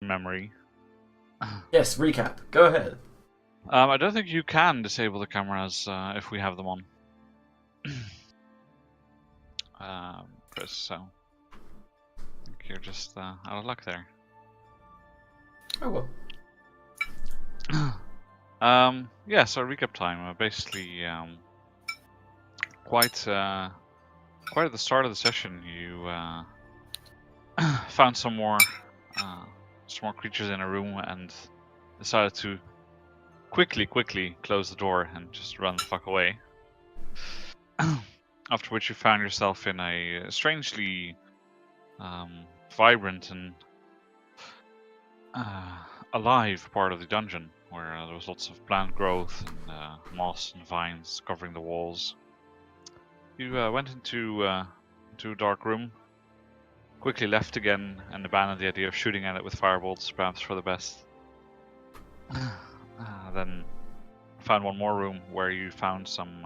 memory. Yes, recap. Go ahead. I don't think you can disable the cameras if we have them on. Chris, so I think you're just out of luck there. Oh well. Yeah, so recap time. Basically, quite at the start of the session, you found some more creatures in a room and decided to quickly close the door and just run the fuck away. After which you found yourself in a strangely vibrant and alive part of the dungeon, where there was lots of plant growth and moss and vines covering the walls. You went into a dark room, quickly left again, and abandoned the idea of shooting at it with firebolts, perhaps for the best. Then found one more room where you found some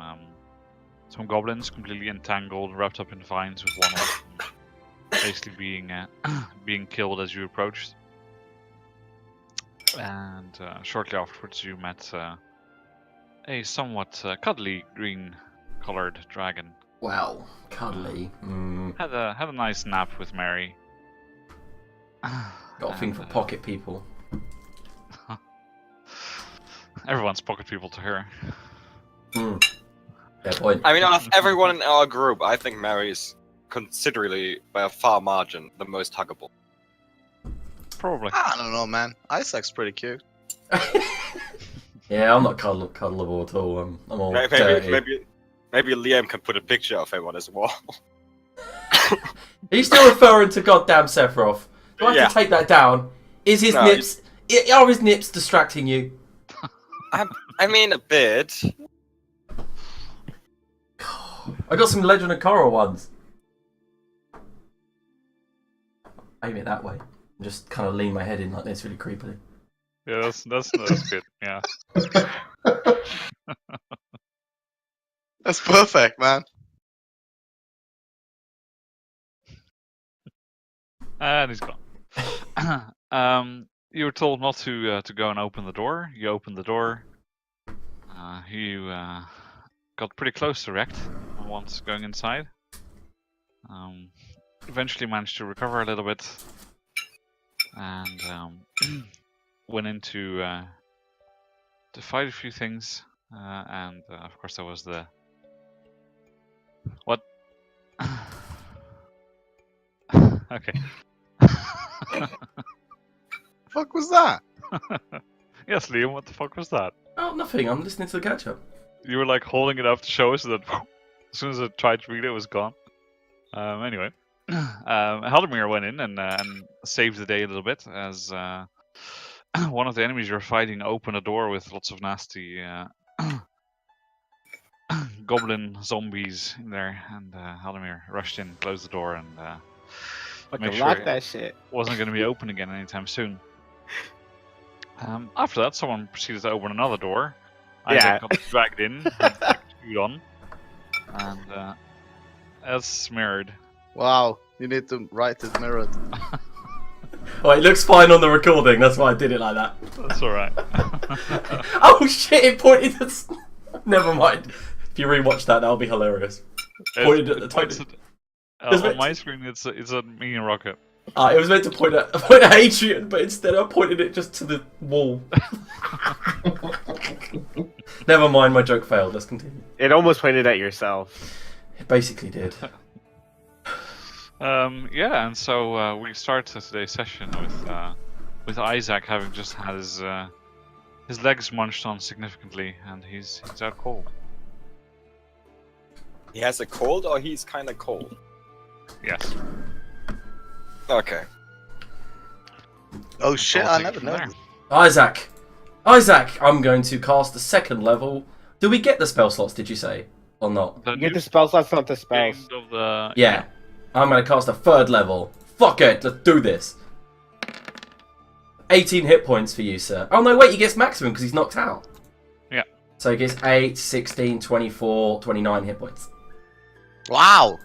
goblins completely entangled, wrapped up in vines, with one of them basically being killed as you approached. And shortly afterwards, you met a somewhat cuddly green-colored dragon. Wow, cuddly. Had a nice nap with Mary. Got a thing for pocket people. Everyone's pocket people to her. Fair point. I mean, of everyone in our group, I think Mary is considerably, by a far margin, the most huggable. Probably. I don't know, man. Isaac's pretty cute. Yeah, I'm not cuddleable at all. I'm all dirty. Maybe Liam can put a picture of him on his wall. Are you still referring to goddamn Sephiroth? Do I have to take that down? Is his nips? Are his nips distracting you? I mean, a bit. I got some Legend of Korra ones. Aim it that way. And just kind of lean my head in like this, really creepily. Yeah, that's good. Yeah. That's perfect, man. And he's gone. You were told not to go and open the door. You opened the door. You got pretty close to wrecked once going inside. Eventually managed to recover a little bit, and went into to fight a few things. And of course there was the what? Okay. Fuck was that? Yes, Liam, what the fuck was that? Oh, nothing. I'm listening to the catch-up. You were like holding it up to show us that as soon as I tried to read it, it was gone. Anyway, Haldemir went in and saved the day a little bit, as one of the enemies you were fighting opened a door with lots of nasty goblin zombies in there, and Haldemir rushed in, closed the door, and make sure that shit wasn't going to be open again anytime soon. After that, someone proceeded to open another door. Isaac got dragged in, had chewed on, and as mirrored. Wow, you need to write it mirrored. Oh, it looks fine on the recording. That's why I did it like that. That's alright. Oh shit! It pointed at. Never mind. If you rewatch that, that'll be hilarious. Pointed at the title. On my screen, it's a mini rocket. It was meant to point at Adrian, but instead I pointed it just to the wall. Never mind, my joke failed. Let's continue. It almost pointed at yourself. It basically did. Yeah, and so we start today's session with Isaac having just had his legs munched on significantly, and he's out cold. He has a cold, or he's kind of cold? Yes. Okay. Oh shit, I never know. Isaac, I'm going to cast the second level. Do we get the spell slots, did you say? Or not? You get the spells, that's not the spells. Yeah. I'm going to cast a third level. Fuck it, let's do this. 18 hit points for you, sir. Oh no, wait, he gets maximum because he's knocked out. Yeah. So he gets 8, 16, 24, 29 hit points. Wow!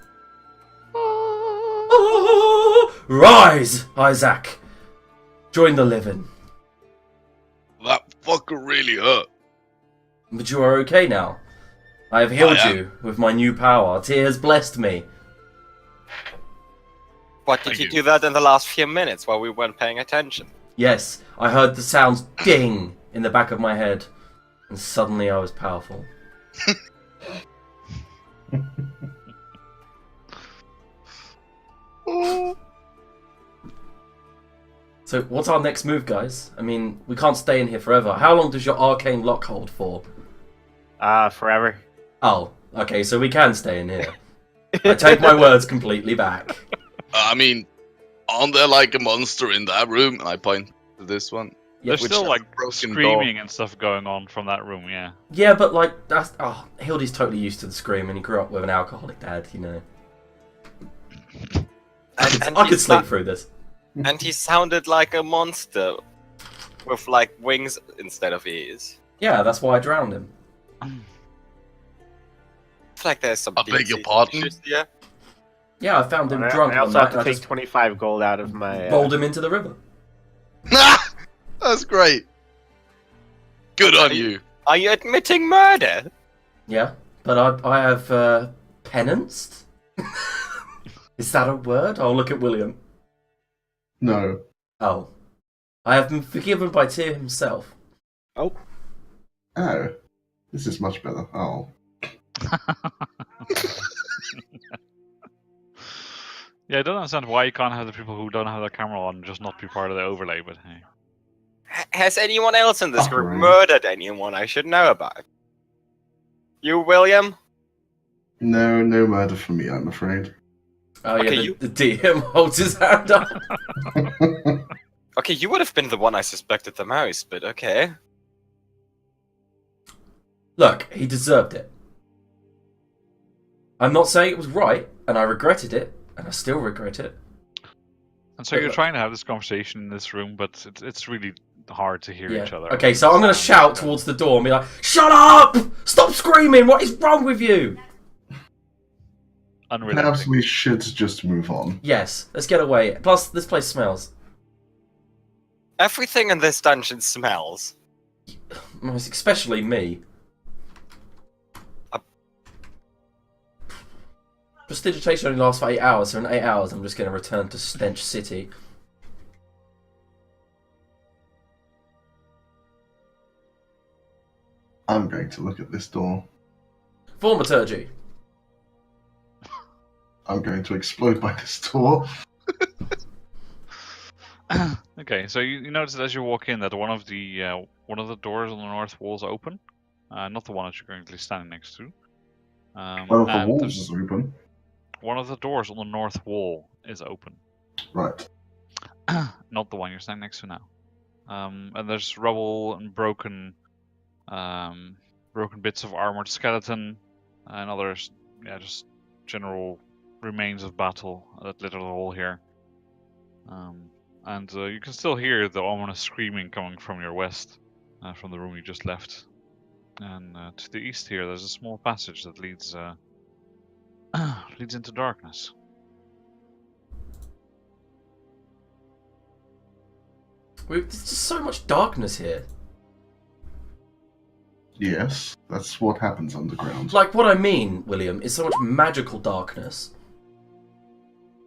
Rise, Isaac. Join the living. That fucker really hurt. But you are okay now. I have healed you with my new power. Tyr has blessed me. What, did you do that in the last few minutes while we weren't paying attention? Yes, I heard the sounds ding in the back of my head, and suddenly I was powerful. So, what's our next move, guys? I mean, we can't stay in here forever. How long does your arcane lock hold for? Forever. Oh, okay, so we can stay in here. I take my words completely back. I mean, aren't there like a monster in that room? And I point to this one. There's Which still has like a broken screaming door. and stuff going on from that room, yeah. Yeah, but like, that's... Oh, Hildy's totally used to the scream, and he grew up with an alcoholic dad, you know. I could sleep through this. And he sounded like a monster with like wings instead of ears. Yeah, that's why I drowned him. I feel like there's some I beg your DC pardon? issues here. Yeah, I found him I drunk also one have night, to and I take just 25 gold out of my. rolled him into the river. That's great. Good on you. Are you admitting murder? Yeah, but I have penanced? Is that a word? I'll look at William. No. Oh. I have been forgiven by Tyr himself. Oh, this is much better. Oh. Yeah, I don't understand why you can't have the people who don't have their camera on just not be part of the overlay, but hey. Has anyone else in this group Alright. murdered anyone I should know about? You, William? No murder for me, I'm afraid. Oh yeah, Okay, the DM holds his hand up. Okay, you would have been the one I suspected the most, but okay. Look, he deserved it. I'm not saying it was right, and I regretted it, and I still regret it. And so you're trying to have this conversation in this room, but it's really hard to hear each other. Okay, so I'm going to shout towards the door and be like, "Shut up! Stop screaming! What is wrong with you?" Perhaps Unrelenting. we should just move on. Yes, let's get away. Plus, this place smells. Everything in this dungeon smells. Most especially me. Prestidigitation only lasts for 8 hours, so in 8 hours I'm just going to return to Stench City. I'm going to look at this door. Thaumaturgy. I'm going to explode by this door. Okay, so you notice that as you walk in that one of the doors on the north wall is open. Not the one that you're currently standing next to. One of the and walls there's- is open. One of the doors on the north wall is open. Right. Not the one you're standing next to now. And there's rubble and broken bits of armored skeleton and others, just general remains of battle that litter the hall here. And you can still hear the ominous screaming coming from your west, from the room you just left. And to the east here, there's a small passage that leads leads into darkness. There's just so much darkness here. Yes, that's what happens underground. Like, what I mean, William, is so much magical darkness.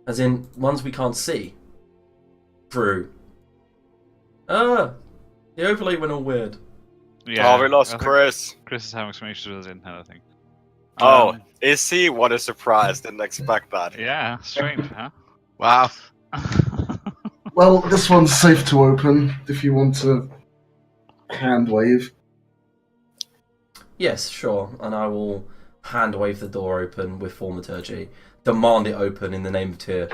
As in, ones we can't see. Through. The overlay went all weird. Yeah, Oh, we lost I think Chris. Chris is having some issues with his internet, I think. Oh, is he? What a surprise. Didn't expect that. Yeah, strange, huh? Wow. Well, this one's safe to open if you want to hand wave. Yes, sure, and I will hand wave the door open with Thaumaturgy. Demand it open in the name of Tyr.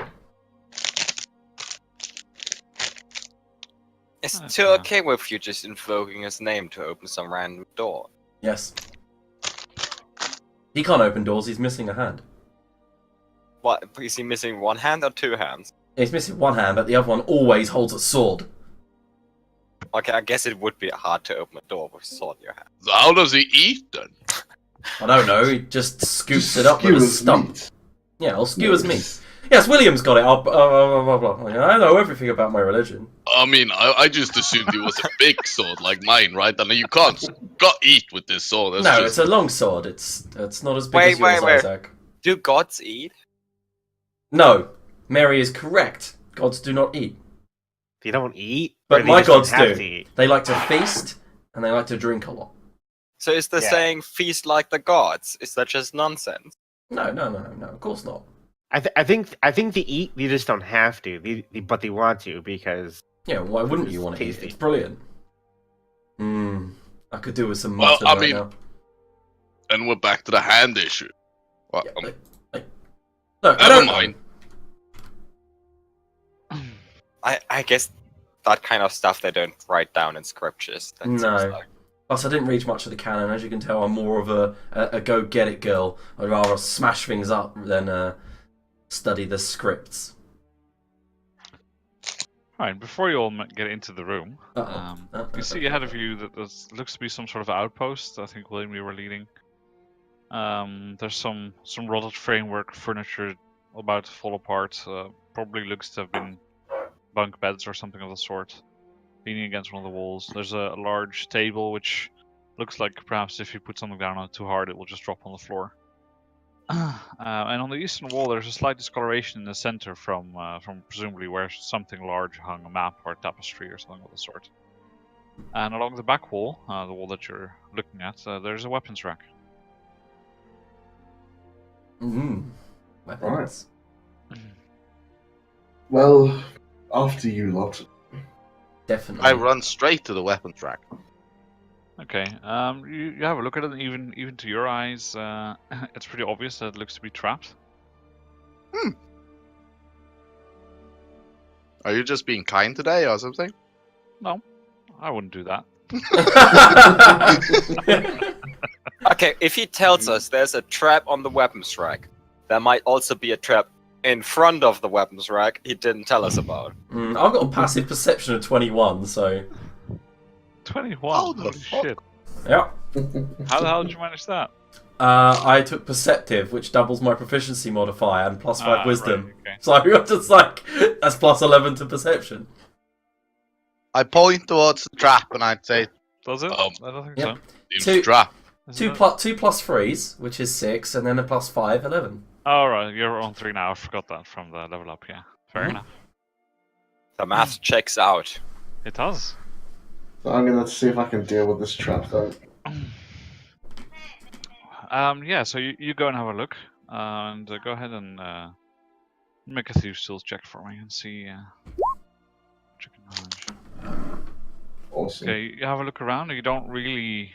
Is That's it fine. okay with you just invoking his name to open some random door? Yes. He can't open doors, he's missing a hand. What? Is he missing one hand or two hands? He's missing one hand, but the other one always holds a sword. Okay, I guess it would be hard to open a door with a sword in your hand. So how does he eat then? I don't know, he just scoops it up with a Skewers stump. meat. Yeah, I'll skew as me. Yes, William's got it. Blah, blah, blah, blah. I know everything about my religion. I mean, I just assumed it was a big sword like mine, right? And you can't eat with this sword. That's No, just... it's a long sword. It's not as big Wait, as yours, wait. Isaac. Do gods eat? No, Mary is correct. Gods do not eat. They don't eat, But or they my just don't gods have do. to eat. They like to feast and they like to drink a lot. So is the Yeah. saying feast like the gods? Is that just nonsense? No. Of course not. I think they eat. They just don't have to. But they want to because Yeah, why wouldn't you It's want to eat? tasty. It's brilliant. I could do with some Well, mutton I right mean- now. And we're back to the hand issue. Well, Yeah, look, I never don't mind. I guess that kind of stuff they don't write down in scriptures. That seems No. like- Plus, I didn't read much of the canon. As you can tell, I'm more of a go-get-it girl. I'd rather smash things up than study the scripts. Right, before you all get into the room, Uh-oh. you see ahead of you that there looks to be some sort of outpost. I think William, you were leading. There's some rotted framework furniture about to fall apart. Probably looks to have been bunk beds or something of the sort, leaning against one of the walls. There's a large table which looks like perhaps if you put something down on it too hard, it will just drop on the floor. And on the eastern wall, there's a slight discoloration in the center from presumably where something large hung, a map or a tapestry or something of the sort. And along the back wall, the wall that you're looking at, there's a weapons rack. Weapons. Well, after you lot. Definitely. I run straight to the weapons rack. Okay, you have a look at it, and even to your eyes, it's pretty obvious that it looks to be trapped. Are you just being kind today or something? No, I wouldn't do that. Okay, if he tells us there's a trap on the weapons rack, there might also be a trap in front of the weapons rack he didn't tell us about. I've got a passive perception of 21, so 21. How the Holy fuck? shit! yeah. How the hell did you manage that? I took perceptive, which doubles my proficiency modifier, and plus 5 wisdom. Right, okay. So I'm just like, that's plus 11 to perception. I point towards the trap and I'd say, Does it? I don't think Yep. "Seems Two- trap." so. Two plus 3s, which is 6, and then a plus 5, 11. Oh, right, you're on 3 now. I forgot that from the level up, yeah. Fair Mhm. enough. The math checks out. It does. So I'm gonna see if I can deal with this trap though. Yeah, so you go and have a look, and go ahead and make a thieves' tools check for me and see. Chicken knowledge. Awesome. Okay, you have a look around. And you don't really,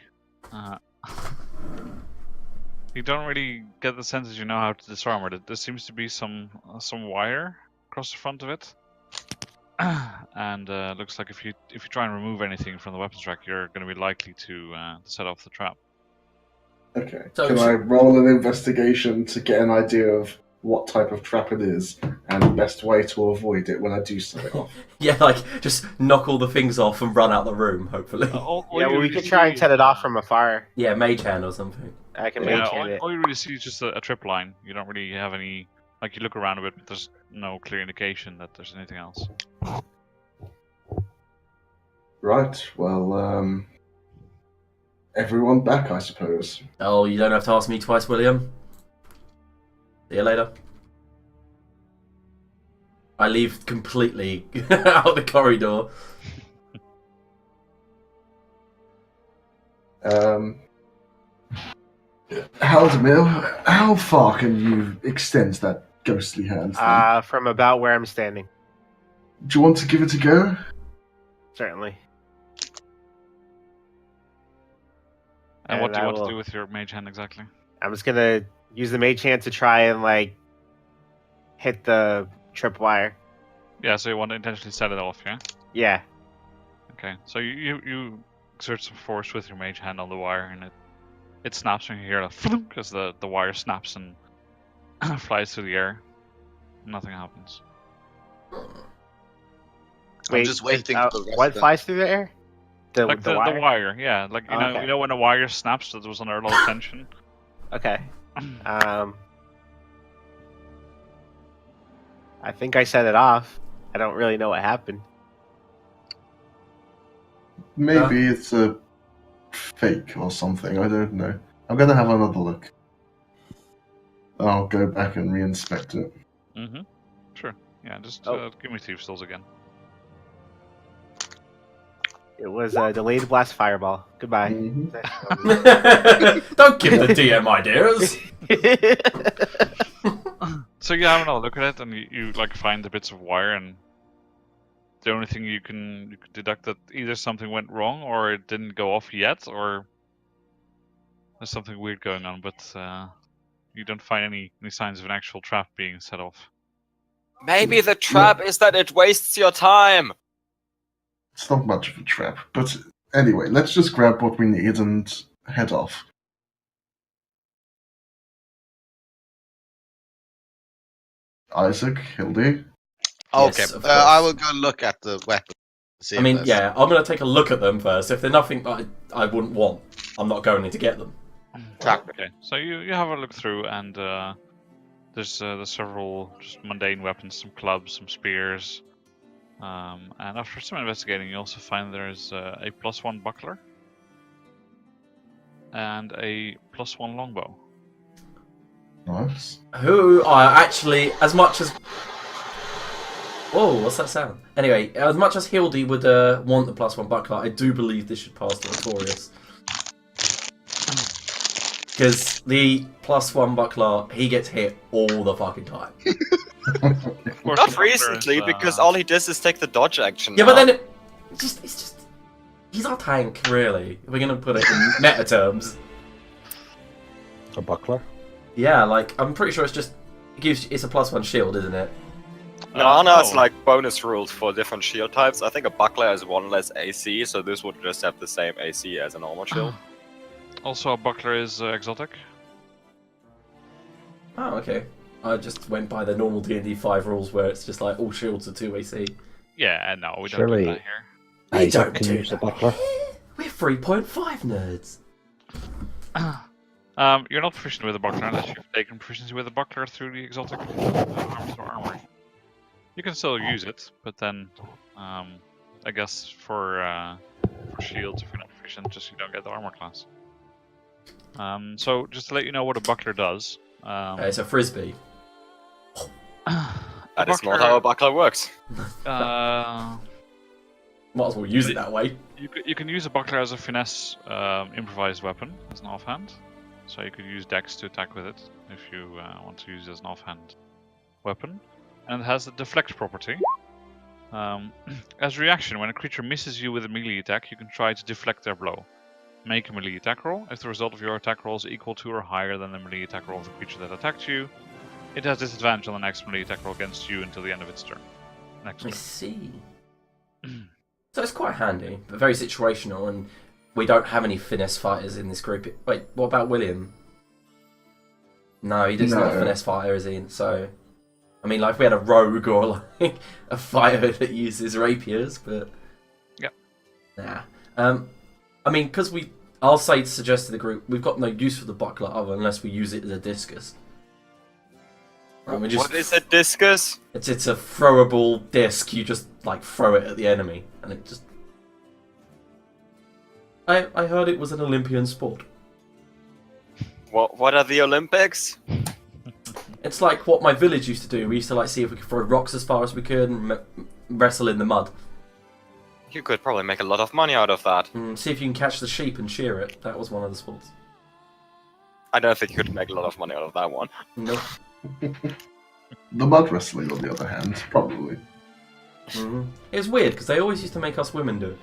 you don't really get the sense that you know how to disarm it. There seems to be some wire across the front of it, and looks like if you try and remove anything from the weapons rack, you're going to be likely to set off the trap. Okay. So Can should- I roll an investigation to get an idea of what type of trap it is and the best way to avoid it when I do set it off? Yeah, like, just knock all the things off and run out the room, hopefully. All Yeah, you well, we really could try and see- set it off from afar. Yeah, mage hand or something. I can Yeah, mage all, hand it. all you really see is just a trip line. You don't really have any. Like, you look around a bit, but there's no clear indication that there's anything else. Right, well, everyone back, I suppose. Oh, you don't have to ask me twice, William. See you later. I leave completely out the corridor. Haldemir, how far can you extend that ghostly hand thing? From about where I'm standing, Do you want to give it a go? certainly. And what do you I want to will- do with your mage hand exactly? I'm just gonna use the mage hand to try and like hit the tripwire. Yeah, so you want to intentionally set it off, yeah? Yeah. Okay, so you exert some force with your mage hand on the wire, and it snaps, and you hear a flunk as the wire snaps and flies through the air. Nothing happens. I'm just waiting for the rest what of them. flies through the air? The Like the wire, yeah. Like you Okay. know when a wire snaps, that there was under a lot of tension. Okay. I think I set it off. I don't really know what happened. Maybe it's a fake or something. I don't know. I'm gonna have another look. I'll go back and re-inspect it. Mm-hmm. Sure. Yeah, just give me Thief Stills again. It was a delayed blast fireball. Goodbye. Mhm. Don't give the DM ideas. So you have another look at it, and you like find the bits of wire, and the only thing you can deduct that either something went wrong, or it didn't go off yet, or there's something weird going on. But you don't find any signs of an actual trap being set off. Maybe the trap is that it wastes your time. It's not much of a trap, but anyway, let's just grab what we need and head off. Isaac, Hildy. Okay, Yes, of I course. will go look at the weapon. See I if mean, there's- yeah, I'm going to take a look at them first. If they're nothing that I wouldn't want, I'm not going in to get them. Okay, so you have a look through, and there's several just mundane weapons, some clubs, some spears, and after some investigating, you also find there's a +1 buckler and a +1 longbow. Nice. Who are actually, as much as... Whoa, what's that sound? Anyway, as much as Hildy would want the +1 buckler, I do believe this should pass the Notorious. Because the +1 buckler, he gets hit all the fucking time. Of course, the Not buckler recently, is, because all he does is take the dodge action. Yeah, but now. then it's just... He's our tank, really. If we're going to put it in meta terms. A buckler? Yeah, like, I'm pretty sure it's just... It's a +1 shield, isn't it? No, it's no. like bonus rules for different shield types. I think a buckler has 1 less AC, so this would just have the same AC as a normal shield. Also, a buckler is exotic. Oh, okay. I just went by the normal D&D5 rules where it's just like all shields are 2 AC. Yeah, no, we don't Surely- do that here. We Isaac don't can do use a that. buckler. We're 3.5 nerds. You're not proficient with a buckler unless you've taken proficiency with a buckler through the exotic arms or armory. You can still use it, but then I guess for shields, if you're not proficient, just you don't get the armor class. So just to let you know what a buckler does. It's a frisbee. That is not how a buckler works. Might as well use it that way. You can use a buckler as a finesse improvised weapon as an offhand. So you could use dex to attack with it if you want to use it as an offhand weapon. And it has the deflect property. As a reaction, when a creature misses you with a melee attack, you can try to deflect their blow. Make a melee attack roll. If the result of your attack roll is equal to or higher than the melee attack roll of the creature that attacked you, it has disadvantage on the next melee attack roll against you until the end of its turn. Next I turn. see. So it's quite handy, but very situational, and we don't have any finesse fighters in this group. Wait, what about William? No, he's not a No. finesse fighter, is he? So, I mean, like, if we had a rogue or, like, a fighter that uses rapiers, but... Yep. Nah. I mean, because I'll suggest to the group, we've got no use for the buckler other unless we use it as a discus. Right, we just, What is a discus? it's a throwable disc. You just like throw it at the enemy, and it just. I heard it was an Olympian sport. What are the Olympics? It's like what my village used to do. We used to like see if we could throw rocks as far as we could and wrestle in the mud. You could probably make a lot of money out of that. See if you can catch the sheep and shear it. That was one of the sports. I don't think you could make a lot of money out of that one. Nope. The mud wrestling, on the other hand, probably. It was weird because they always used to make us women do it.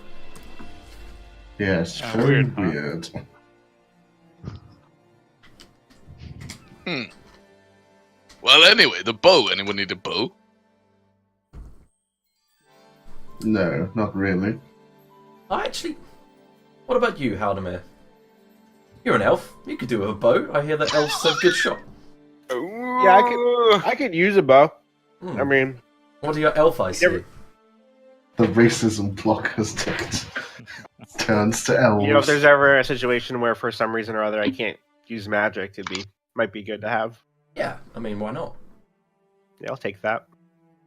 Yes, Yeah, very weird, huh? weird. Well, anyway, the bow. Anyone need a bow? No, not really. Actually, what about you, Haldemir? You're an elf. You could do with a bow. I hear that elves have good shot. Yeah, I could use a bow. Hmm. I mean, What do your elf eyes Never- see? The racism clock has ticked. Turns to elves. you know, if there's ever a situation where for some reason or other I can't use magic, might be good to have. Yeah, I mean, why not? Yeah, I'll take that.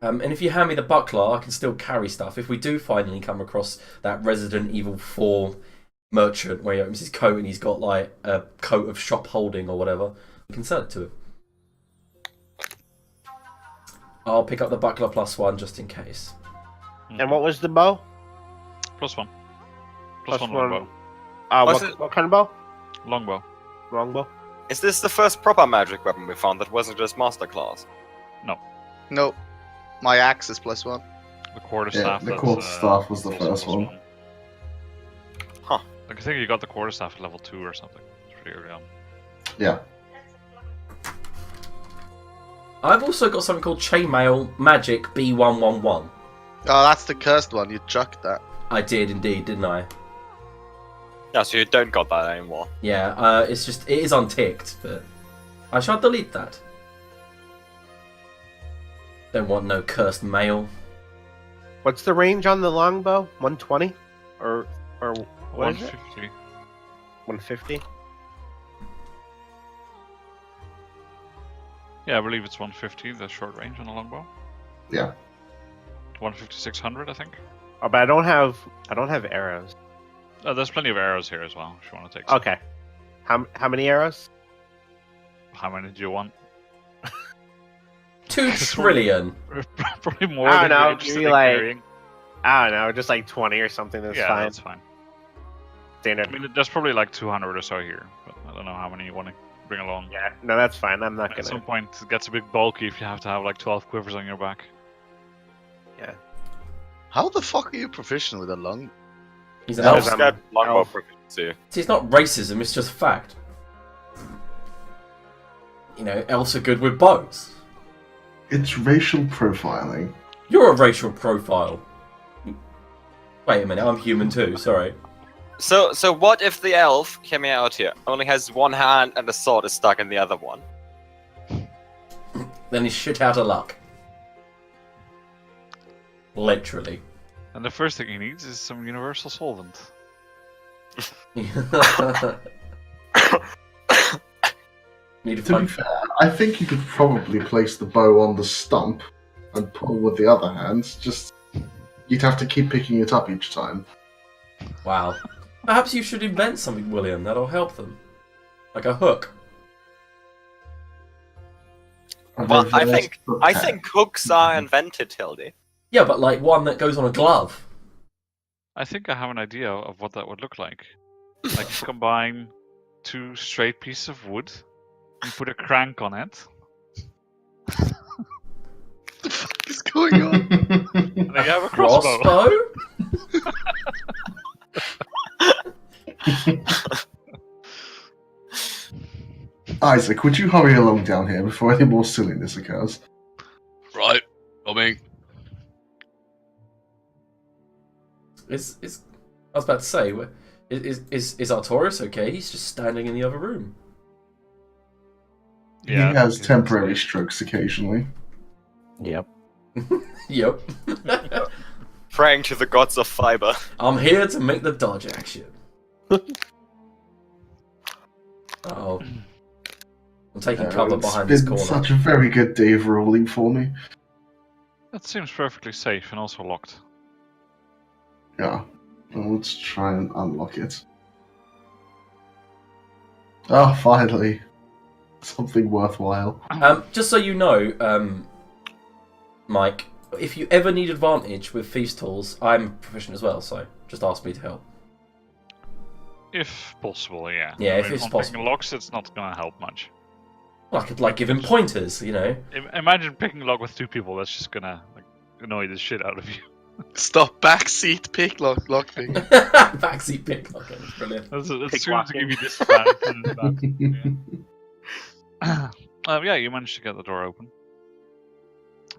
And if you hand me the buckler, I can still carry stuff. If we do finally come across that Resident Evil 4 merchant where he opens his coat and he's got like a coat of shop holding or whatever, we can sell it to him. I'll pick up the buckler +1 just in case. And what was the bow? +1. Plus +1 one. longbow. What kind of bow? Longbow. Longbow. Is this the first proper magic weapon we found that wasn't just master class? No, my axe is +1. The quarterstaff. the quarterstaff was the also first one. Huh. Like, I think you got the quarterstaff at level 2 or something. It's pretty early on. Yeah. I've also got something called Chainmail Magic B111. Oh, that's the cursed one. You chucked that. I did indeed, didn't I? Yeah, so you don't got that anymore. Yeah, it is unticked, but I shall delete that. Don't want no cursed mail. What's the range on the longbow? 120? Or what is it? 150. 150? Yeah, I believe it's 150, the short range on the longbow. Yeah. 150, 600, I think. Oh, but I don't have arrows. There's plenty of arrows here as well, if you want to take some. Okay. How many arrows? How many do you want? 2 trillion. Probably more I than don't know, you're interested maybe in like- carrying. I don't know, just like 20 or something. That's Yeah, fine. that's fine. Standard. I mean, there's probably like 200 or so here, but I don't know how many you want to bring along. Yeah, no, that's fine. I'm not At gonna. some point, it gets a bit bulky if you have to have like 12 quivers on your back. How the fuck are you proficient with a long? He's an Elf. elf. Elves got longbow elf. proficiency. See, it's not racism, it's just fact. You know, elves are good with bows. It's racial profiling. You're a racial profile. Wait a minute, I'm human too, sorry. So what if the elf, hear me out here, only has one hand and the sword is stuck in the other one? Then he's shit out of luck. Literally. And the first thing he needs is some universal solvent. Need to To be find... fair, I think you could probably place the bow on the stump and pull with the other hand. Just you'd have to keep picking it up each time. Wow. Perhaps you should invent something, William, that'll help them. Like a hook. A Well, I reverse think hook I hand. think hooks are invented, Hildy. Yeah, but like one that goes on a glove. I think I have an idea of what that would look like. Like you combine 2 straight pieces of wood, you put a crank on it, What's going on? and then you have a crossbow. Isaac, would you hurry along down here before any more silliness occurs? Right. I mean, I was about to say, is Artorias okay? He's just standing in the other room. Yeah, he has he's- temporary strokes occasionally. Yep. Yep. Praying to the gods of fiber. I'm here to make the dodge action. Uh-oh. I'm taking cover It's behind this been corner. such a very good day of rolling for me. That seems perfectly safe and also locked. Yeah. Well, let's try and unlock it. Ah, finally. Something worthwhile. Just so you know, Mike, if you ever need advantage with Thieves' Tools, I'm proficient as well, so just ask me to help. If possible, yeah. Yeah, if I mean, it's on possible. picking locks, it's not gonna help much. Well, I could like give him pointers, you know. Imagine picking a lock with 2 people. That's just gonna like annoy the shit out of you. Stop backseat pick locking. Backseat pickpocketing, brilliant. That's soon to Picklocking. give you disadvantage. Yeah, you managed to get the door open,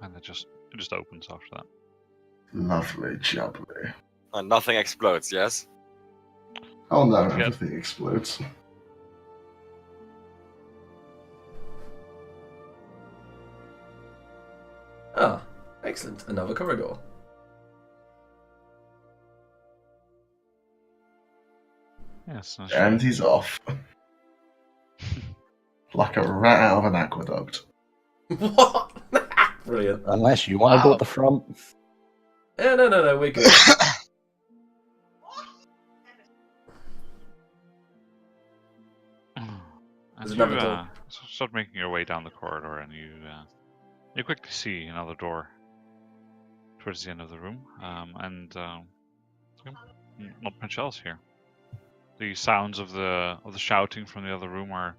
and it just opens after that. Lovely jubbly. And nothing explodes, yes? Oh no, Yeah. everything explodes. Ah, excellent. Another corridor. Yes. that's And right. he's off. Like a rat out of an aqueduct. What? Brilliant. Unless you want to go Wow. at the front. Yeah, no, we're good. As There's you another door. start making your way down the corridor, and you quickly see another door towards the end of the room, not much else here. The sounds of the shouting from the other room are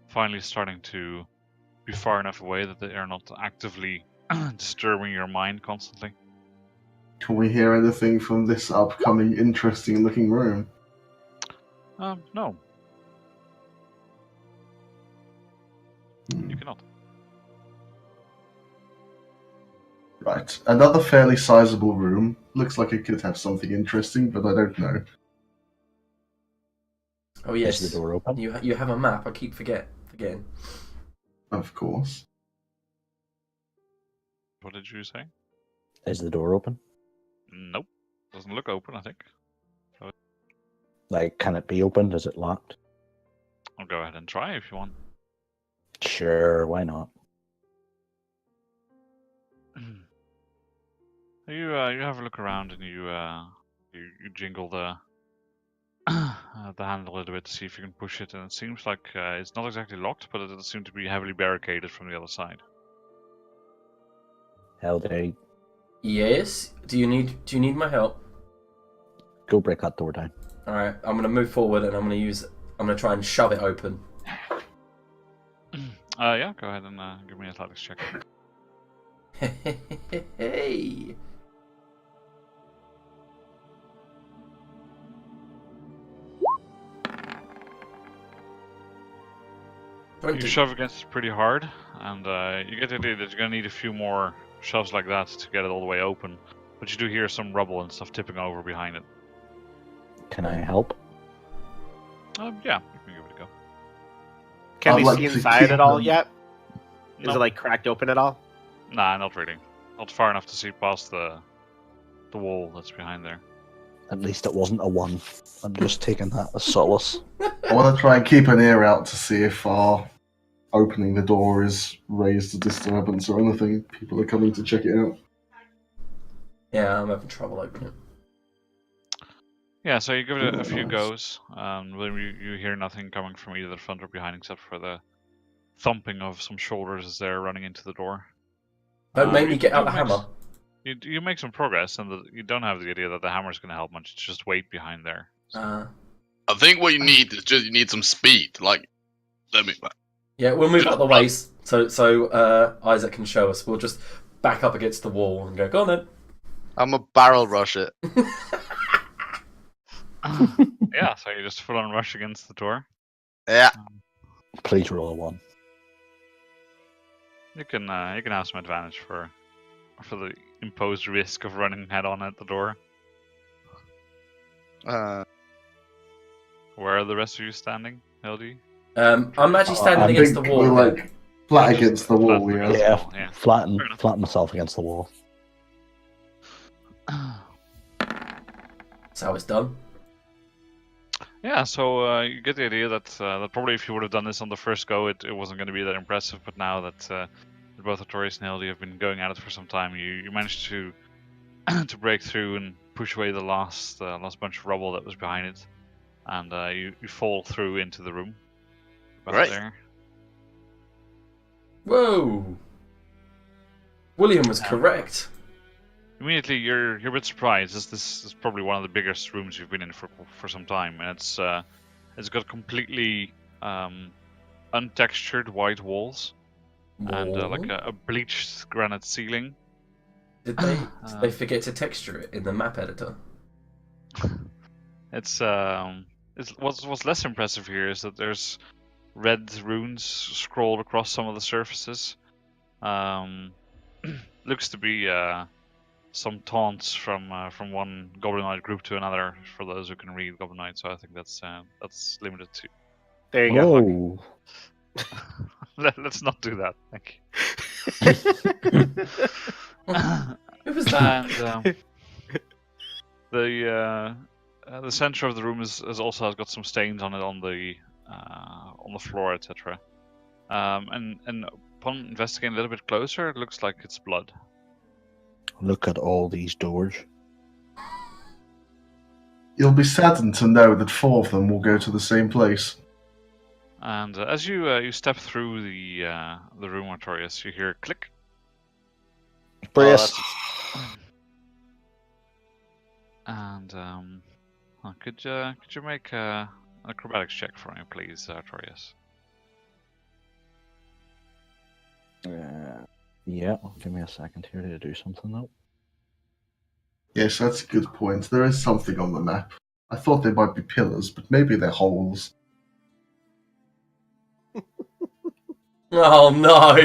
finally starting to be far enough away that they are not actively disturbing your mind constantly. Can we hear anything from this upcoming interesting looking room? No, you cannot. Right. Another fairly sizable room. Looks like it could have something interesting, but I don't know. Oh yes. Is the door open? You have a map. I keep forgetting. Of course. What did you say? Is the door open? Nope. Doesn't look open, I think. Like, can it be opened? Is it locked? I'll go ahead and try if you want. Sure, why not? You have a look around and you jingle the the handle a little bit to see if you can push it, and it seems like it's not exactly locked, but it does seem to be heavily barricaded from the other side. Hell, they Yes. Do you need my help? go break that door down. All right. I'm gonna move forward and I'm gonna try and shove it open. Yeah, go ahead and give me an athletics check. Hey. You shove against it pretty hard, and you get the idea that you're going to need a few more shoves like that to get it all the way open. But you do hear some rubble and stuff tipping over behind it. Can I help? Yeah, you can give it a go. Can I'd we like see to inside keep at all them- yet? Is No. it like cracked open at all? Nah, not really. Not far enough to see past the wall that's behind there. At least it wasn't a 1. I'm just taking that as solace. I want to try and keep an ear out to see if our opening the door is raised a disturbance or anything. People are coming to check it out. Yeah, I'm having trouble opening it. Yeah, so you give it a few Nice. goes. But you hear nothing coming from either the front or behind except for the thumping of some shoulders as they're running into the door. Don't make me You get out do the make hammer. You make some progress, and you don't have the idea that the hammer's going to help much. It's just weight behind there. I think what you need is just you need some speed. Like, let me. Yeah, we'll move out the way so Isaac can show us. We'll just back up against the wall and go on then. I'm a barrel rush it. Yeah, so you just full on rush against the door. Yeah. Please roll a 1. You can have some advantage for the imposed risk of running head on at the door. Where are the rest of you standing, LD? I'm actually standing I against the think wall. we're like flat Just against the wall, flat yeah. against- Yeah, wall, yeah. flatten Fair enough. myself against the wall. That's how it's done. Yeah, so you get the idea that probably if you would have done this on the first go, it wasn't going to be that impressive. But now that both Artorias and LD have been going at it for some time, you managed to to break through and push away the last bunch of rubble that was behind it, and you fall through into the room. About Right. there. Whoa! William was correct. Immediately, you're a bit surprised. This is probably one of the biggest rooms you've been in for some time, and it's got completely untextured white walls and like a bleached granite ceiling. Did they forget to texture it in the map editor? It's what's less impressive here is that there's red runes scrolled across some of the surfaces. Looks to be some taunts from one Goblinite group to another. For those who can read Goblinite, so I think that's limited to. There you go. Whoa. Let's not do that. Thank you. Who was that? And the center of the room has also got some stains on it on the floor, etc. And upon investigating a little bit closer, it looks like it's blood. Look at all these doors. You'll be saddened to know that 4 of them will go to the same place. And as you step through the room, Artorias, you hear a click. Brace. And could you make an acrobatics check for me, please, Artorias? Yeah, give me a second here to do something though. Yes, that's a good point. There is something on the map. I thought they might be pillars, but maybe they're holes. Oh no!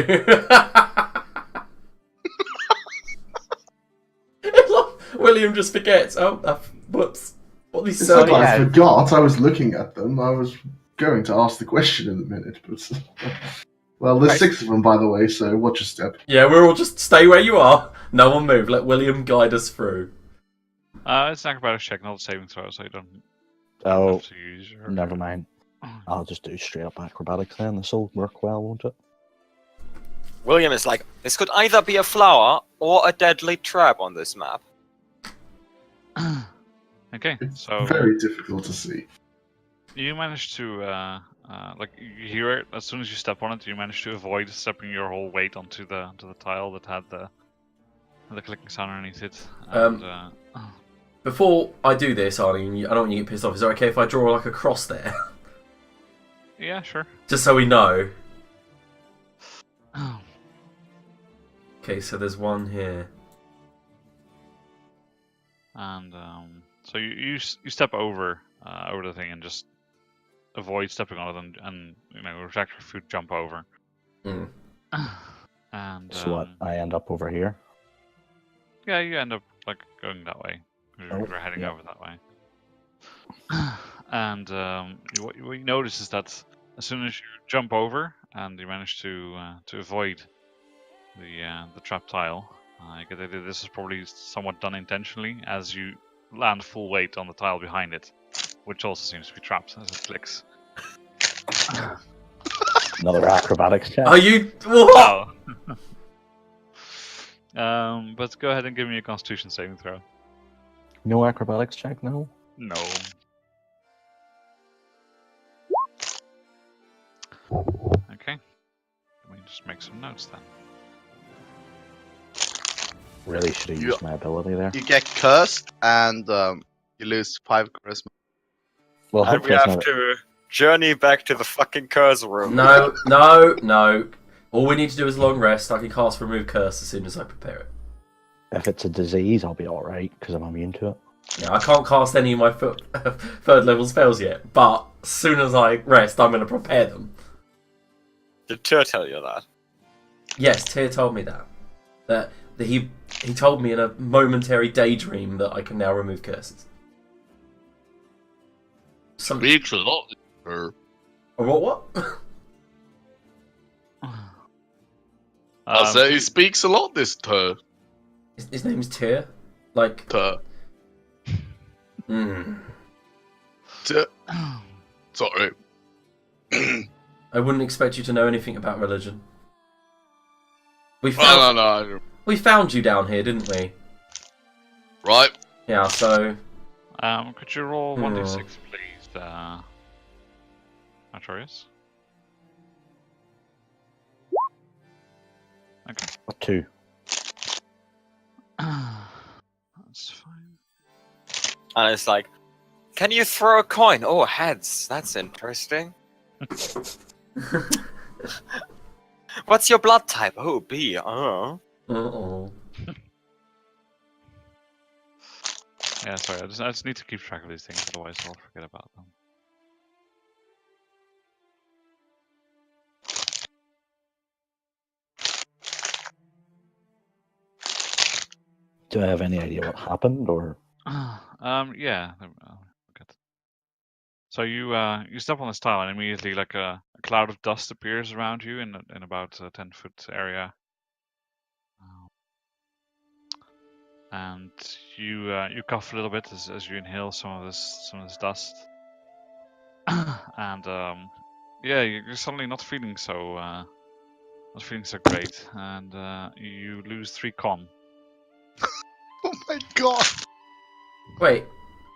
William just forgets. Oh, whoops. What these It's not that I yeah. forgot. I was looking at them. I was going to ask the question in a minute, but well, there's Right. 6 of them, by the way. So watch your step. Yeah, we're all just stay where you are. No one move. Let William guide us through. It's an acrobatics check, not a saving throw, so you don't Oh, have to use your... never mind. I'll just do straight up acrobatics then. This will work well, won't it? William is like, this could either be a flower or a deadly trap on this map. Okay, It's so very difficult to see. you managed to, like, you hear it as soon as you step on it. You manage to avoid stepping your whole weight onto the tile that had the clicking sound underneath it. And, Before I do this, Arnie, I don't want you to get pissed off. Is it okay if I draw like a cross there? yeah, sure. Just so we know. Okay, so there's one here. And so you step over the thing and just avoid stepping on it, and you know, retract your foot, jump over. Mm. And So what? I end up over here. yeah, you end up like going that way. Oh, You're heading yeah. over that way. And what you notice is that as soon as you jump over and you manage to avoid the trap tile, you get the idea this is probably somewhat done intentionally, as you land full weight on the tile behind it, which also seems to be trapped as it clicks. Another acrobatics check. Are you? What? Oh. But go ahead and give me a Constitution saving throw. No acrobatics check, no? No. Okay. Let me just make some notes then. Really should have You- used my ability there. You get cursed and you lose 5 charisma. Well, And we hopefully it's have not. to journey back to the fucking curse room. No. All we need to do is long rest. I can cast Remove Curse as soon as I prepare it. If it's a disease, I'll be alright, because I'm immune to it. Yeah, I can't cast any of my third level spells yet, but as soon as I rest, I'm going to prepare them. Did Tyr tell you that? Yes, Tyr told me that. That he told me in a momentary daydream that I can now remove curses. Something. Speaks a lot. Or What? I say he speaks a lot. This Tur. His name is Tyr. Like. Tur. Hmm. Tur. Sorry. I wouldn't expect you to know anything about religion. We found No. we found you down here, didn't we? Right. Yeah. So. Could you roll 1d6, please, Artorias? Okay. What, 2? That's fine. And it's like, can you throw a coin? Oh, heads. That's interesting. What's your blood type? Oh, B. Oh. Uh-oh. Yeah, sorry, I just need to keep track of these things, otherwise I'll forget about them. Do I have any idea what happened, or? Yeah. Good. So you step on this tile, and immediately, like a cloud of dust appears around you in about a 10-foot area, and you cough a little bit as you inhale some of this dust, and yeah, you're suddenly not feeling so not feeling so great, and you lose 3 con. Oh my god! Wait,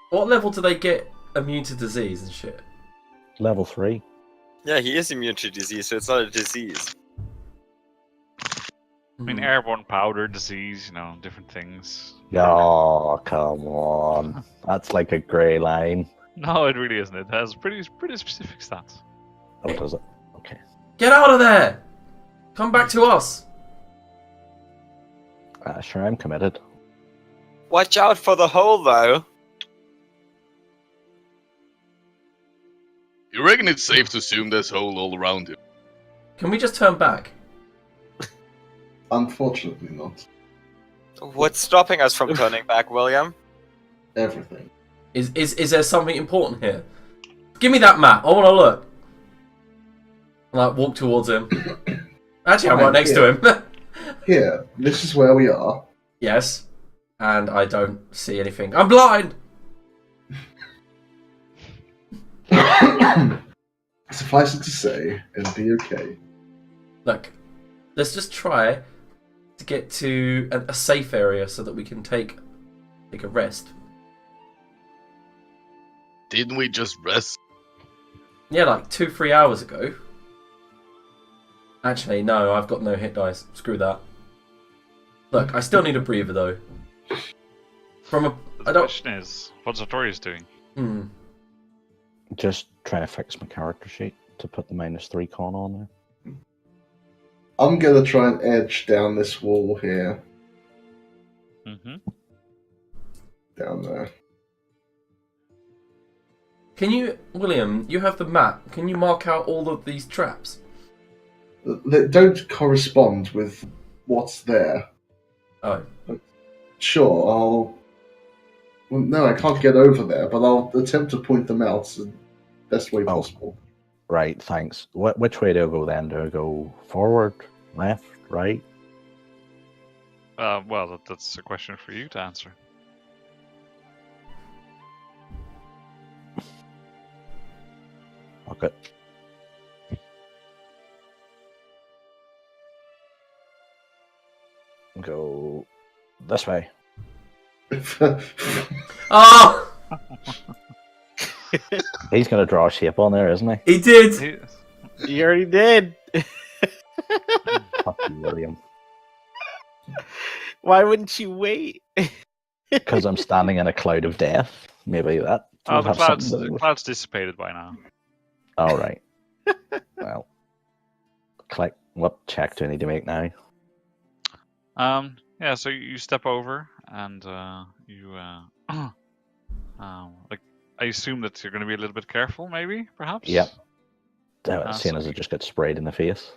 what level do they get immune to disease and shit? Level 3. Yeah, he is immune to disease, so it's not a disease. I mean, airborne powder, disease, you know, different things. Oh, come on. That's like a grey line. No, it really isn't. It has pretty specific stats. Oh, does it? Okay. Get out of there! Come back to us! Sure, I'm committed. Watch out for the hole, though. You reckon it's safe to assume there's hole all around him? Can we just turn back? Unfortunately, not. What's stopping us from turning back, William? Everything. Is there something important here? Give me that map. I want to look. Like walk towards him. Actually, I'm right next to him. Here, this is where we are. Yes, and I don't see anything. I'm blind. Suffice it to say, it'll be okay. Look, let's just try to get to a safe area so that we can take a rest. Didn't we just rest? Yeah, like 2-3 hours ago. Actually, no, I've got no hit dice. Screw that. Look, I still need a breather though. The question is, what's Artorias doing? Just trying to fix my character sheet to put the -3 con on there. I'm gonna try and edge down this wall here. Mm-hmm. Down there. Can you, William? You have the map. Can you mark out all of these traps? They don't correspond with what's there. Oh, Sure, I'll... Well, no, I can't get over there, but I'll attempt to point them out the best way possible. Right, thanks. Which way do I go then? Do I go forward, left, right? Well, that's a question for you to answer. Okay. Go this way. oh! He's gonna draw a shape on there, isn't he? He did. You already did. Fuck you, William. Why wouldn't you wait? Because I'm standing in a cloud of death. Maybe that. Oh, will the have clouds, something to do the with- clouds dissipated by now. All right. Well, click. What check do I need to make now? Yeah, so you step over and you like I assume that you're going to be a little bit careful, maybe, perhaps. Yep. Seeing so as it just gets sprayed in the face.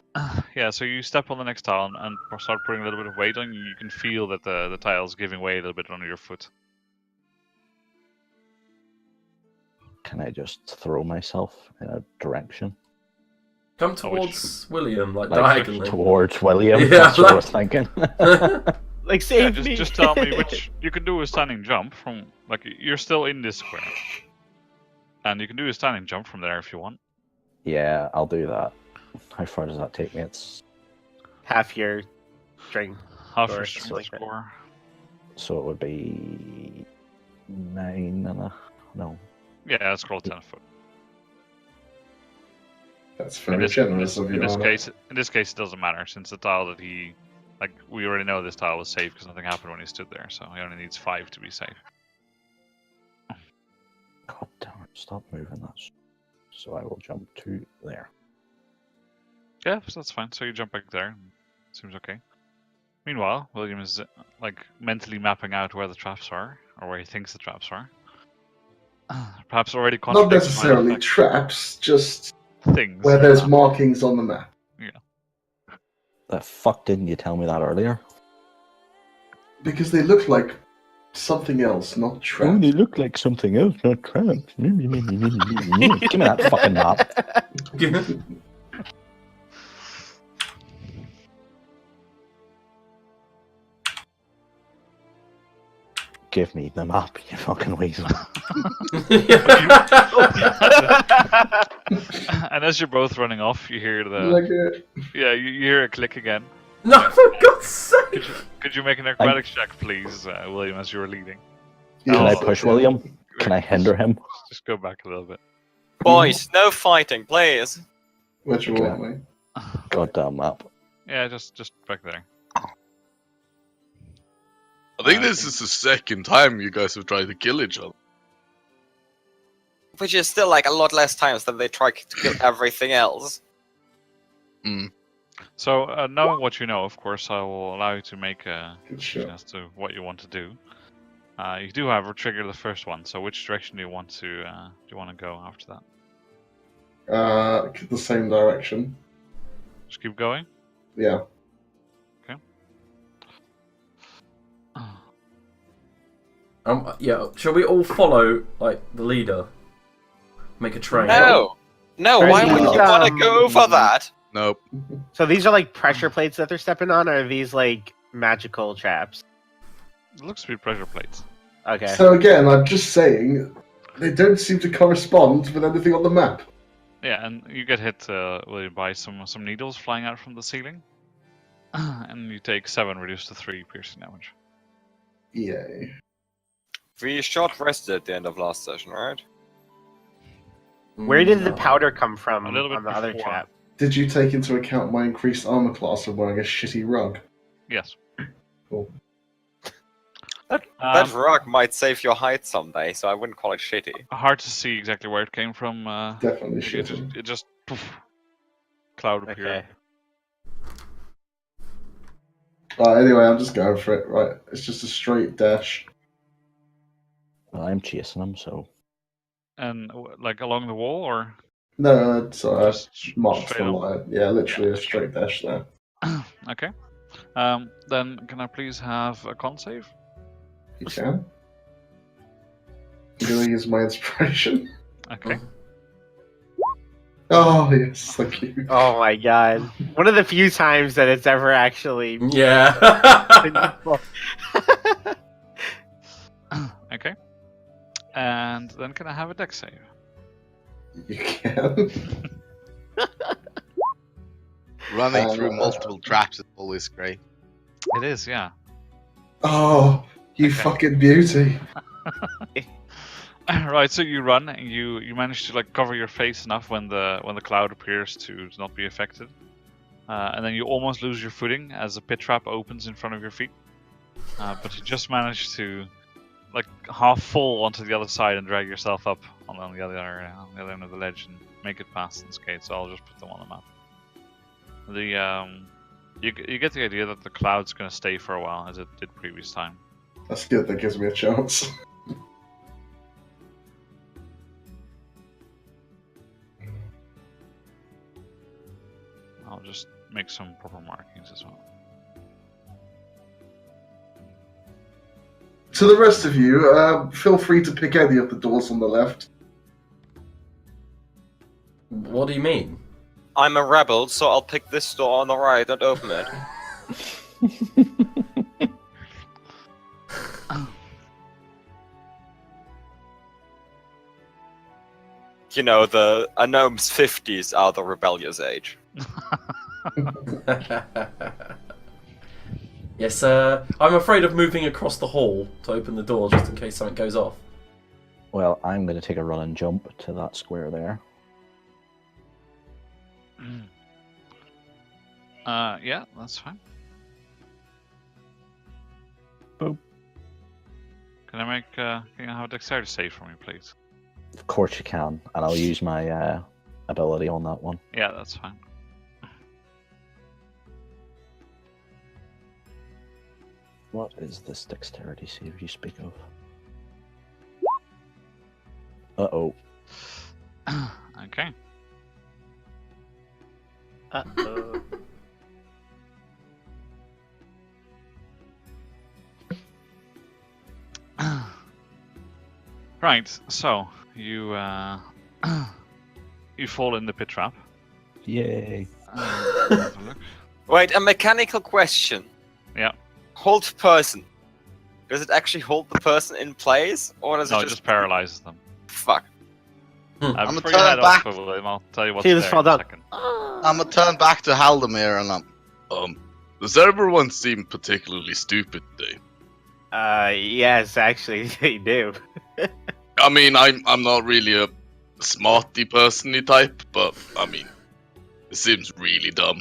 Yeah, so you step on the next tile and start putting a little bit of weight on. You can feel that the tile's giving way a little bit under your foot. Can I just throw myself in a direction? Come towards William, like Like, diagonally. Towards William. Yeah, That's what I like- was thinking. Like, Yeah, save me. just tell me which. You can do a standing jump from, like, you're still in this square, and you can do a standing jump from there if you want. Yeah, I'll do that. How far does that take me? It's Half your string. Half Or your something strength like that. score. so it would be 9 and a no. Yeah, scroll 10 foot. That's In very this, generous of you. in Arnold. this case, it doesn't matter since the tile that he, like, we already know this tile is safe because nothing happened when he stood there, so he only needs 5 to be safe. God damn it! Stop moving that. So I will jump to there. Yeah, so that's fine. So you jump back there. Seems okay. Meanwhile, William is like mentally mapping out where the traps are, or where he thinks the traps are. Perhaps already Not contradicted by the necessarily fact- traps, just things. where there's markings on the map. The fuck didn't you tell me that earlier? Because they look like something else, not Oh, traps. they look like something else, not traps. Give me that fucking map. Give me the map, you fucking weasel. And as you're both running off, you hear the Like it. you hear a click again. No, for God's sake! Could you make an acrobatics check, please, William, as you were leading? Can I Yes, push yeah. William? Can I hinder him? Just go back a little bit. Boys, no fighting, please. Which Okay. one, mate? Goddamn map. Yeah, just back there. I think this is the second time you guys have tried to kill each other. Which is still like a lot less times than they try to kill everything else. So, knowing what you know, of course, I will allow you to make a Good decision shot. as to what you want to do. You do, however, trigger the first one. So, which direction do you want to go after that? The same direction. Just keep going. Yeah. Yeah, shall we all follow, like, the leader? Make a train? No! No, why would you want to go for that? Nope. So these are like pressure plates that they're stepping on, or are these like magical traps? It looks to be pressure plates. Okay. So again, I'm just saying, they don't seem to correspond with anything on the map. Yeah, and you get hit William, by some needles flying out from the ceiling. And you take 7 reduced to 3 piercing damage. Yay. We short rested at the end of last session, right? Where did the No. powder come from A little bit on the other before. trap? Did you take into account my increased armor class of wearing a shitty rug? Yes. Cool. That rug might save your height someday, so I wouldn't call it shitty. Hard to see exactly where it came from. Definitely It shitty. just poof, cloud appeared. Okay. Anyway, I'm just going for it. Right, it's just a straight dash. Well, I'm chasing him, so And like along the wall, or No, sorry, just I marked straight the up? line. Yeah, literally a straight dash there. Okay. Then can I please have a con save? You can. I'm gonna use my inspiration. Okay. Oh yes, thank you. Oh my god. One of the few times that it's ever actually Yeah. Okay. And then can I have a dex save? You can. Running through multiple traps is always great. It is, yeah. Oh, you Okay. fucking beauty. Right, so you run and you manage to like cover your face enough when the cloud appears to not be affected, and then you almost lose your footing as a pit trap opens in front of your feet, but you just manage to like half fall onto the other side and drag yourself up on the other end of the ledge and make it past this gate. So I'll just put them on the map. You get the idea that the cloud's going to stay for a while as it did previous time. That's good. That gives me a chance. I'll just make some proper markings as well. To the rest of you, feel free to pick any of the doors on the left. What do you mean? I'm a rebel, so I'll pick this door on the right and open it. You know, a gnome's 50s are the rebellious age. Yes, I'm afraid of moving across the hall to open the door just in case something goes off. well, I'm going to take a run and jump to that square there. Yeah, that's fine. Boop. Can I have a dexterity save for me, please? Of course you can, and I'll use my ability on that one. Yeah, that's fine. What is this dexterity save you speak of? Uh-oh. Okay. Uh-oh. Right, so you you fall in the pit trap. Yay. Have a look. Wait, a mechanical question. Yeah. Hold person. Does it actually hold the person in place, or does No, it it just paralyzes them. Fuck. I'ma Before you turn head off, back. William, I'll tell you what's See, there this in fall a down. second. I'm gonna turn back to Haldemir and Does everyone seem particularly stupid today? Yes, actually, they do. I mean, I'm not really a smarty persony type, but I mean, it seems really dumb.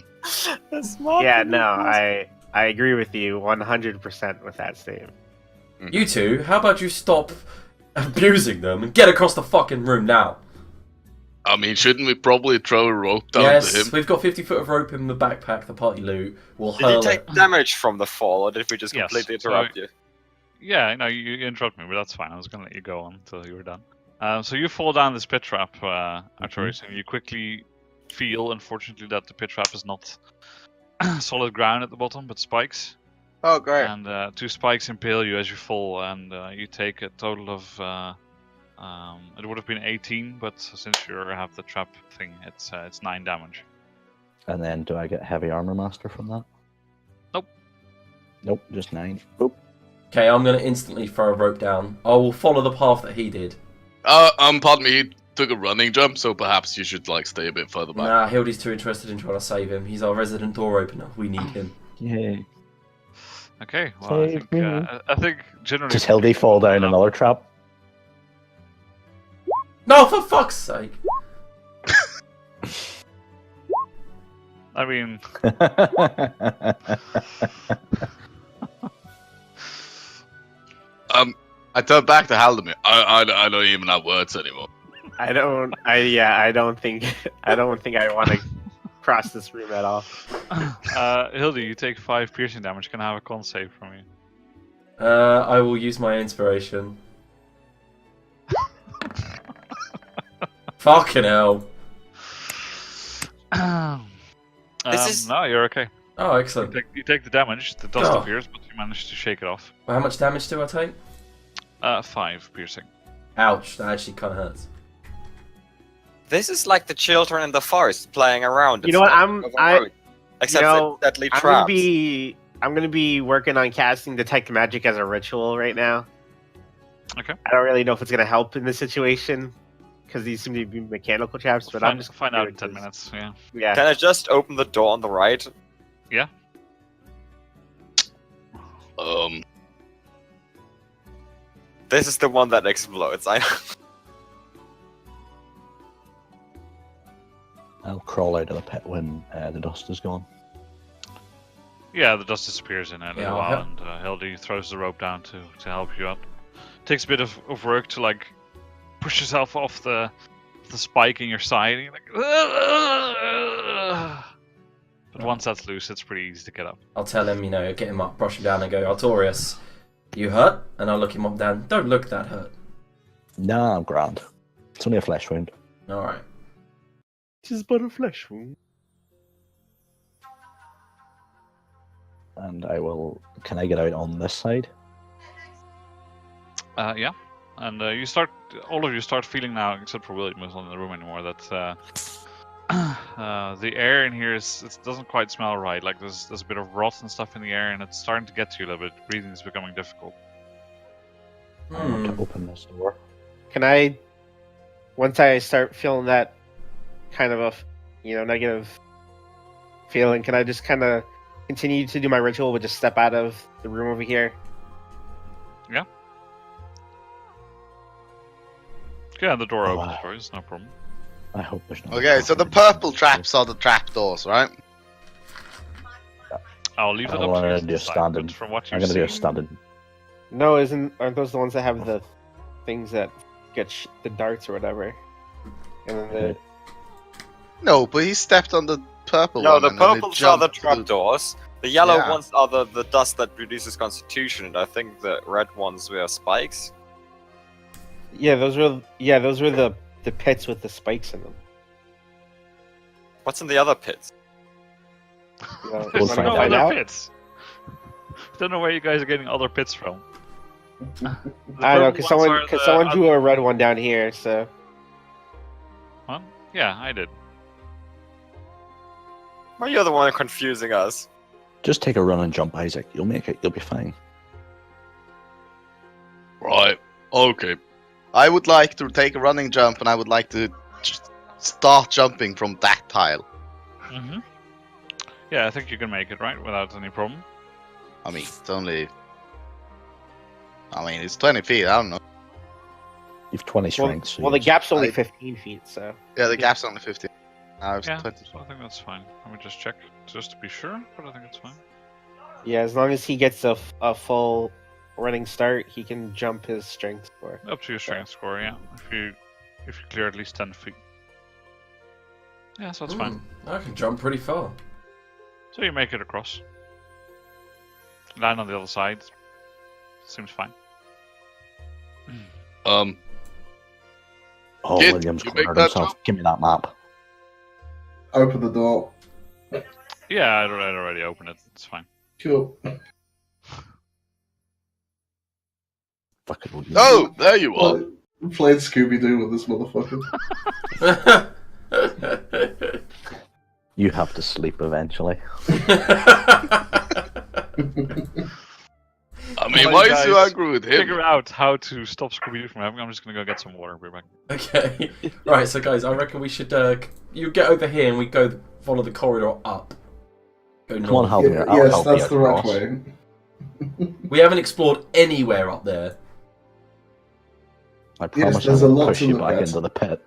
Yeah, no, I agree with you 100% with that statement. You two, how about you stop abusing them and get across the fucking room now? I mean, shouldn't we probably throw a rope down to Yes, him? we've got 50 foot of rope in the backpack, the party loot. We'll Did hurl you take it. damage from the fall, or did we just Yes, completely so- interrupt you? Yeah, no, you interrupt me, but that's fine. I was going to let you go on until you were done. So you fall down this pit trap, Artorius, and you quickly feel, unfortunately, that the pit trap is not solid ground at the bottom, but spikes. oh great. And 2 spikes impale you as you fall, and you take a total of... it would have been 18, but since you have the trap thing, it's 9 damage. And then do I get heavy armor master from that? Nope. Nope, just 9. Boop. Okay, I'm going to instantly throw a rope down. I will follow the path that he did. Pardon me, he took a running jump, so perhaps you should like stay a bit further back. Nah, Hildy's too interested in trying to save him. He's our resident door opener. We need him. Yay. Okay, well, Save me. I think generally... Does Hildy fall down another trap? No, for fuck's sake! I mean, I turned back to Haldemir. I don't even have words anymore. I don't think I want to cross this room at all. Hildy, you take 5 piercing damage. Can I have a con save from you? I will use my inspiration. Fucking hell. This is- No, you're okay. Oh, excellent. You take the damage, the dust Oh. appears, but you manage to shake it off. Well, how much damage do I take? 5 piercing. Ouch, that actually kind of hurts. This is like the children in the forest playing around. You know what? Except know, for deadly I'm traps. gonna be working on casting detect magic as a ritual right now. Okay. I don't really know if it's gonna help in this situation because these seem to be mechanical traps, but I'm just find out in gonna 10 do it minutes. Yeah. Yeah. Can I just open the door on the right? This is the one that explodes. I'll crawl out of the pit when the dust is gone. Yeah, the dust disappears in a little Yeah, while, and Hildy throws the rope down to help you up. Takes a bit of work to like push yourself off the spike in your side, and you're like, "Ugh." But once that's loose, it's pretty easy to get up. I'll tell him, get him up, brush him down, and go, Artorius, you hurt? And I'll look him up and down. Don't look that hurt. Nah, I'm grand. It's only a flesh wound. Alright. This is but a flesh wound. And I will... Can I get out on this side? Yeah, and all of you start feeling now, except for William who's not in the room anymore, that the air in here it doesn't quite smell right. Like there's a bit of rot and stuff in the air, and it's starting to get to you a little bit. Breathing is becoming difficult. I want to open this door. Can I, once I start feeling that kind of a, negative feeling, can I just kind of continue to do my ritual, but just step out of the room over here? Yeah, the door Oh, opens wow. for you. It's no problem. I hope there's no... Okay, so the purple traps are the trapdoors, right? I'll leave that I'm up to you. gonna to do a decide, standard. but from what I'm you've gonna do a seen- standard. No, aren't those the ones that have the things that get the darts or whatever? And then the... No, but he stepped on the purple No, one. the and then it purples are the jumped to the- trapdoors. The yellow Yeah. ones are the dust that reduces constitution, and I think the red ones were spikes. Yeah, those were the pits with the spikes in them. What's in the other pits? You know, There's We'll wanna no find find other out? pits. Don't know where you guys are getting other pits from. The I know, purple ones are because the someone drew a red one down here, so... Huh? Yeah, I did. Well, you're the one confusing us. Just take a run and jump, Isaac. You'll make it. You'll be fine. Right. Okay. I would like to take a running jump, and I would like to just start jumping from that tile. Mm-hmm. Yeah, I think you can make it, right? Without any problem. I mean, it's only... I mean, it's 20 feet, I don't know. You've 20 strength. so Well, the yes. gap's only I- 15 feet, so. Yeah, the gap's only 15. Now it's Yeah, 20. so I think that's fine. Let me just check, just to be sure, but I think it's fine. Yeah, as long as he gets a full running start, he can jump his strength score. Up to your strength score, yeah. If you clear at least 10 feet. Yeah, so that's fine. I can jump pretty far. So you make it across. Land on the other side. Seems fine. Um. Oh, Kid, William's you make cornered that himself. jump? Give me that map. Open the door. Yeah, I'd already opened it. It's fine. Cool. Fucking William. Oh, there you are. Playing Scooby Doo with this motherfucker. You have to sleep eventually. I mean, Well, why you are you so guys angry with him? Figure out how to stop Scooby-Doo from happening. I'm just gonna go get some water. Be back. Okay. Right, so guys, I reckon we should you get over here and we go follow the corridor up. Go Come on, north. Haldir. I'll Yes, help that's you the right across. way. We haven't explored anywhere up there. I promise there's I a won't lot push to you look back at. into the pit.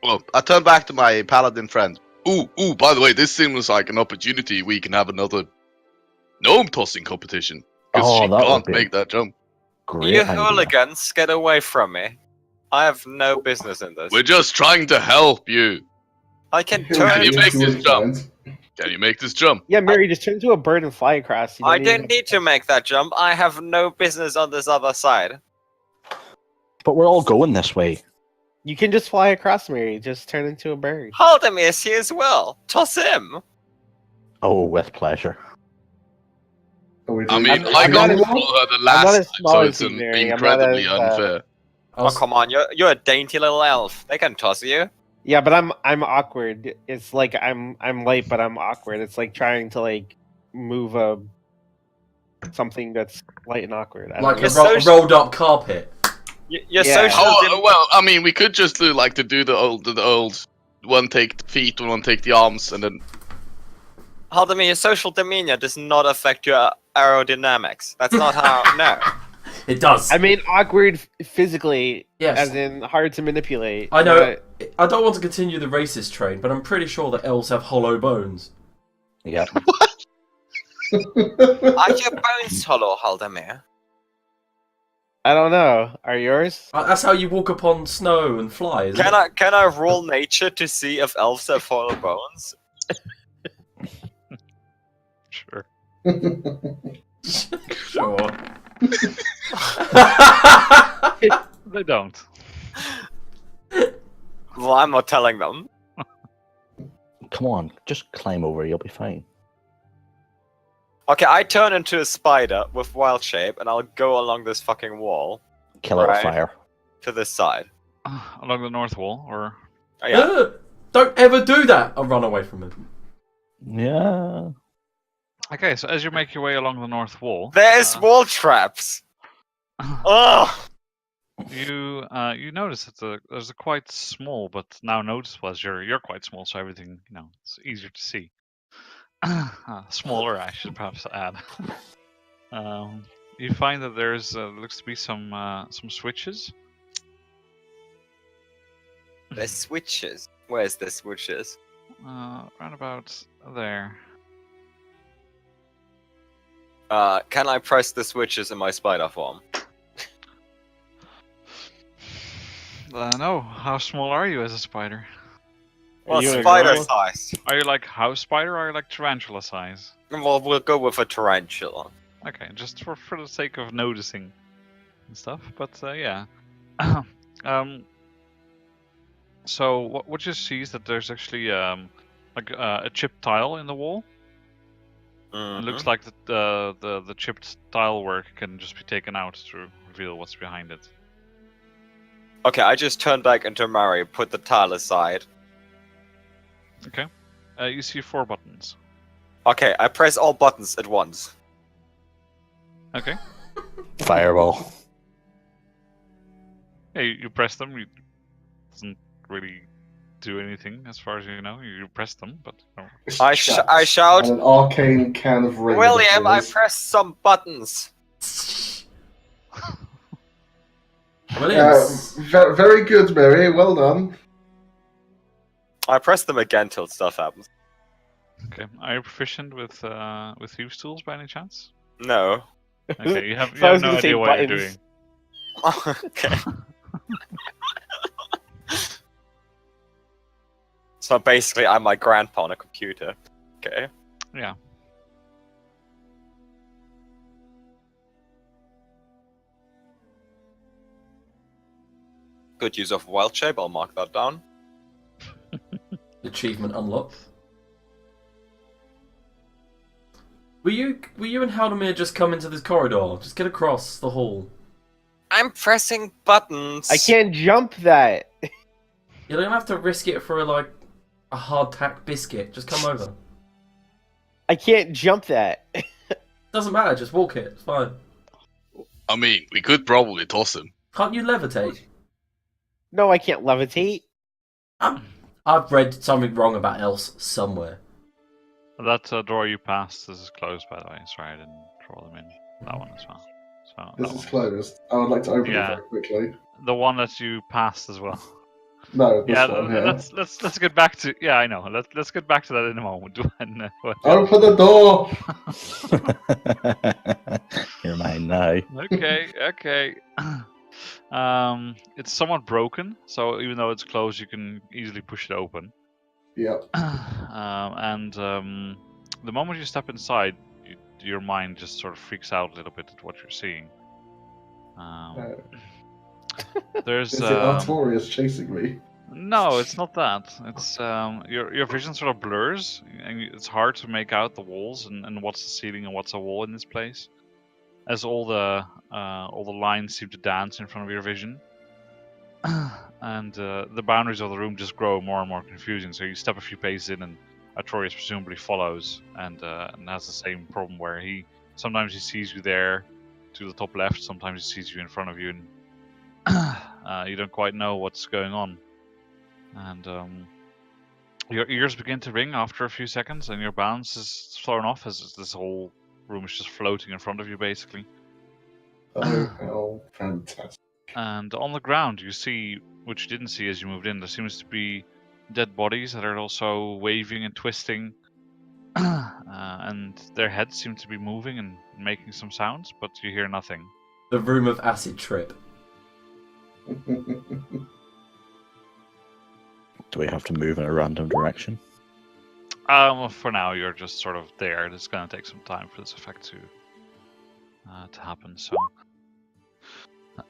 Well, I turn back to my paladin friend. Ooh, by the way, this seems like an opportunity we can have another gnome tossing competition. Because Oh, she that would can't be make that jump. Great You idea. hooligans, get away from me. I have no business in this. We're just trying to help you. I can He'll turn. Can you do make it this to jump? his Can you make this jump? Yeah, Mary, just turn into a bird and fly across. You I don't didn't even- need to make that jump. I have no business on this other side. But we're all going this way. You can just fly across, Mary. Just turn into a bird. Haldemir is here as well. Toss him. Oh, with pleasure. Are we I doing mean, it? I I'm got not to as- follow her the I'm not last as time, small so as it's you, an Mary. I'm not incredibly as, unfair. Oh come on, you're a dainty little elf. They can toss you. Yeah, but I'm awkward. It's like I'm light, but I'm awkward. It's like trying to like move a something that's light and awkward. I Like don't a know. You're so- rolled up carpet. Your Yeah. social. Oh, well, I mean, we could just do the old one take the feet and one take the arms, and then Haldemir, your social demeanor does not affect your aerodynamics. That's not how. No. It does. I mean awkward physically, Yes. as in hard to manipulate. I know. but- I don't want to continue the racist train, but I'm pretty sure that elves have hollow bones. Yeah. Are your bones hollow, Haldemir? I don't know. Are yours? That's how you walk upon snow and fly, isn't it? Can I roll nature to see if elves have hollow bones? Sure. Sure. They don't. Well, I'm not telling them. Come on, just climb over. You'll be fine. Okay, I turn into a spider with wild shape, and I'll go along this fucking wall Kill it with Right. fire. to this side. Along the north wall, or Oh, yeah. Don't ever do that! I'll run away from him. Yeah. okay. So as you make your way along the north wall, There's wall traps. Ugh. you notice that there's a quite small, but now noticeable as you're quite small, so everything it's easier to see. Smaller, I should perhaps add. You find that there's looks to be some switches. There's switches. Where's the switches? Round about there. Can I press the switches in my spider form? No. How small are you as a spider? Well, you spider agree? size. Are you like house spider, or are you like tarantula size? Well, we'll go with a tarantula. Okay, just for the sake of noticing and stuff. But yeah. So what you see is that there's actually like a chipped tile in the wall. It looks like the chipped tile work can just be taken out to reveal what's behind it. Okay, I just turned back into Mary, put the tile aside. Okay. You see 4 buttons. Okay, I press all buttons at once. Okay. Fireball. Yeah, you press them. It doesn't really do anything as far as you know. You press them, but I shout, And an arcane can of rain. William, I appears. pressed some buttons. Williams. Very good, Mary. Well done. I press them again till stuff happens. okay. Are you proficient with thieves' tools by any chance? No. Okay, you have So I was no gonna say idea what you're buttons. doing. Okay. So basically, I'm my grandpa on a computer. Okay. Yeah. Good use of wild shape. I'll mark that down. Achievement unlocked. Were you and Haldemir just come into this corridor? Just get across the hall. I'm pressing buttons. I can't jump that. You don't have to risk it for like a hardtack biscuit. Just come over. I can't jump that. Doesn't matter. Just walk it. It's fine. I mean, we could probably toss him. Can't you levitate? No, I can't levitate. I've read something wrong about else somewhere. That door you passed is closed, by the way. Sorry, I didn't draw them in. That one as well. So This that is one. closed. I would like to open Yeah. it very quickly. The one that you passed as well. No, this Yeah, one here. let's get back to. Yeah, I know. Let's get back to that in a moment. Open the door! You're mine now. Okay. It's somewhat broken, so even though it's closed, you can easily push it open. Yep. The moment you step inside, your mind just sort of freaks out a little bit at what you're seeing. There's Is it Artorias chasing me? no, it's not that. It's your vision sort of blurs, and it's hard to make out the walls and what's the ceiling and what's a wall in this place, as all the lines seem to dance in front of your vision, and the boundaries of the room just grow more and more confusing. So you step a few paces in, and Artorias presumably follows, and has the same problem where sometimes he sees you there to the top left, sometimes he sees you in front of you, and you don't quite know what's going on. And your ears begin to ring after a few seconds, and your balance is thrown off as this whole room is just floating in front of you, basically. Oh, fantastic. And on the ground, you see, which you didn't see as you moved in, there seems to be dead bodies that are also waving and twisting, and their heads seem to be moving and making some sounds, but you hear nothing. The room of acid trip. Do we have to move in a random direction? For now, you're just sort of there. It's going to take some time for this effect to happen. So,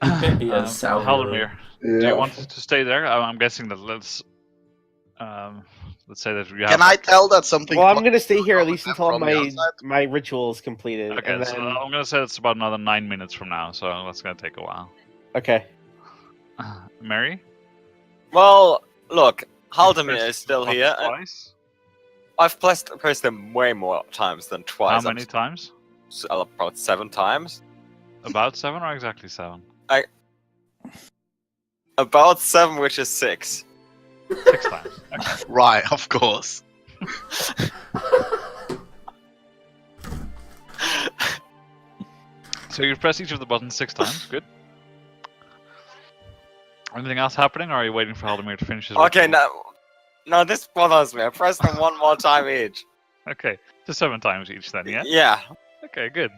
Haldemir, do you want to stay there? I'm guessing that let's say that we have. Can I tell that something? Well, I'm gonna stay here at least until from the outside? my ritual is completed. Okay, and so then... I'm going to say it's about another 9 minutes from now. So that's going to take a while. Okay. Mary? Well, look, Haldemir Press is still button here. And Twice? I've pressed him way more times than twice. How many times? About 7 times. About 7 or exactly 7? About 7, which is 6. 6 times. Okay. Right, of course. So you press each of the buttons 6 times. Good. Anything else happening, or are you waiting for Haldemir to finish his Okay, ritual? no, this bothers me. I pressed them one more time each. Okay, so 7 times each then, yeah? Yeah. Okay, good.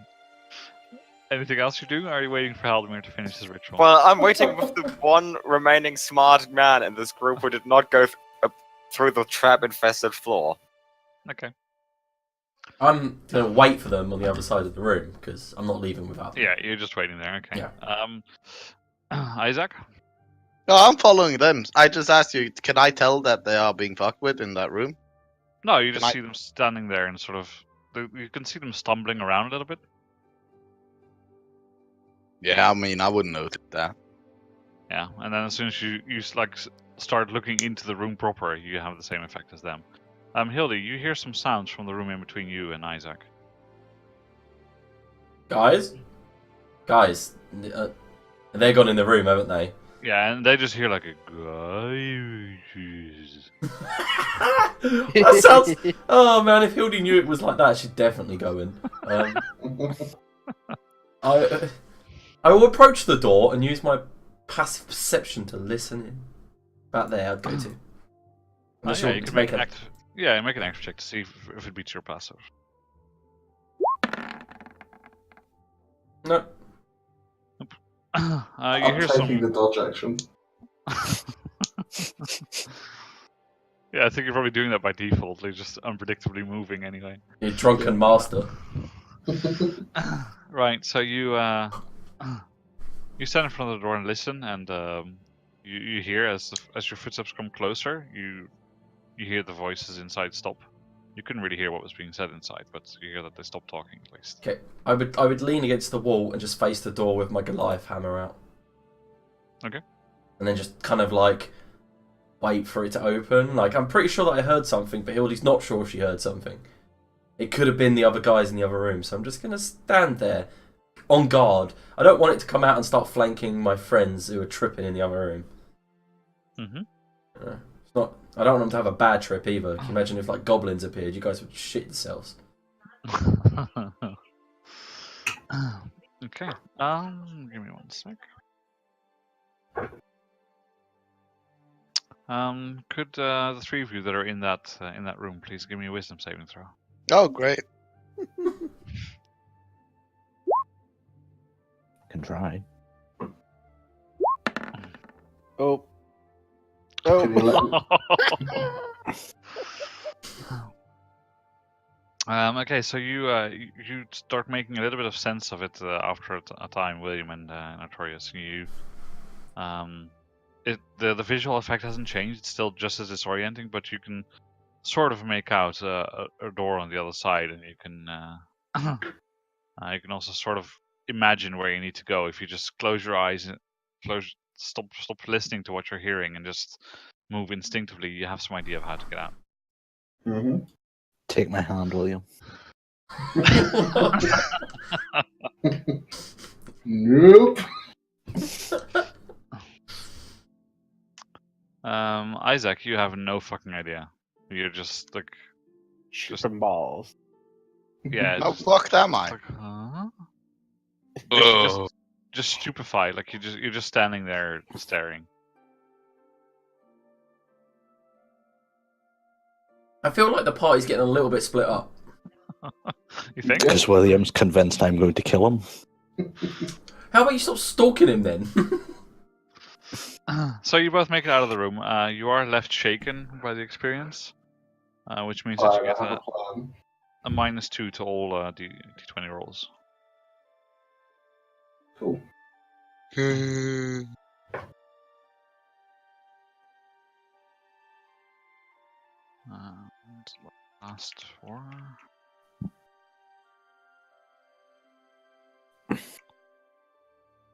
Anything else you do, or are you waiting for Haldemir to finish his ritual? Well, I'm waiting with the one remaining smart man in this group who did not go through the trap-infested floor. Okay. I'm gonna wait for them on the other side of the room because I'm not leaving without them. Yeah, you're just waiting there. Okay. Yeah. Isaac? No, I'm following them. I just asked you, can I tell that they are being fucked with in that room? No, you just Can I- see them standing there and sort of. You can see them stumbling around a little bit. Yeah, I mean, I wouldn't notice that. Yeah, and then as soon as you start looking into the room proper, you have the same effect as them. Hildy, you hear some sounds from the room in between you and Isaac. Guys, they're gone in the room, haven't they? Yeah, and they just hear like a That sounds. Oh man, if Hildy knew it was like that, she'd definitely go in. I will approach the door and use my passive perception to listen in. About there, I'd go to. yeah, you can make an active. Yeah, make an active check to see if it beats your passive. No. You I'm hear taking some. the dodge action. Yeah, I think you're probably doing that by default. They're just unpredictably moving anyway. You drunken master. Right, so you you stand in front of the door and listen, and you hear as your footsteps come closer, you hear the voices inside stop. You couldn't really hear what was being said inside, but you hear that they stopped talking at least. Okay, I would lean against the wall and just face the door with my Goliath hammer out. Okay. And then just kind of like wait for it to open. Like I'm pretty sure that I heard something, but Hildy's not sure if she heard something. It could have been the other guys in the other room, so I'm just gonna stand there on guard. I don't want it to come out and start flanking my friends who are tripping in the other room. It's not. I don't want them to have a bad trip either. Can you imagine if like goblins appeared? You guys would shit yourselves. Okay. Give me one sec. Could the three of you that are in that room please give me a wisdom saving throw? Oh, great. Can try. Oh. Can you let Okay, so you start making a little bit of sense of it after a time, William and Artorias. The visual effect hasn't changed; it's still just as disorienting, but you can sort of make out a door on the other side, and you can also sort of imagine where you need to go if you just close your eyes and stop listening to what you're hearing and just move instinctively. You have some idea of how to get out. Mm-hmm. Take my hand, William. Nope. Isaac, you have no fucking idea. You're just like, Shoot some balls. yeah. How fucked am I? Like, huh? Oh. Just stupefied, like you're just standing there staring. I feel like the party's getting a little bit split up. You think? Because William's convinced I'm going to kill him. How about you stop stalking him then? So you both make it out of the room. You are left shaken by the experience, which means that you get I have a plan. a -2 to all D20 rolls. Cool. Last 4.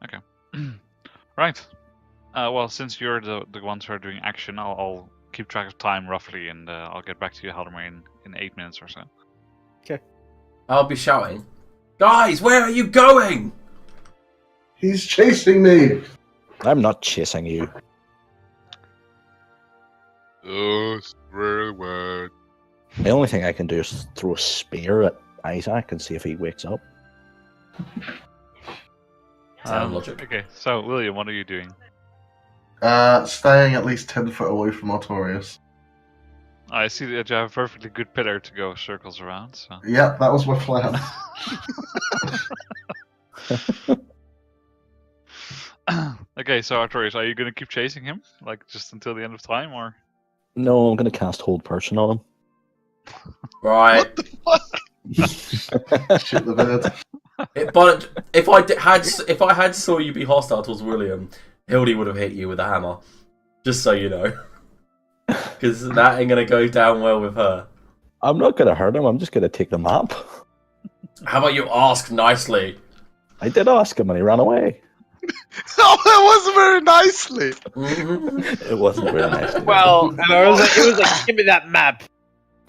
Okay. Right. Well, since you're the ones who are doing action, I'll keep track of time roughly, and I'll get back to you, Haldemar, in 8 minutes or so. I'll be shouting, guys, where are you going? He's chasing me. I'm not chasing you. Oh, swear word. The only thing I can do is throw a spear at Isaac and see if he wakes up. Sound logic. Okay, so William, what are you doing? Staying at least 10 foot away from Artorias. I see that you have a perfectly good pillar to go circles around. So. Yep, that was my plan. Okay, so Artorias, are you going to keep chasing him, like just until the end of time, or? No, I'm going to cast Hold Person on him. Right. What the fuck? Shit the bed. But if I had saw you be hostile towards William, Hildy would have hit you with a hammer. Just so you know. Because that ain't going to go down well with her. I'm not going to hurt him, I'm just going to take the map. How about you ask nicely? I did ask him and he ran away. No, that wasn't very nicely. Mhm. It wasn't very nice. Well, it was like, give me that map.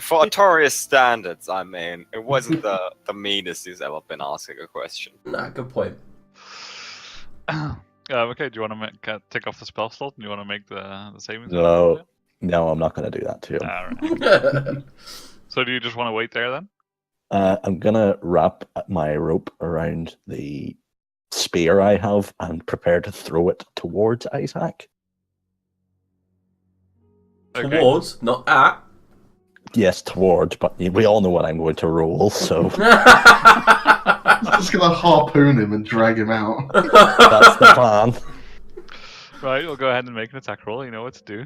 For Artorias standards, I mean, it wasn't the meanest he's ever been asking a question. Nah, good point. Okay, do you want to take off the spell slot and you want to make the saving throw? No, no, I'm not going to do that to him. Alright. So do you just want to wait there then? I'm going to wrap my rope around the spear I have and prepare to throw it towards Isaac. Okay. Towards, not at. Yes, towards, but we all know what I'm going to roll, so I'm just gonna harpoon him and drag him out. that's the plan. Right, we'll go ahead and make an attack roll. You know what to do.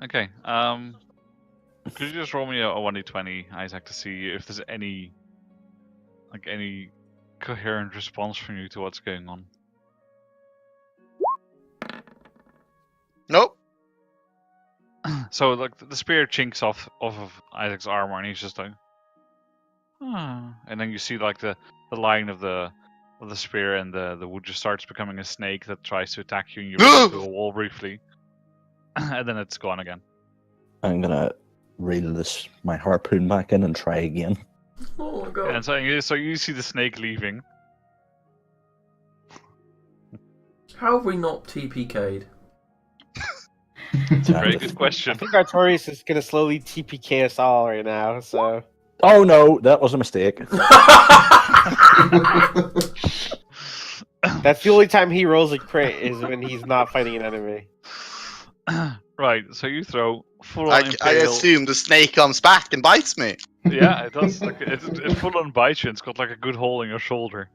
Okay. Could you just roll me a 1d20, Isaac, to see if there's any coherent response from you to what's going on? Nope. So like the spear chinks off of Isaac's armor, and he's just like, and then you see like the line of the spear, and the wood just starts becoming a snake that tries to attack you, and you run into a wall briefly, and then it's gone again. I'm going to reel my harpoon back in and try again. Oh my god. And so you see the snake leaving. How have we not TPK'd? It's a very good I question. think Artorias is gonna slowly TPK us all right now. So Oh no, that was a mistake. that's the only time he rolls a crit is when he's not fighting an enemy. Right, so you throw full on I impale. assume the snake comes back and bites me. Yeah, it does. Like, it full on bites you. And it's got like a good hole in your shoulder.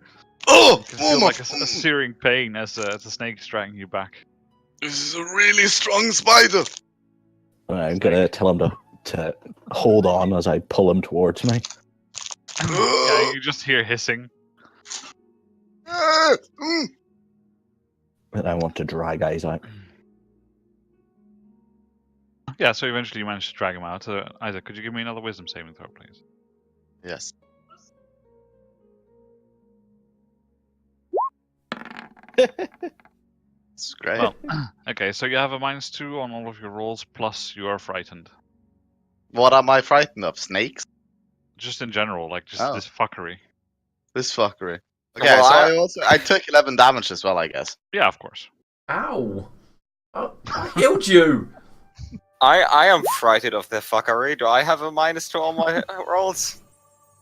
Oh, You can feel like a searing pain as the snake is dragging you back. this is a really strong spider. I'm going to tell him to hold on as I pull him towards me. Yeah, you just hear hissing. And I want to drag Isaac. Yeah, so eventually you manage to drag him out. Isaac, could you give me another wisdom saving throw, please? Yes. It's great. Well, okay, so you have a -2 on all of your rolls, plus you are frightened. What am I frightened of? Snakes? Just in general, like just Oh. this fuckery. This fuckery. Okay, Well, so I took 11 damage as well, I guess. Yeah, of course. Ow! I healed you! I am frightened of the fuckery. Do I have a -2 on my rolls?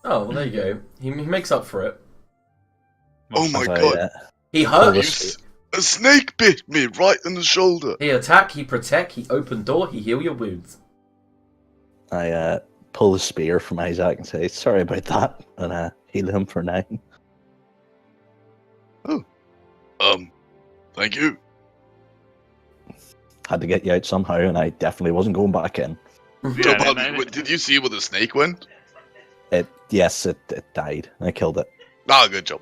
Oh, well, there you go. He makes up for it. Oh my As I, god, He pull the hurt. a snake bit me right in the shoulder. He attack, he protect, he open door, he heal your wounds. I pull the spear from Isaac and say, sorry about that, and heal him for 9. Thank you. Had to get you out somehow, and I definitely wasn't going back in. Yeah, But, and did you see where the snake went? Yes, it died. I killed it. Ah, good job.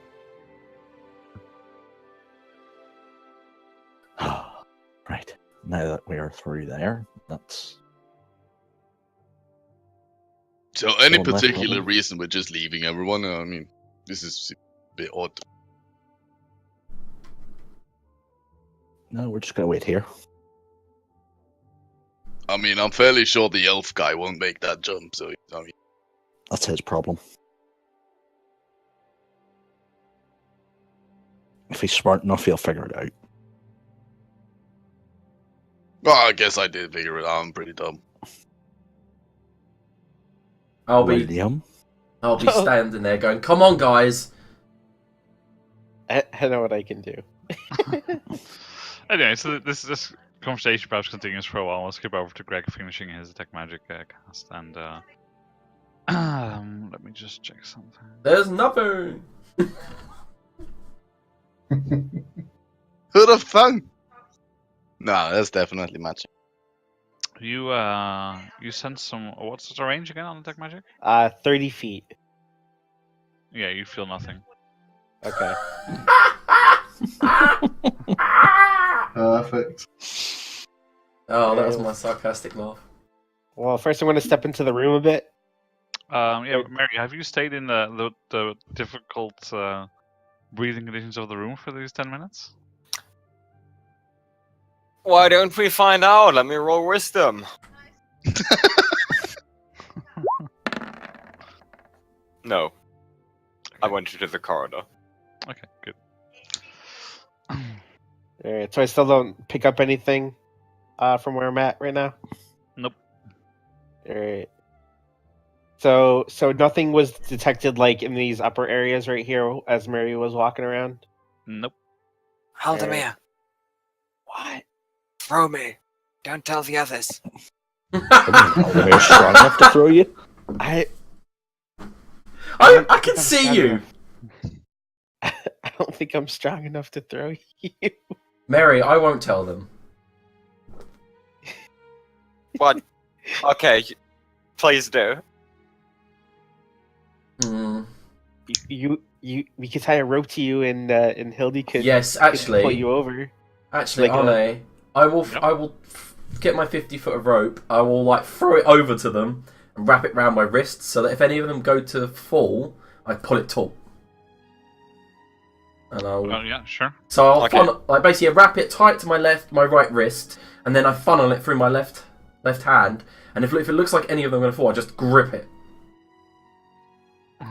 Right. Now that we're through there, that's... So, any Well, my particular problem. reason we're just leaving everyone? I mean, this is a bit odd. No, we're just going to wait here. I mean, I'm fairly sure the elf guy won't make that jump, so I mean, That's his problem. If he's smart enough, he'll figure it out. well, I guess I did figure it out. I'm pretty dumb. I'll be William? standing there going, come on, guys. I know what I can do. Anyway, so this conversation perhaps continues for a while. I'll skip over to Greg finishing his detect magic cast, and let me just check something. There's nothing. Who'd have thunk? No, that's definitely matching. You sense some. What's the range again on detect magic? 30 feet. Yeah, you feel nothing. Okay. Perfect. Oh, that was my sarcastic laugh. Well, first I'm going to step into the room a bit. Yeah, Mary, have you stayed in the difficult breathing conditions of the room for these 10 minutes? Why don't we find out? Let me roll wisdom. No. I went into the corridor. Okay, good. Alright, so I still don't pick up anything from where I'm at right now? Nope. Alright. So nothing was detected like in these upper areas right here as Mary was walking around? Nope. Haldemir, What? throw me. Don't tell the others. Aldemir's strong enough to throw you. I don't can think I'm see strong you. enough. I don't think I'm strong enough to throw you. Mary, I won't tell them. What? Okay, please do. Hmm. We could tie a rope to you and Hildy could Yes, pull actually, you over. actually, like Arne, I will get my 50 foot of rope. I will like throw it over to them and wrap it round my wrists so that if any of them go to fall, I pull it taut. And I'll Oh, yeah, sure. so I'll Okay. like basically wrap it tight to my right wrist, and then I funnel it through my left hand. And if it looks like any of them are going to fall, I just grip it.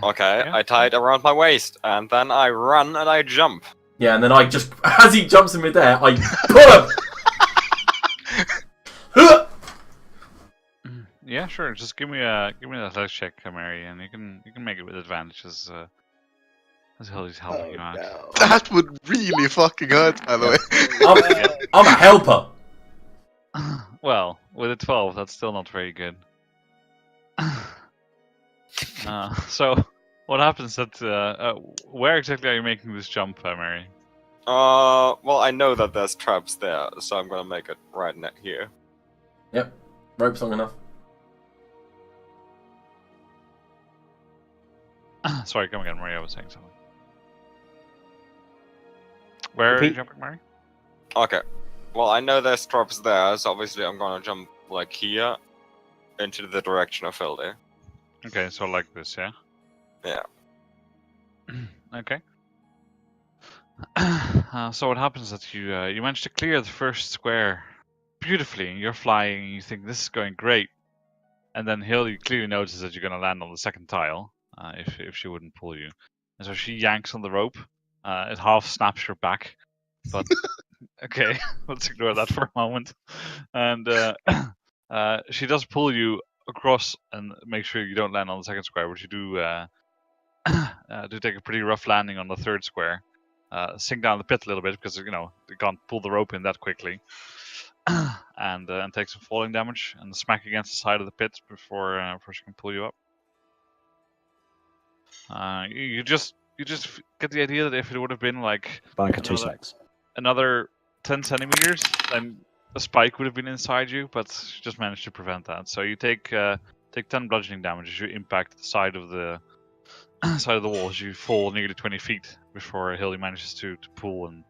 Okay, Yeah. I tie it around my waist, and then I run and I jump. Yeah, and then I just, as he jumps in midair, I pull him. Yeah, sure. Just give me an athletics check, Mary, and you can make it with advantage as Hildy's helping you out. No. That would really fucking hurt, by the way. I'm a helper. Well, with a 12, that's still not very good. So, what happens that where exactly are you making this jump, Mary? Well, I know that there's traps there, so I'm gonna make it right here. Yep, rope's long enough. Sorry, come again, Maria was saying something. Where are you Repeat. jumping, Mary? Okay. Well, I know there's traps there, so obviously I'm gonna jump like here into the direction of Hildy. Okay, so like this, yeah? Yeah. Okay. So what happens is that you manage to clear the first square beautifully, and you're flying, and you think this is going great. And then Hildy clearly notices that you're going to land on the second tile, if she wouldn't pull you. And so she yanks on the rope. It half snaps your back, but okay, let's ignore that for a moment. And she does pull you across and make sure you don't land on the second square, but you do do take a pretty rough landing on the third square. Sink down the pit a little bit because you can't pull the rope in that quickly, and take some falling damage and smack against the side of the pit before she can pull you up. You just get the idea that if it would have been like Back at 2 secs. another 10 centimeters, then a spike would have been inside you, but she just managed to prevent that. So you take 10 bludgeoning damage as you impact the side of the wall as you fall nearly 20 feet before Hildy manages to pull and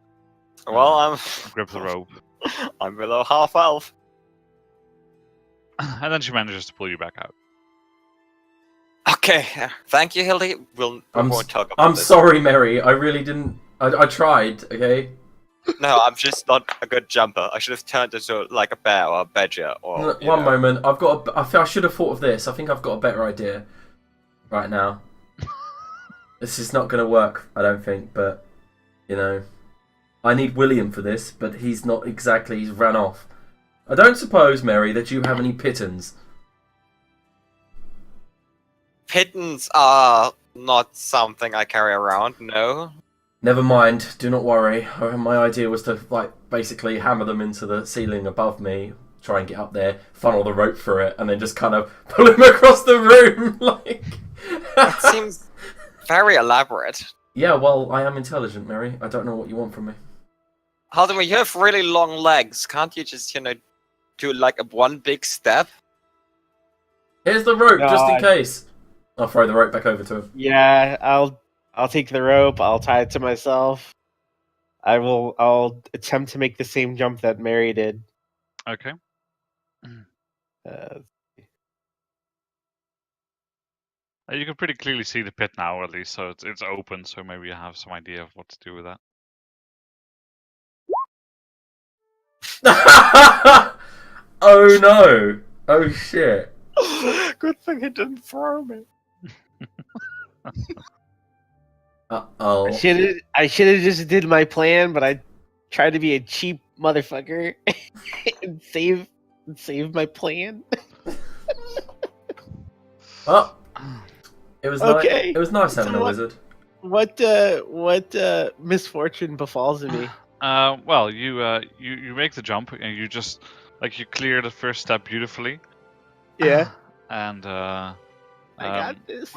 Well, I'm grip the rope. I'm below half health. And then she manages to pull you back out. Okay, thank you, Hildy. We won't talk about I'm this. sorry, Mary. I really didn't. I tried. Okay. No, I'm just not a good jumper. I should have turned into like a bear or a badger or. One moment. I should have thought of this. I think I've got a better idea. Right now. This is not going to work. I don't think. But I need William for this. But he's not exactly. He's ran off. I don't suppose, Mary, that you have any pittons. Pittons are not something I carry around. No. Never mind. Do not worry. My idea was to basically hammer them into the ceiling above me, try and get up there, funnel the rope through it, and then just kind of pull him across the room. It seems very elaborate. Yeah, well, I am intelligent, Mary. I don't know what you want from me. Haldemir, you have really long legs. Can't you just, do like one big step? Here's the rope, No, just in case. I'll throw the rope back over to him. Yeah, I'll take the rope. I'll tie it to myself. I'll attempt to make the same jump that Mary did. Okay. Uh, You can pretty clearly see the pit now, at least, so it's open. So maybe you have some idea of what to do with that. Oh no! Oh shit! Good thing he didn't throw me. Oh. I should have just did my plan, but I tried to be a cheap motherfucker and save my plan. Well, it was Okay. It was nice So having a what- wizard. What misfortune befalls me? Well, you make the jump and you just you clear the first step beautifully. Yeah, And I got this.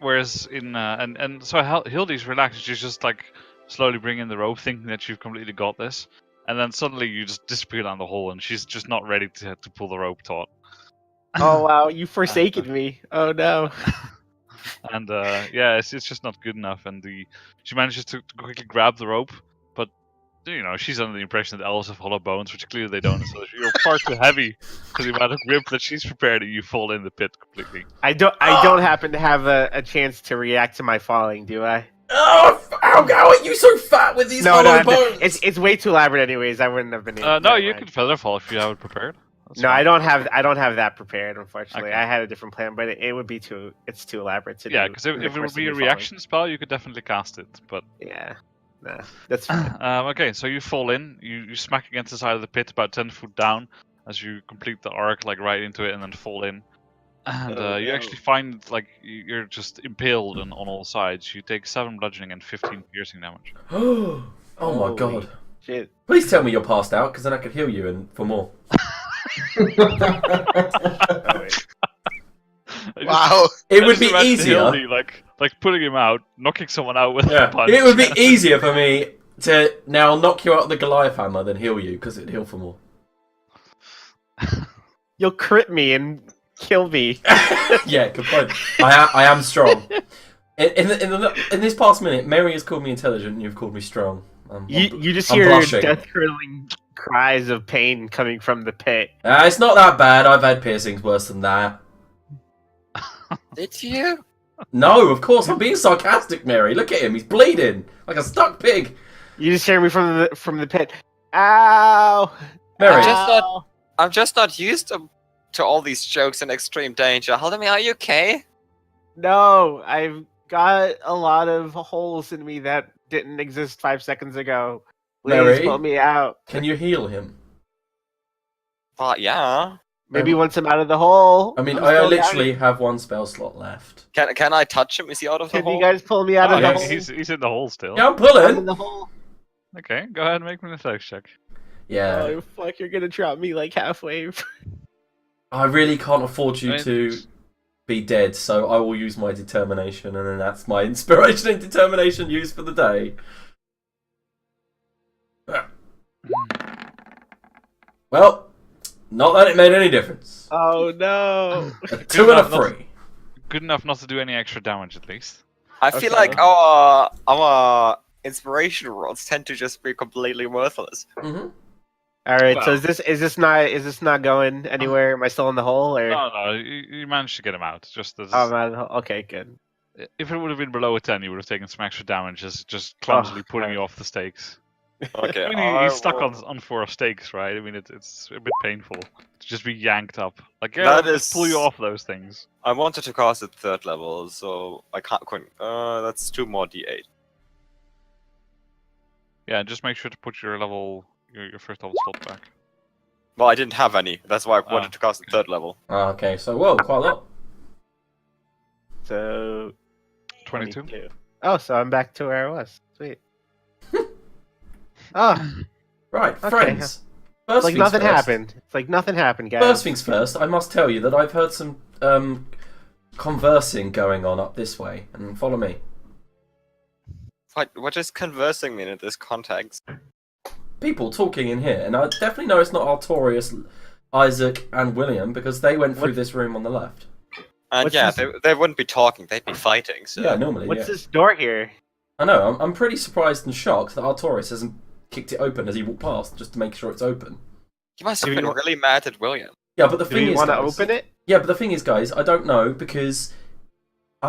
whereas in and so Hildy's relaxed. She's just slowly bringing the rope, thinking that you've completely got this, and then suddenly you just disappear down the hole, and she's just not ready to pull the rope taut. Oh wow, you forsaken me. Oh no. And yeah, it's just not good enough. And she manages to quickly grab the rope, but she's under the impression that elves have hollow bones, which clearly they don't. So you're far too heavy for the amount of grip that she's prepared, and you fall in the pit completely. I don't happen to have a chance to react to my falling, do I? Oh, how are you so fat with these hollow bones? It's way too elaborate anyways. I wouldn't have been able No, you can feather fall if you have it prepared. That's No, fine. I don't have that prepared, unfortunately. Okay. I had a different plan, but it would be too elaborate to do. Yeah, because in the if it course would be of a me falling. reaction spell, you could definitely cast it. But Yeah. Nah, that's fine. okay, so you fall in, you smack against the side of the pit about 10 foot down as you complete the arc right into it and then fall in. And Oh, you no. actually find you're just impaled on all sides. You take 7 bludgeoning and 15 piercing damage. Oh my Holy god! Shit. Please tell me you're passed out, because then I could heal you and for more. Oh, wait. Wow. It I would just be imagine easier. Hildy, like putting him out, knocking someone out with a Yeah, punch. it would be easier for me to now knock you out with the Goliath hammer than heal you, because it'd heal for more. You'll crit me and kill me. Yeah, good point. I am strong. In this past minute, Mary has called me intelligent, and you've called me strong. You just I'm hear blushing. death-curdling cries of pain coming from the pit. It's not that bad. I've had piercings worse than that. Did you? No, of course I'm being sarcastic, Mary. Look at him. He's bleeding like a stuck pig. You just hear me from the pit. Ow! Mary, I'm just not used to all these jokes in extreme danger. Hold on, are you okay? No, I've got a lot of holes in me that didn't exist 5 seconds ago. Please Mary? pull me out. can you heal him? Yeah. Maybe once I'm out of the hole. I mean, I'm I still literally have one spell slot left. Can I touch him? Is he out of the Can hole? you guys pull me out Oh, of the yeah, hole? he's in the hole still. Yeah, I'm I'm pulling. in the hole. Okay, go ahead and make me an athletics check. Yeah, Oh fuck! You're gonna drop me like halfway. I really can't afford you I mean, to be dead, so I will use my determination, and then that's my inspiration and determination used for the day. Well, not that it made any difference. Oh no! A 2 and a 3. Good enough not to do any extra damage, at least. I feel Okay. like our inspiration rolls tend to just be completely worthless. Mm-hmm. All right. So Well. is this not going anywhere? Am I still in the hole or? No, you managed to get him out. Just as, Oh, I'm out of the hole. Okay, good. if it would have been below a 10, you would have taken some extra damage, as just clumsily putting right. you off the stakes. Okay. I mean, he's stuck on 4 stakes, right? I mean, it's a bit painful to just be yanked up. Yeah, That let's pull you is- off those things. I wanted to cast at 3rd level, so I couldn't. That's 2 more d8. Yeah, just make sure to put your first level slot back. Well, I didn't have any. That's why I Oh, wanted to cast at 3rd level. Okay, so whoa, quite a lot. So 22. Oh, so I'm back to where I was. Sweet. Oh, Right, Okay. friends. it's First like things nothing first. happened. It's like nothing happened, guys. First things first, I must tell you that I've heard some conversing going on up this way, and follow me. What does conversing mean in this context? People talking in here, and I definitely know it's not Artorius, Isaac, and William, because they went through What- this room on the left. And What's yeah, this- they wouldn't be talking, they'd be fighting, so... Yeah, normally, What's yeah. this door here? I know, I'm pretty surprised and shocked that Artorius hasn't kicked it open as he walked past, just to make sure it's open. You must Do have you been wa- really mad at William. Yeah, but the Do thing you is, want to guys, open it? Yeah, but the thing is, guys, I don't know, because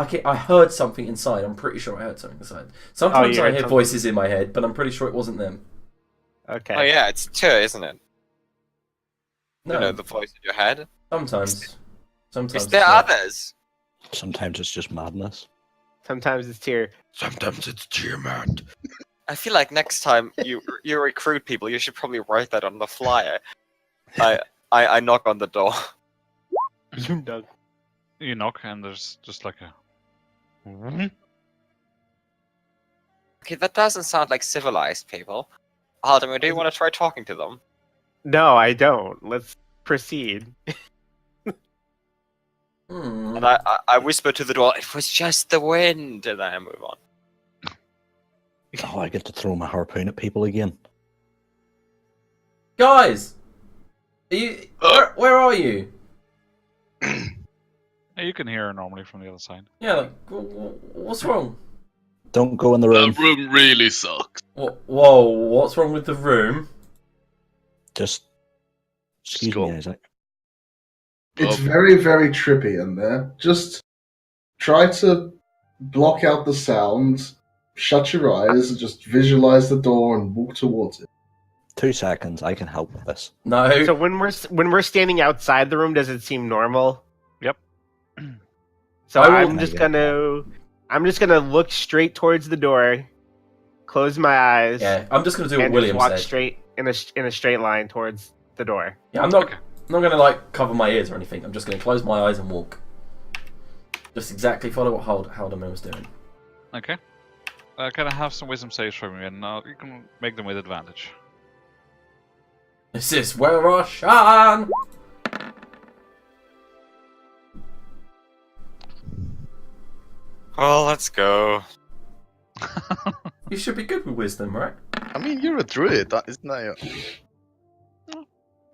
I heard something inside. I'm pretty sure I heard something inside. Sometimes you I heard hear something. voices in my head, but I'm pretty sure it wasn't them. Okay. Oh yeah, it's two, isn't it? No, You know, the voice in your head. sometimes. Sometimes. Is there it's not. others? Sometimes it's just madness. Sometimes it's Tyr. Sometimes it's Tiamat. I feel like next time you recruit people, you should probably write that on the flyer. I knock on the door. You know. You knock, and there's just like a. Okay, that doesn't sound like civilized people. Aldemir, do you want to try talking to them? No, I don't. Let's proceed. And I whisper to the door, it was just the wind, and then I move on. Oh, I get to throw my harpoon at people again. Guys, are you? Where are you? Yeah, you can hear her normally from the other side. Yeah, like, what's wrong? Don't go in the room. That room really sucks. Whoa, what's wrong with the room? Just excuse Go. me, Isaac. It's Oh. very, very trippy in there. Just try to block out the sound, shut your eyes, and just visualize the door and walk towards it. 2 seconds. I can help with this. No. So when we're standing outside the room, does it seem normal? Yep. So I will- I'm just gonna look straight towards the door, close my eyes, Yeah, I'm just gonna do what and just William walk said. straight in a straight line towards the door. Yeah, I'm not gonna like cover my ears or anything. I'm just gonna close my eyes and walk. Just exactly follow what Haldemir was doing. Okay. Can I have some wisdom saves from you, and you can make them with advantage. This is where I shine. Well, let's go. You should be good with wisdom, right? I mean, you're a druid, isn't that?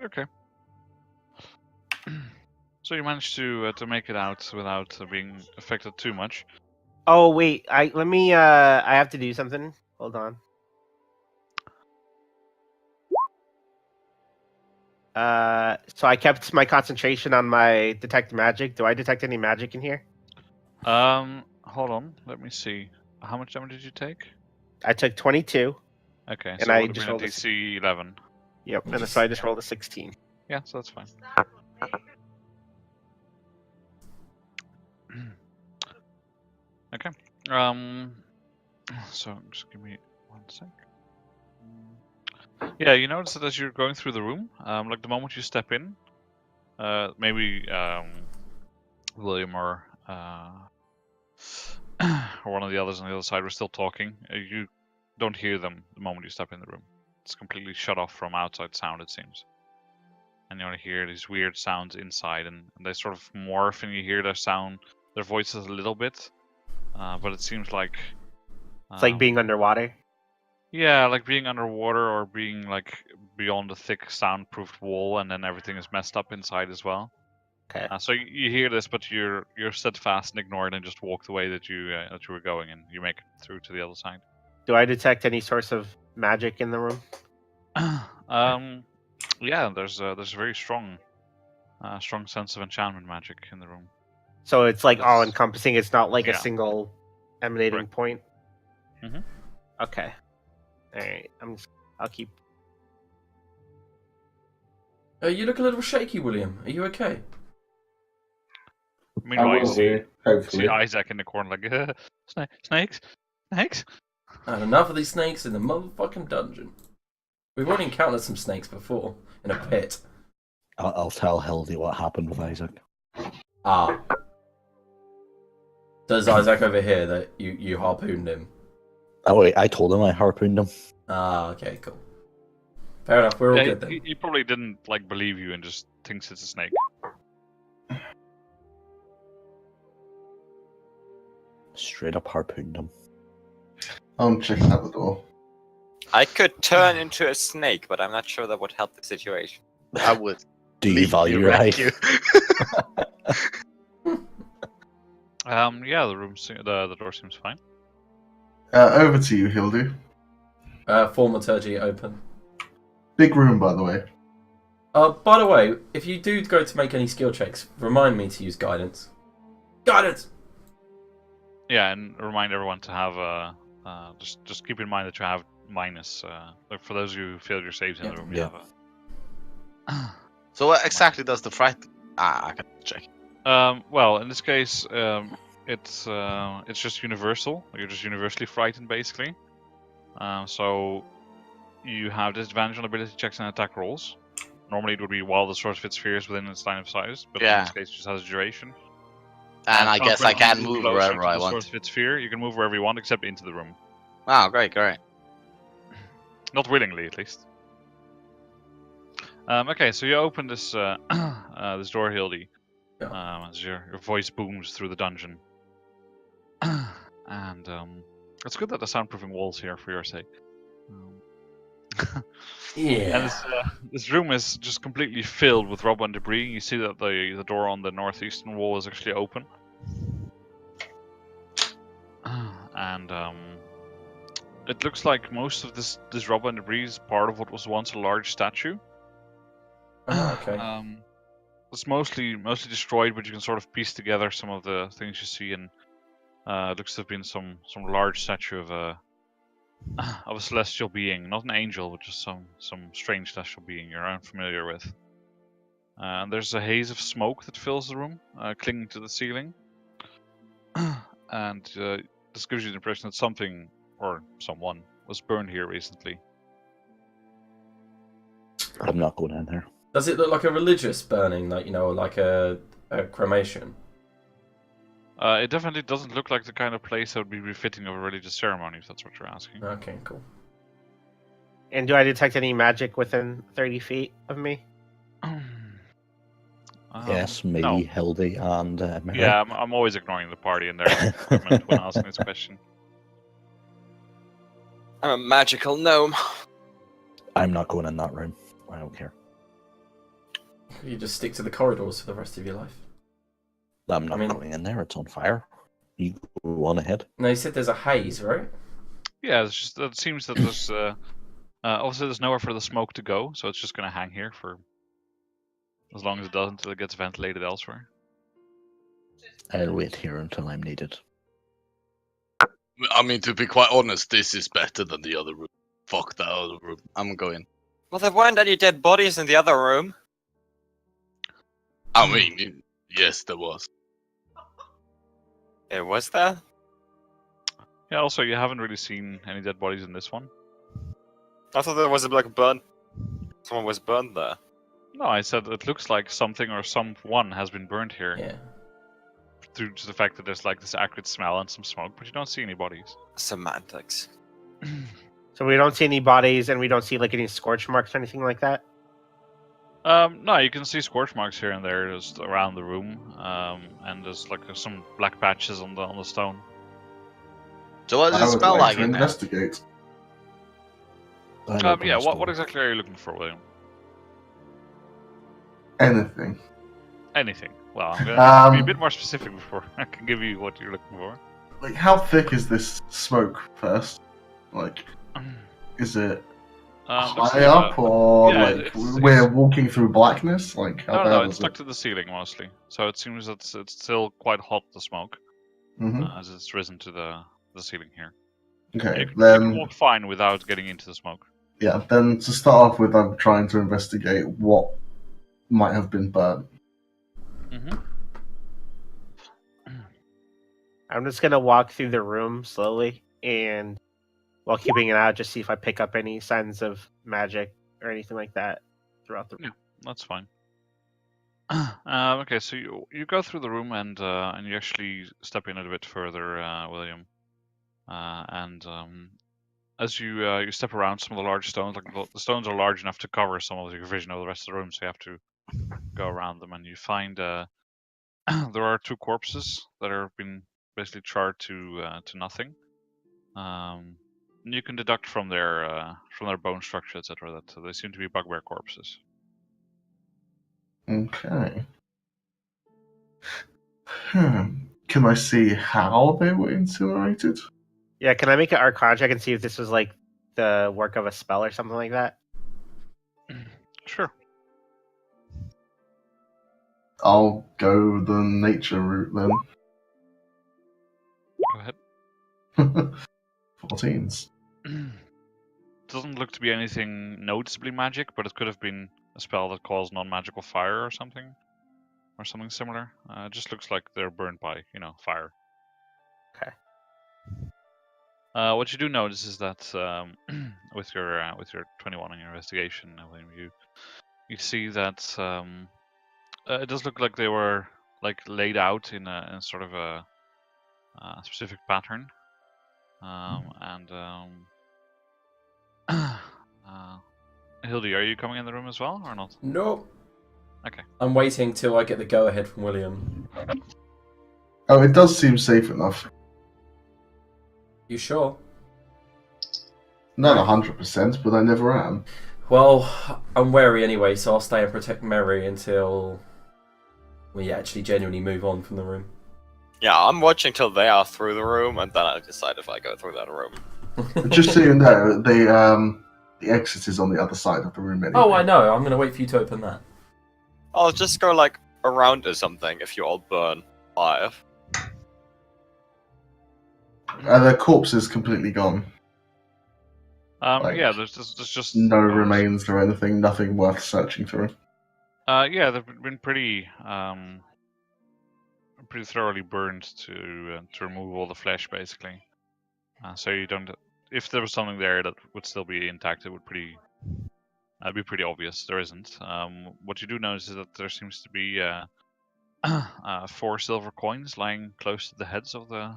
Okay. So you managed to make it out without being affected too much. Oh wait, I have to do something. Hold on. So I kept my concentration on my detect magic. Do I detect any magic in here? Hold on. Let me see. How much damage did you take? I took 22. Okay, And so I it would have just been a rolled a DC 11. Yep, and so I just rolled a 16. Yeah, so that's fine. Okay. So just give me 1 sec. Yeah, you notice that as you're going through the room, like the moment you step in, maybe William or or one of the others on the other side were still talking. You don't hear them the moment you step in the room. It's completely shut off from outside sound, it seems. And you only hear these weird sounds inside, and they sort of morph, and you hear their voices a little bit, but it seems like It's like being underwater. yeah, like being underwater or being like beyond a thick soundproofed wall, and then everything is messed up inside as well. Okay. So you hear this, but you're steadfast and ignore it, and just walk the way that you were going, and you make it through to the other side. Do I detect any source of magic in the room? Yeah, there's a very strong sense of enchantment magic in the room. So it's like Yes. all encompassing. It's not like a Yeah. single emanating Correct. point. Mhm. Okay. All right. I'll keep. You look a little shaky, William. Are you okay? Meanwhile, you will see, do, hopefully. Isaac in the corner, like snakes. And enough of these snakes in the motherfucking dungeon. We've already encountered some snakes before in a pit. I'll tell Hildy what happened with Isaac. Ah. Does Isaac over here that you harpooned him? Oh wait, I told him I harpooned him. Ah, okay, cool. Fair enough, we're all Yeah, good then. he probably didn't like believe you and just thinks it's a snake. Straight up harpooned him. I'm checking out the door. I could turn into a snake, but I'm not sure that would help the situation. I would. Do you leave value your wreck life? you. Yeah, the door seems fine. Over to you, Hildu. Thaumaturgy open. Big room, by the way. By the way, if you do go to make any skill checks, remind me to use guidance. Guidance! Yeah, and remind everyone to have just keep in mind that you have minus. Like for those of you who failed your saves in the room, you Yeah. have So what exactly does the fright? I can check. well, in this case, it's just universal. You're just universally frightened, basically. So you have disadvantage on ability checks and attack rolls. Normally, it would be while the sword fits spheres within its line of sight, but in Yeah. this case, it just has a duration. And I guess I when you can move move closer wherever to I the sword want. fit sphere, you can move wherever you want, except into the room. Wow, great. Not willingly, at least. Okay, so you open this this door, Hildy, as your voice booms through the dungeon. And it's good that the soundproofing walls here for your sake. Yeah. And this room is just completely filled with rubble and debris. You see that the door on the northeastern wall is actually open. And it looks like most of this rubble and debris is part of what was once a large statue. Oh, okay. It's mostly destroyed, but you can sort of piece together some of the things you see, and it looks to have been some large statue of a celestial being, not an angel, but just some strange celestial being you're unfamiliar with. And there's a haze of smoke that fills the room, clinging to the ceiling. And this gives you the impression that something or someone was burned here recently. I'm not going in there. Does it look like a religious burning, like like a cremation? It definitely doesn't look like the kind of place that would be befitting of a religious ceremony, if that's what you're asking. Okay, cool. And do I detect any magic within 30 feet of me? Yes, me, no. Hildy, and Mary. Yeah, I'm always ignoring the party and their equipment when asking this question. I'm a magical gnome. I'm not going in that room. I don't care. You just stick to the corridors for the rest of your life. I'm not going in there. It's on fire. You go on ahead. No, you said there's a haze, right? Yeah, it's just it seems that there's obviously there's nowhere for the smoke to go, so it's just gonna hang here for as long as it does until it gets ventilated elsewhere. I'll wait here until I'm needed. I mean, to be quite honest, this is better than the other room. Fuck that other room. I'm going. Well, there weren't any dead bodies in the other room. I mean, yes, there was. It was there? Yeah, also you haven't really seen any dead bodies in this one. I thought there was like a burn. Someone was burned there. No, I said it looks like something or someone has been burned here. Yeah. Due to the fact that there's like this acrid smell and some smoke, but you don't see any bodies. Semantics. So we don't see any bodies, and we don't see like any scorch marks or anything like that. No, you can see scorch marks here and there just around the room, and there's like some black patches on the stone. So what does I it would smell like to in there? investigate. Yeah, what exactly are you looking for, William? Anything. Anything. Well, I'm going to be a bit more specific before I can give you what you're looking for. Like, how thick is this smoke first? Like, is it high up, or yeah, like it's- we're walking through blackness? Like, how No, bad it's is stuck it? to the ceiling mostly. So it seems that it's still quite hot, the smoke, as it's risen to the ceiling here. Okay, You can then walk fine without getting into the smoke. yeah, then to start off with, I'm trying to investigate what might have been burnt. Mm-hmm. I'm just gonna walk through the room slowly, and while keeping an eye out, just see if I pick up any signs of magic or anything like that throughout the room. That's fine. Okay, so you go through the room and you actually step in a bit further, William. And as you step around some of the large stones, like the stones are large enough to cover some of your vision of the rest of the room, so you have to go around them, and you find there are two corpses that have been basically charred to nothing. You can deduct from their bone structure, etc., that they seem to be bugbear corpses. Okay. Can I see how they were incinerated? Yeah, can I make an Arcana check and see if this was like the work of a spell or something like that? Sure. I'll go the nature route then. Go ahead. 14s. Doesn't look to be anything noticeably magic, but it could have been a spell that caused non-magical fire or something similar. It just looks like they're burned by, fire. Okay. What you do notice is that with your 21 on your investigation, William, you see that it does look like they were laid out in a sort of a specific pattern, and Hildy, are you coming in the room as well or not? Nope. Okay. I'm waiting till I get the go-ahead from William. Oh, it does seem safe enough. You sure? Not 100%, but I never am. Well, I'm wary anyway, so I'll stay and protect Mary until we actually genuinely move on from the room. Yeah, I'm watching till they are through the room, and then I decide if I go through that room. Just so you know, the exit is on the other side of the room anyway. Oh, I know. I'm going to wait for you to open that. I'll just go around or something if you all burn alive. The corpse is completely gone. Yeah, there's just No remains or anything, nothing worth searching through. Yeah, they've been pretty thoroughly burned to remove all the flesh, basically. So you don't. If there was something there that would still be intact, it would be pretty obvious. There isn't. What you do notice is that there seems to be 4 silver coins lying close to the heads of the.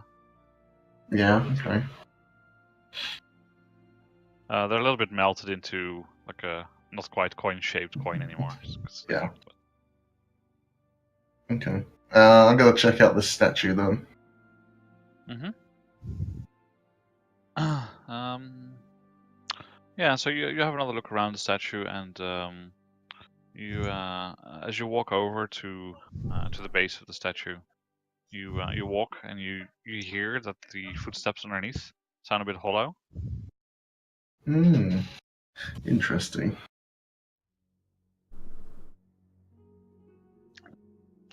Yeah, okay. They're a little bit melted into a not quite coin-shaped coin anymore. Yeah. Okay. I'm gonna check out this statue then. Yeah, so you have another look around the statue, and you as you walk over to the base of the statue, you walk and you hear that the footsteps underneath sound a bit hollow. Interesting.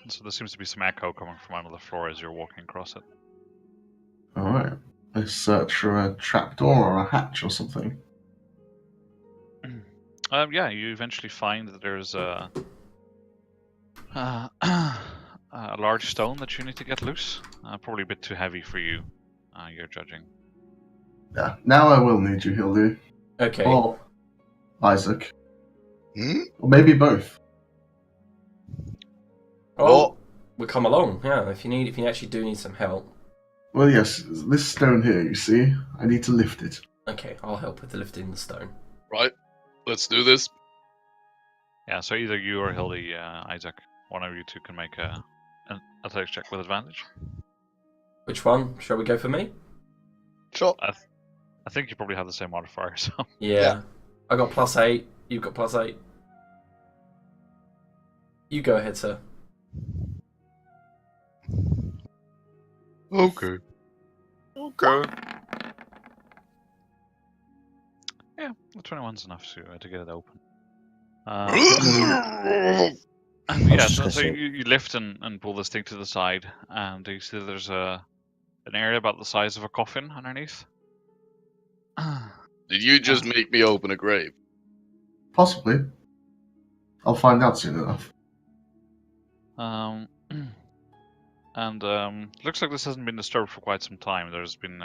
So there seems to be some echo coming from under the floor as you're walking across it. Alright. Let's search for a trapdoor or a hatch or something. Yeah, you eventually find that there's a large stone that you need to get loose. Probably a bit too heavy for you, you're judging. Yeah, now I will need you, Hildy. Okay. Or Isaac. Hmm? Or maybe both. Oh, we'll come along. Yeah, if you actually do need some help. Well, yes, this stone here, you see, I need to lift it. Okay, I'll help with the lifting the stone. Right, let's do this. Yeah, so either you or Hildy, Isaac, one of you two can make an athletics check with advantage. Which one? Shall we go for me? Sure. I think you probably have the same modifier, so. Yeah. I got +8. You've got +8. You go ahead, sir. Okay. Okay. Yeah, the 21's enough to get it open. Yeah, just so gonna say- you lift and pull this thing to the side, and you see there's an area about the size of a coffin underneath. Did you just make me open a grave? Possibly. I'll find out soon enough. And looks like this hasn't been disturbed for quite some time. There's been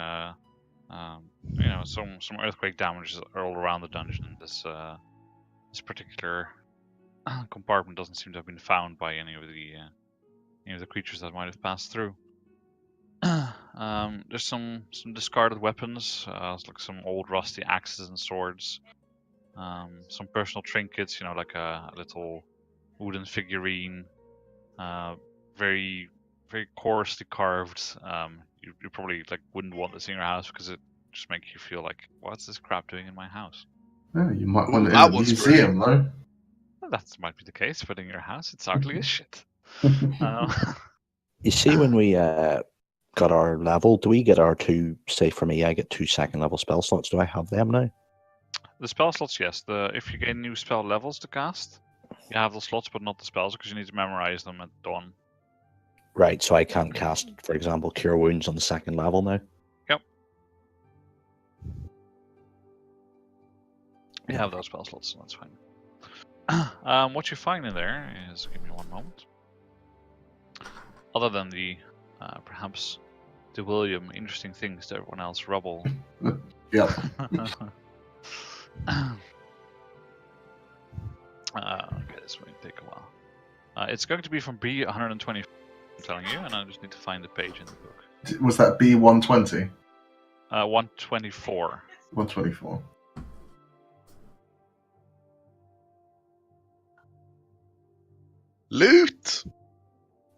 some earthquake damage all around the dungeon. This particular compartment doesn't seem to have been found by any of the creatures that might have passed through. There's some discarded weapons, like some old rusty axes and swords, some personal trinkets, like a little wooden figurine, very very coarsely carved. You probably wouldn't want this in your house because it just makes you feel like, what's this crap doing in my house? Yeah, you might want it that in a was museum, though. Well, that might be the case, but in your house, it's ugly as shit. You see, when we got our level, do we get our 2, say for me, I get 2 second level spell slots. Do I have them now? The spell slots, yes. If you gain new spell levels to cast, you have the slots, but not the spells, because you need to memorize them at dawn. Right, so I can't cast, for example, Cure Wounds on the second level now. You have those spell slots, so that's fine. What you find in there is, give me one moment. Other than the perhaps to William interesting things to everyone else rubble. Yep. Okay, this might take a while. It's going to be from B120, I'm telling you, and I just need to find the page in the book. Was that B120? 124. 124. Loot!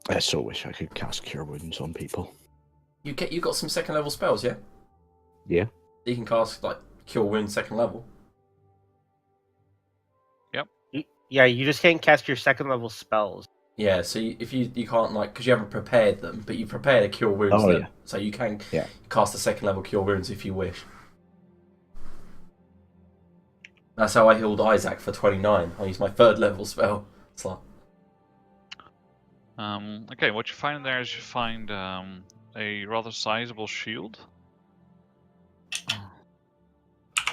I so wish I could cast Cure Wounds on people. You got some second level spells, yeah? Yeah. You can cast like Cure Wounds second level. Yeah, you just can't cast your second level spells. Yeah, so if you can't like because you haven't prepared them, but you prepared a Cure Wounds, Oh, yeah. so you can Yeah. cast a second level Cure Wounds if you wish. That's how I healed Isaac for 29. I used my third level spell. It's like Okay, what you find in there is you find a rather sizable shield.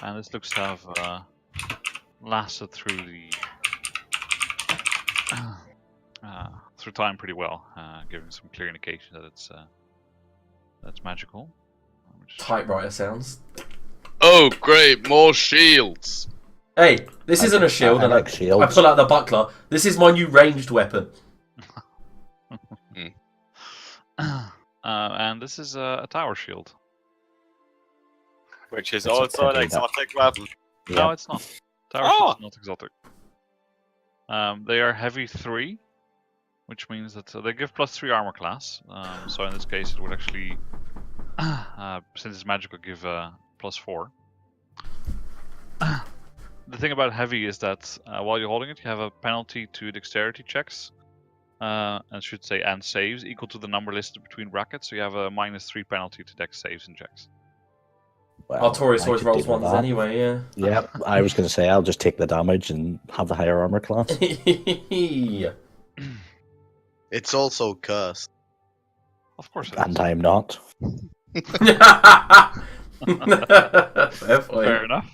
And this looks to have lasted through the through time pretty well, giving some clear indication that that's magical. typewriter sounds. Oh, great! More shields. Hey, this isn't a shield, I and like I shields. pull out the buckler. This is my new ranged weapon. And this is a tower shield. Which is It's a also an pretty exotic weapon. No, Yeah. it's not. Tower Oh! shields are not exotic. They are heavy 3, which means that they give +3 armor class. So in this case, it would actually, since it's magical, give +4. The thing about heavy is that while you're holding it, you have a penalty to dexterity checks. And should say and saves equal to the number listed between brackets. So you have a -3 penalty to dex saves and checks. Well, Artorias I always could rolls deal with ones that. anyway, yeah. Yeah, I was going to say I'll just take the damage and have the higher armor class. Yeah. It's also cursed. Of course it And is. I'm not. Fair point. Fair enough.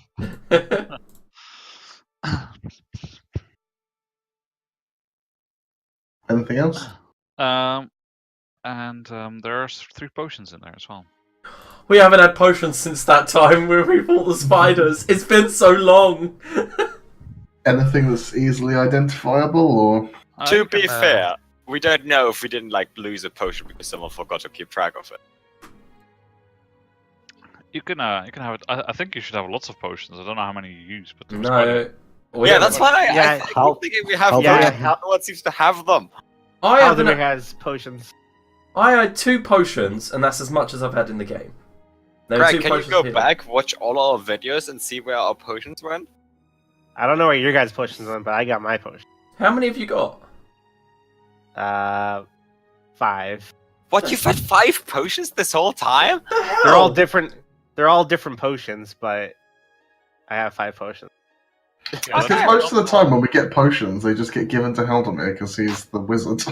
Anything else? And there are 3 potions in there as well. We haven't had potions since that time where we fought the spiders. It's been so long. Anything that's easily identifiable, or To You be can, fair, we don't know if we didn't like lose a potion because someone forgot to keep track of it. you can have it. I think you should have lots of potions. I don't know how many you use, but there was No. We yeah, haven't- that's why I Yeah, keep how- thinking we have. how Yeah, bad- no one seems to have them. I haven't. Alderman has potions. I had 2 potions, and that's as much as I've had in the game. There were Greg, 2 can you potions go here. back, watch all our videos, and see where our potions went? I don't know where your guys' potions went, but I got my potion. How many have you got? 5. What, you've had 5 potions this whole time? The hell? They're all different. They're all different potions, but I have 5 potions. Yeah, Okay. because most of the time when we get potions, they just get given to Haldemir because he's the wizard.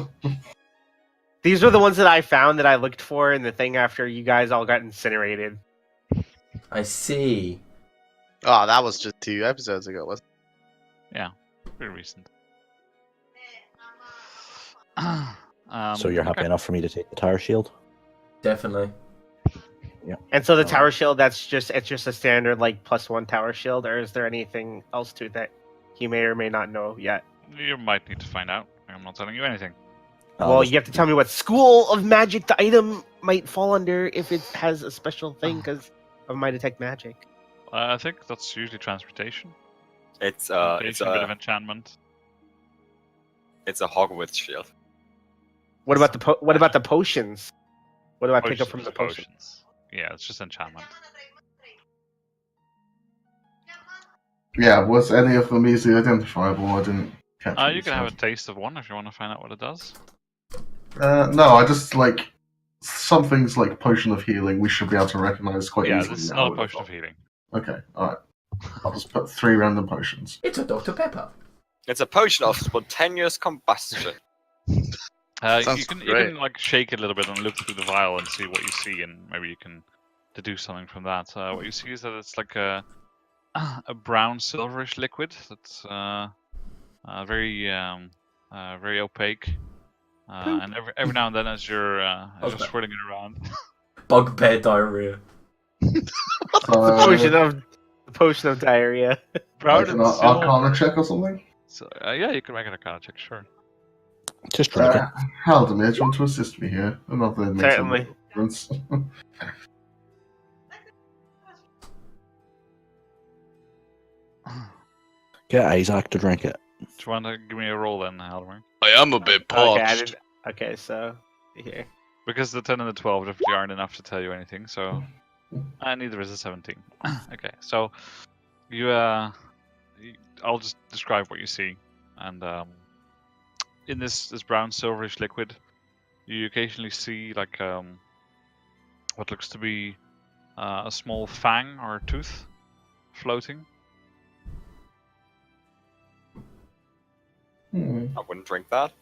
These were the ones that I found that I looked for in the thing after you guys all got incinerated. I see. Oh, that was just 2 episodes ago, wasn't pretty recent. So you're happy okay. enough for me to take the tower shield? Definitely. And so the Oh. tower shield, it's just a standard like +1 tower shield, or is there anything else to it that he may or may not know yet? You might need to find out. I'm not telling you anything. I'll Well, just- you have to tell me what school of magic the item might fall under if it has a special thing because of my detect magic. I think that's usually transportation. It's a bit of a enchantment. Hogwarts shield. What about the potions? What do I pick up from the potion? potions. Yeah, it's just enchantment. Yeah, was any of them easily identifiable? I didn't catch what You can said. have a taste of one if you want to find out what it does. No, I just like some things like potion of healing. We should be able to recognize quite Yeah, easily. this is now, not a I would've potion of thought. healing. Okay, all right. I'll just put 3 random potions. It's a Dr. Pepper. It's a potion of spontaneous combustion. You Sounds can great. like shake it a little bit and look through the vial and see what you see, and maybe you can deduce something from that. What you see is that it's like a brown silverish liquid that's very very opaque. And every now and then, as you're How's that? swirling it around, Bugbear diarrhea. The potion of diarrhea. brown Like an and Arcana silver. check or something? So, yeah, you can make an Arcana check, sure. Just drink it. Haldemir, do you want to assist me here? Another makes a Certainly. difference. Get Isaac to drink it. Do you want to give me a roll then, Halmer? I am a bit parched. Okay, I didn't. Okay, so here. Because the 10 and the 12 definitely aren't enough to tell you anything, so... neither is the 17. Okay, so... I'll just describe what you see. And in this brown silverish liquid, you occasionally see like what looks to be a small fang or tooth floating. I wouldn't drink that.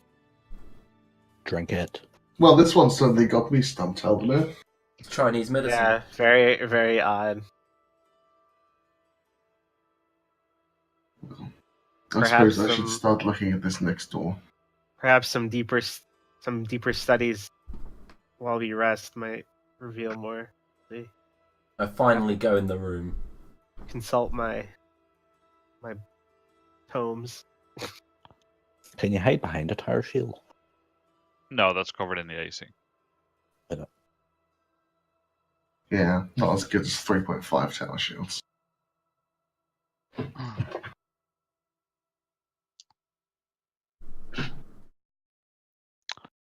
Drink it. Well, this one certainly got me stumped, Haldemir. Chinese medicine. Yeah, very, very odd. I Perhaps suppose I should some- start looking at this next door. Perhaps some deeper studies while we rest might reveal more. I finally go in the room. Consult my tomes. Can you hide behind a tire shield? No, that's covered in the AC. Yeah, not as good as 3.5 tower shields.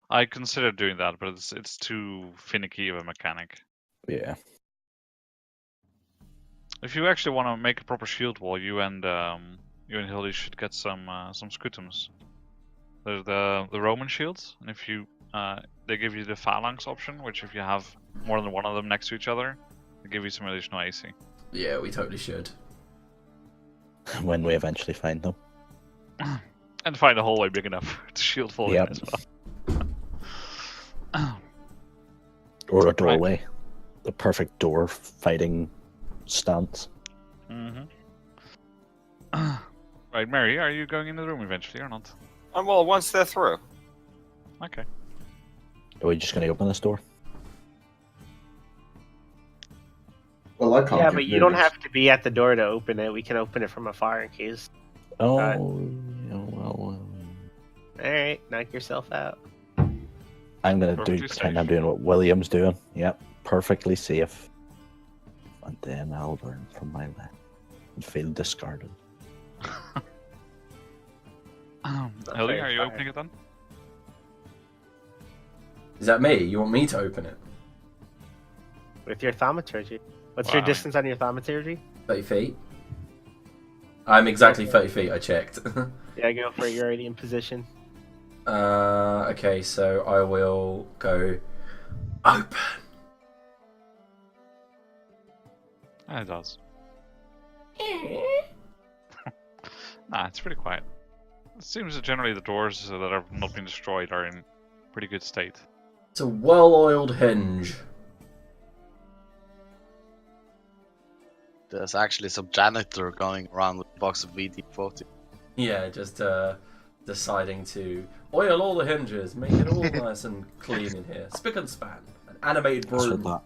I considered doing that, but it's too finicky of a mechanic. Yeah. If you actually want to make a proper shield wall, you and Hildy should get some scutums. There's the Roman shields, and if you they give you the phalanx option, which if you have more than one of them next to each other, they give you some additional AC. Yeah, we totally should. When we eventually find them. And find a hallway big enough to shield fall Yep. in as well. Or a doorway. The perfect door fighting stance. Mm-hmm. Right, Mary, are you going in the room eventually or not? Well, once they're through. Okay. Are we just going to open this door? Well, I can't. Yeah, get but you don't moved. have to be at the door to open it. We can open it from afar in case. Oh, Alright. well. Alright, knock yourself out. I'm going to Perfectly pretend safe. I'm doing what William's doing. Yep, perfectly safe. And then I'll learn from my left and feel discarded. Hildy, very are you fire. opening it then? Is that me? You want me to open it? With your thaumaturgy. What's your Wow. distance on your thaumaturgy? 30 feet? I'm exactly 30 feet, I checked. Yeah, go for it. You're already in position. Okay, so I will go open. Yeah, it does. Nah, it's pretty quiet. It seems that generally the doors that have not been destroyed are in pretty good state. It's a well-oiled hinge. There's actually some janitor going around with a box of VD40. Yeah, just deciding to oil all the hinges, make it all nice and clean in here. Spick and span. An animated What's with broom. that?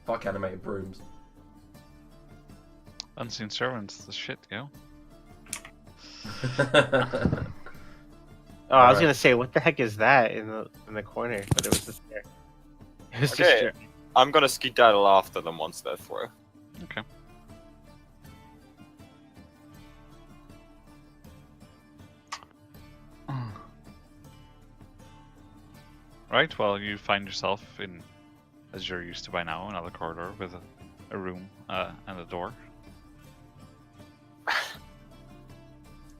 Fuck animated brooms. Unseen servants, the shit, yo. Oh, I was Alright. gonna say, what the heck is that in the corner? But it was just there. It was just Okay. there. I'm gonna skedaddle after them once they're through. Okay. Right, well, you find yourself in, as you're used to by now, another corridor with a room and a door. Do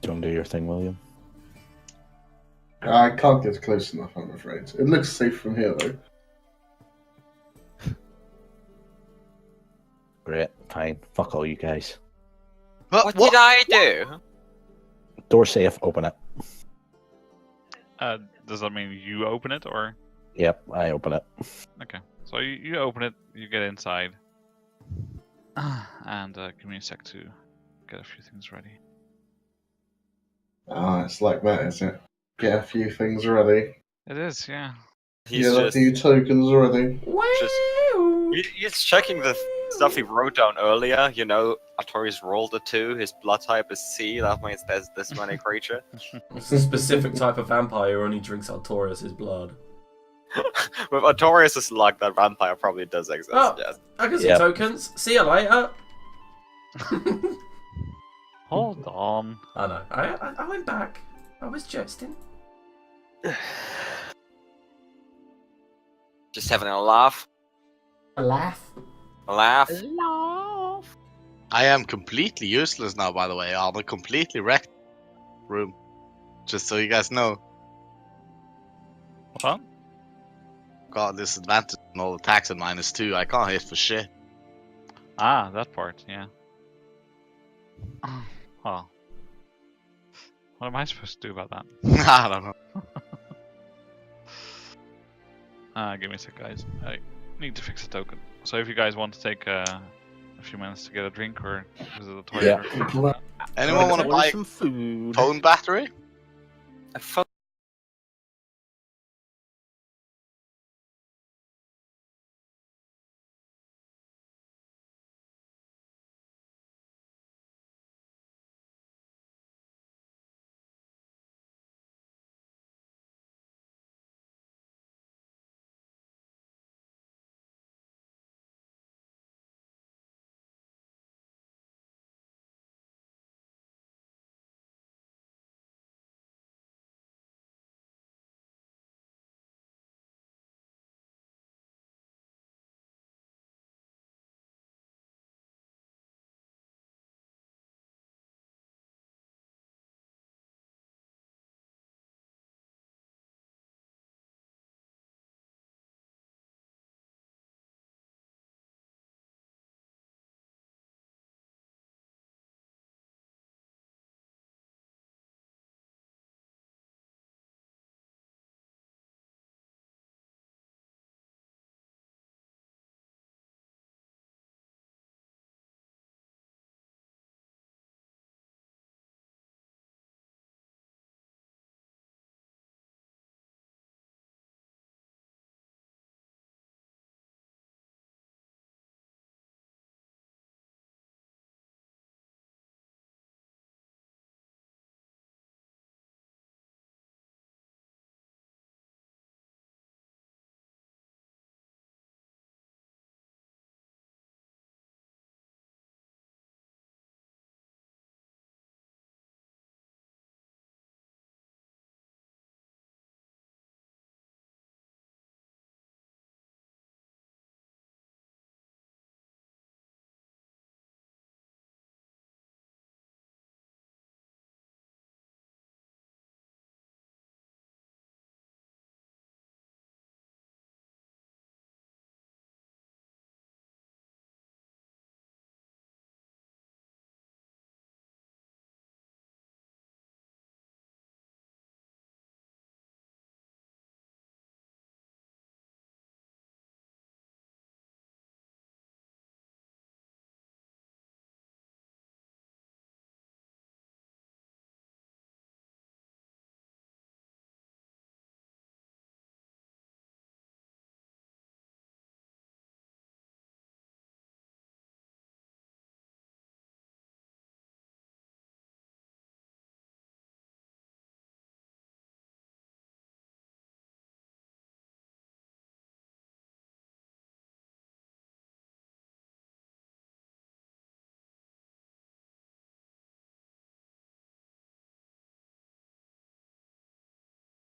you want to do your thing, William? I can't get close enough, I'm afraid. It looks safe from here, though. Great, fine. Fuck all you guys. What did I do? Door safe, open it. Does that mean you open it, or? Yep, I open it. Okay, so you open it, you get inside, and give me a sec to get a few things ready. Ah, it's like that, is it? Get a few things ready. It is, yeah. He's Get a just few tokens ready. he's checking the stuff he wrote down earlier. You know, Artorius rolled a 2. His blood type is C. That means there's this many creature. It's a specific type of vampire who only drinks Artorias' blood. With Artorius' luck, that vampire probably does exist. Oh. Yes. I can see Yep. tokens. See you later. Hold on. I know. I went back. I was jesting. Just having a laugh. A laugh. A laugh. I am completely useless now, by the way. I'm a completely wrecked room. Just so you guys know. What? Got disadvantage on all attacks at -2. I can't hit for shit. Ah, that part, yeah. Well, what am I supposed to do about that? I don't know. Give me a sec, guys. I need to fix a token. So if you guys want to take a few minutes to get a drink or visit the toilet, Yeah. or something like that. Anyone want to buy some food? phone battery? I felt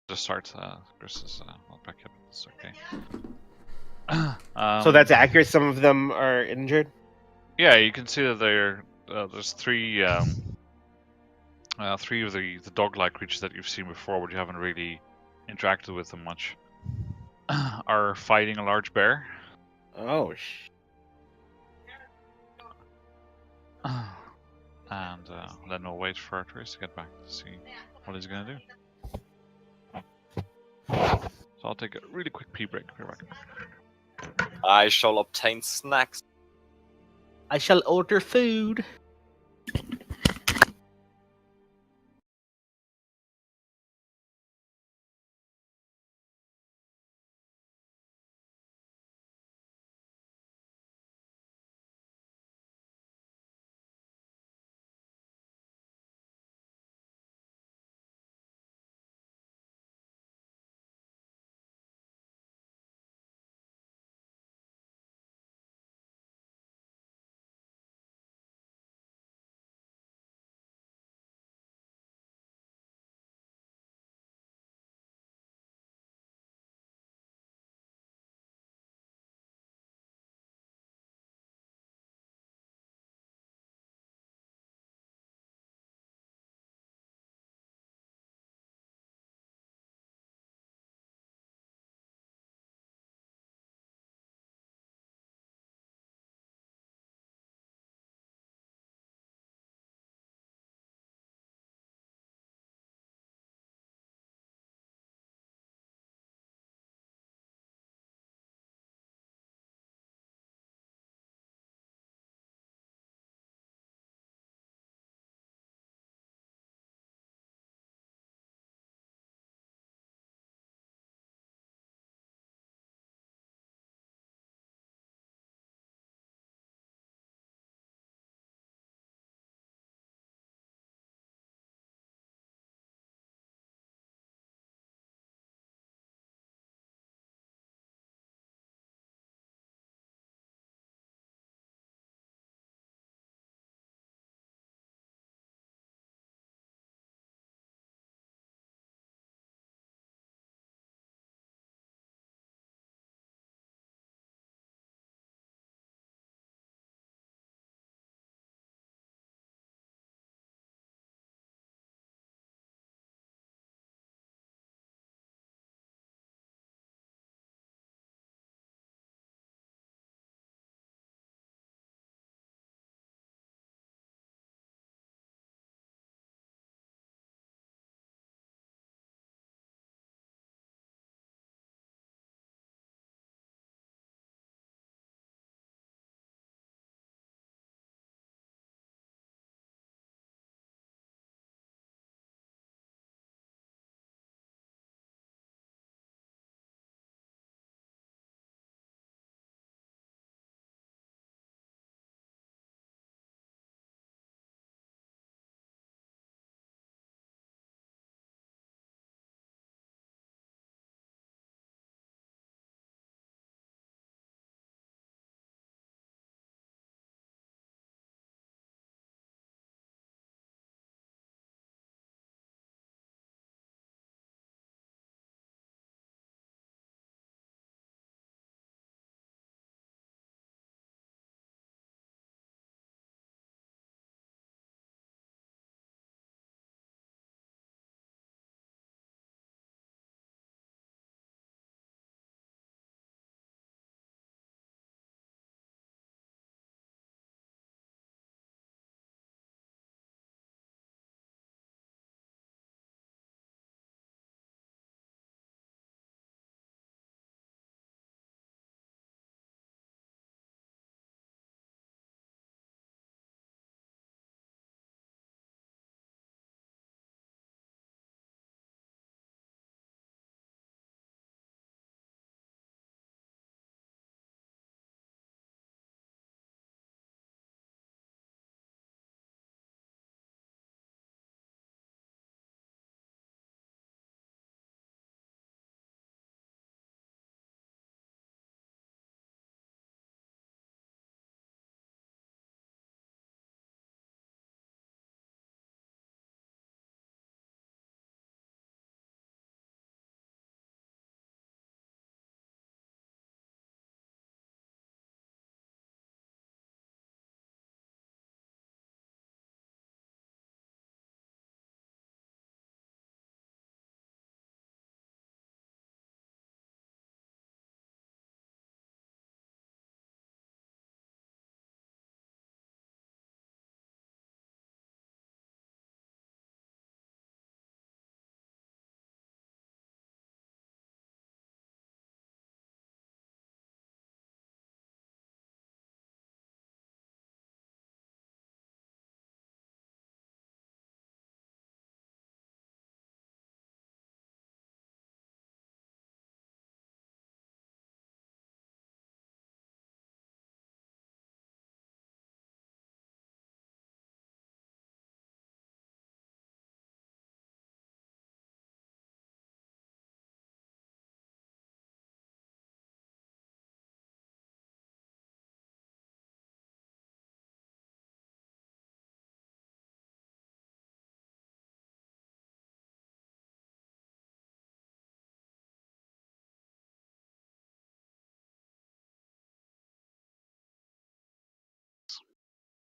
Just start. Chris is not back up. It's okay. So that's accurate. Some of them are injured. Yeah, you can see that there's three three of the dog-like creatures that you've seen before, but you haven't really interacted with them much. Are fighting a large bear. Oh, And then we'll wait for Artorius to get back to see what he's gonna do. So I'll take a really quick pee break. Be right back. I shall obtain snacks. I shall order food.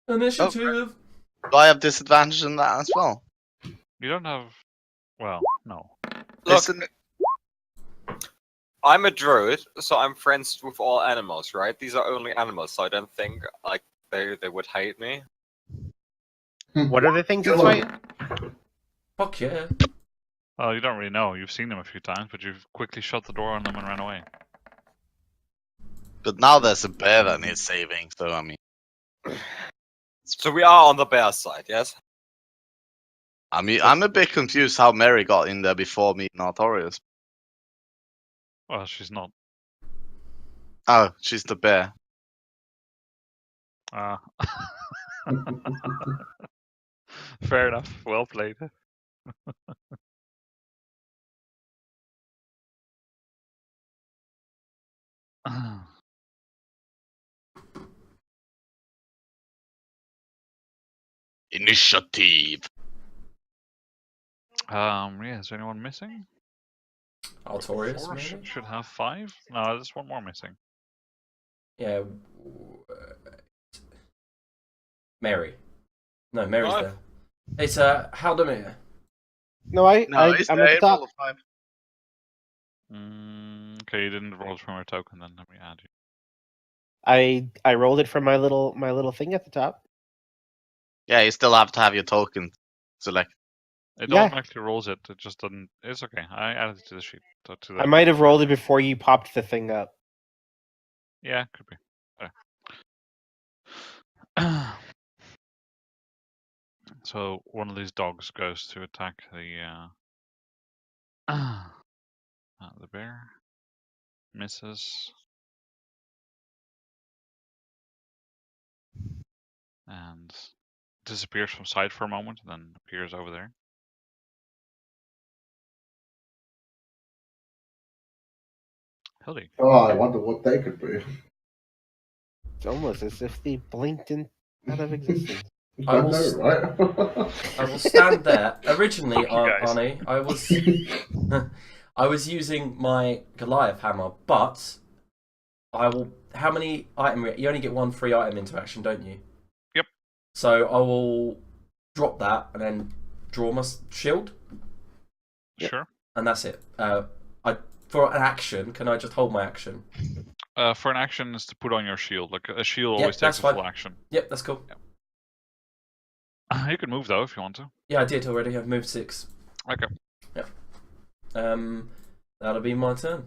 Initiative. Do I have disadvantage in that as well? You don't have. Well, no. Look, Isn't it- I'm a druid, so I'm friends with all animals, right? These are only animals, so I don't think like they would hate me. What are the things Kill that's 'em. fighting? Fuck yeah. Well, you don't really know. You've seen them a few times, but you've quickly shut the door on them and ran away. But now there's a bear that needs saving, so I mean, So we are on the bear side, yes? I'm a bit confused how Mary got in there before meeting Artorias. Well, she's not. Oh, she's the bear. Ah. Fair enough. Well played. Initiative. Yeah, is there anyone missing? Artorias, Four maybe? should have 5. No, there's one more missing. Yeah. Mary. No, Mary's Five. there. It's Haldemir. No, No, I'm it's at there. the top. Roll a 5. Okay, you didn't roll from your token, then let me add you. I rolled it from my little thing at the top. Yeah, you still have to have your token select. It Yeah. automatically rolls it. It just doesn't. It's okay. I added it to the sheet. To the I might have rolled it before you popped the thing up. Yeah, could be. There. So one of these dogs goes to attack the bear. Misses. And disappears from sight for a moment, and then appears over there. Hildy. Oh, I wonder what they could be. It's almost as if they blinked out of existence. I I will know, s- right? I will stand there. Originally, Fuck you guys. Arnie, I was using my Goliath hammer, but I will. How many item? You only get one free item interaction, don't you? Yep. So I will drop that and then draw my shield, Yep. Sure. and that's it. For an action, can I just hold my action? For an action is to put on your shield. Like a shield Yep, always that's takes a fine. full action. Yep, that's cool. You can move though if you want to. Yeah, I did already. I've moved 6. Okay. That'll be my turn.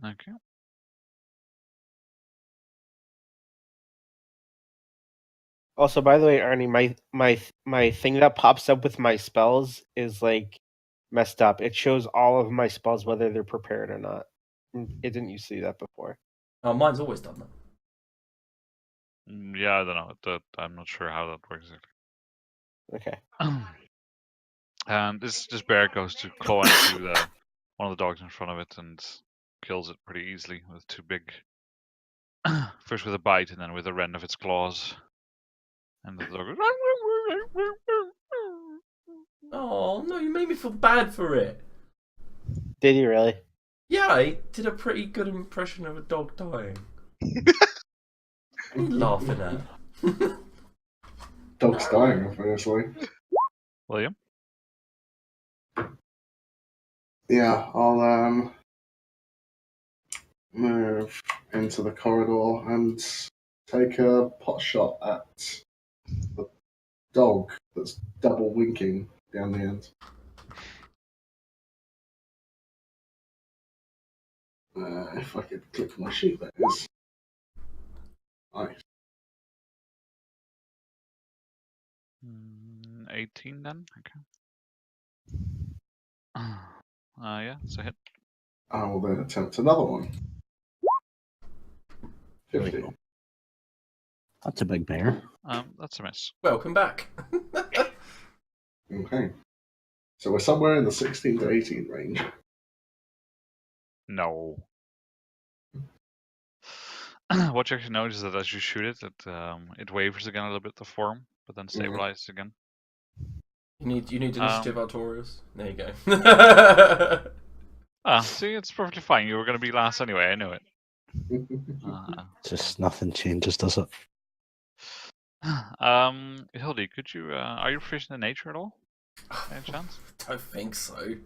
Okay. Also, by the way, Arnie, my thing that pops up with my spells is like messed up. It shows all of my spells whether they're prepared or not. It didn't used to do that before. Oh, mine's always done that. Yeah, I don't know. I'm not sure how that works exactly. Okay. And this bear goes to claw into one of the dogs in front of it and kills it pretty easily with 2 big. First with a bite and then with a rend of its claws. And the dog goes. Oh no, you made me feel bad for it. Did you really? Yeah, I did a pretty good impression of a dog dying. What are you laughing at? Dog's dying, obviously. William? Yeah, I'll move into the corridor and take a pot shot at the dog that's double winking down the end. If I could click my sheet, that is. Nice. 18 then? Okay. Yeah, it's a hit. I will then attempt another one. There we 50. go. That's a big bear. That's a miss. Welcome back. Okay. So we're somewhere in the 16 to 18 range. No. What you actually notice is that as you shoot it, it wavers again a little bit to form, but then stabilizes again. You need initiative, Artorias. There you go. Ah, see, it's perfectly fine. You were going to be last anyway. I knew it. Just nothing changes, does it? Hildy, could you? Are you proficient in nature at all? Any chance? Don't think so.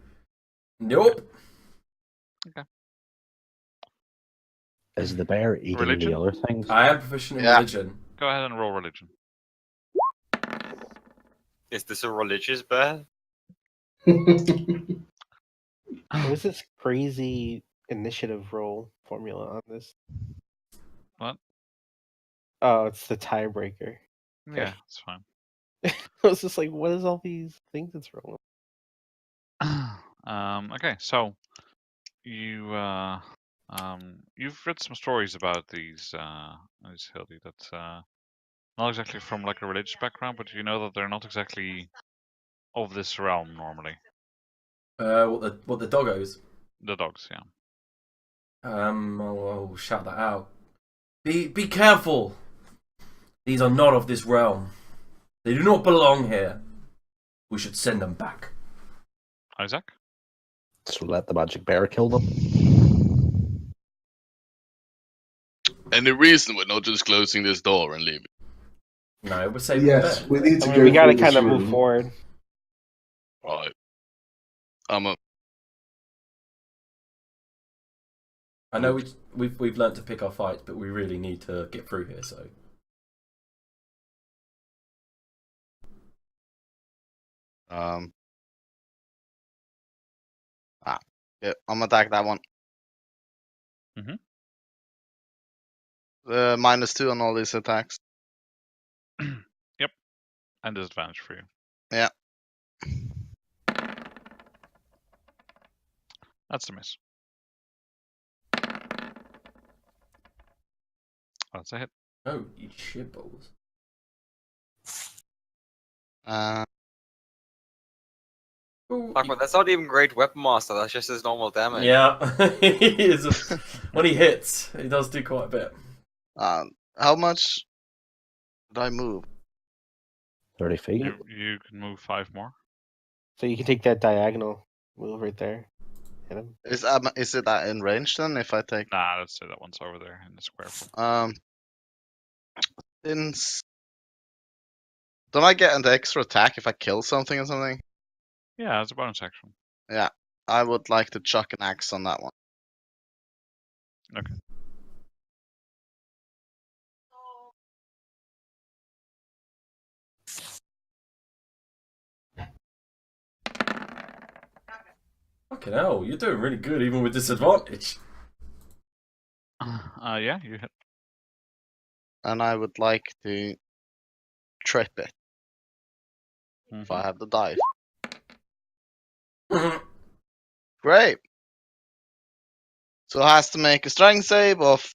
Nope. Is the bear eating Religion? the other things? I am proficient in Yeah. religion. Go ahead and roll religion. Is this a religious bear? What is this crazy initiative roll formula on this? What? Oh, it's the tiebreaker. Yeah, it's fine. I was just like, what is all these things it's rolling? Okay, so you've read some stories about these Hildy that not exactly from like a religious background, but you know that they're not exactly of this realm normally. What the doggos? The dogs, yeah. I'll shout that out. Be careful. These are not of this realm. They do not belong here. We should send them back. Isaac? So let the magic bear kill them. Any reason we're not just closing this door and leaving? No, we're saving Yes, the we need to I go. mean, we gotta through kind this of move room. forward. Right. I know we've learnt to pick our fights, but we really need to get through here. So Yeah, I'm gonna attack that one. Mhm. -2 on all these attacks. Yep. And disadvantage for you. Yeah. That's a miss. That's a hit. oh, you shitballs. Ooh, Fuck, but that's not even great weapon master. That's just his normal damage. yeah, when he hits, he does do quite a bit. How much did I move? 30 feet. You can move 5 more. So you can take that diagonal move right there. Hit him. Is it in range then? If I take Nah, let's say that one's over there in the square form. don't I get an extra attack if I kill something or something? Yeah, it's a bonus action. Yeah, I would like to chuck an axe on that one. Okay. Fucking hell, you're doing really good even with disadvantage. Yeah, you hit. And I would like to trip it if I have the dice. Great. So it has to make a strength save of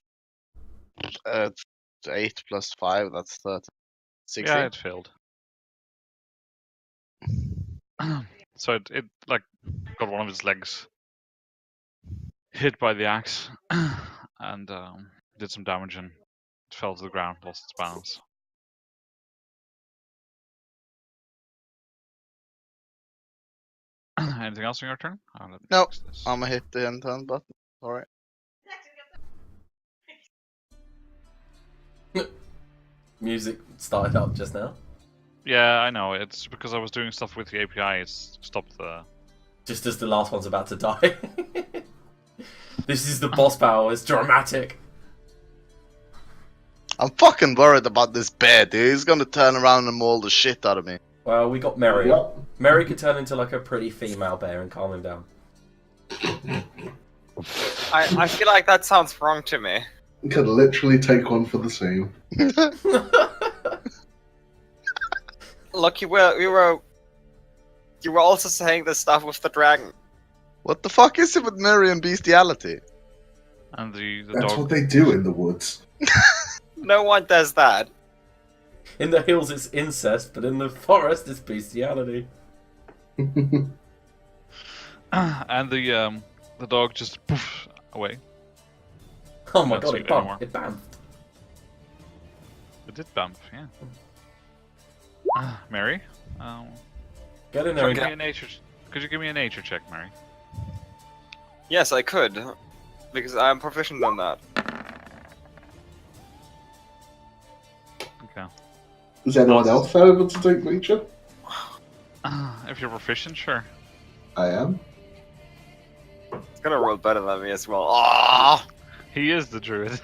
8 plus 5, that's 13. 16. Yeah, it failed. So it like got one of his legs hit by the axe and did some damage and it fell to the ground, lost its balance. Anything else on your turn? Let me No, fix this. I'm gonna hit the end turn button. Alright. Music started up just now. Yeah, I know. It's because I was doing stuff with the API. It's stopped the. Just as the last one's about to die. This is the boss battle. It's dramatic. I'm fucking worried about this bear, dude. He's gonna turn around and maul the shit out of me. Well, we got Mary. What? Mary could turn into like a pretty female bear and calm him down. I feel like that sounds wrong to me. You could literally take one for the same. Look, you were also saying this stuff with the dragon. What the fuck is it with Mary and bestiality? And the That's dog. what they do in the woods. No one does that. In the hills it's incest, but in the forest it's bestiality. And the dog just poof away. Oh my Can't god, see it it anymore. bumped. It bamfed. It did bump, yeah. Mary, Get in there give and me a nature. Could you give me a nature check, Mary? Yes, I could. Because I'm proficient on that. Okay. Is anyone else able to take nature? If you're proficient, sure. I am. It's gonna roll better than me as well. Ah! He is the druid.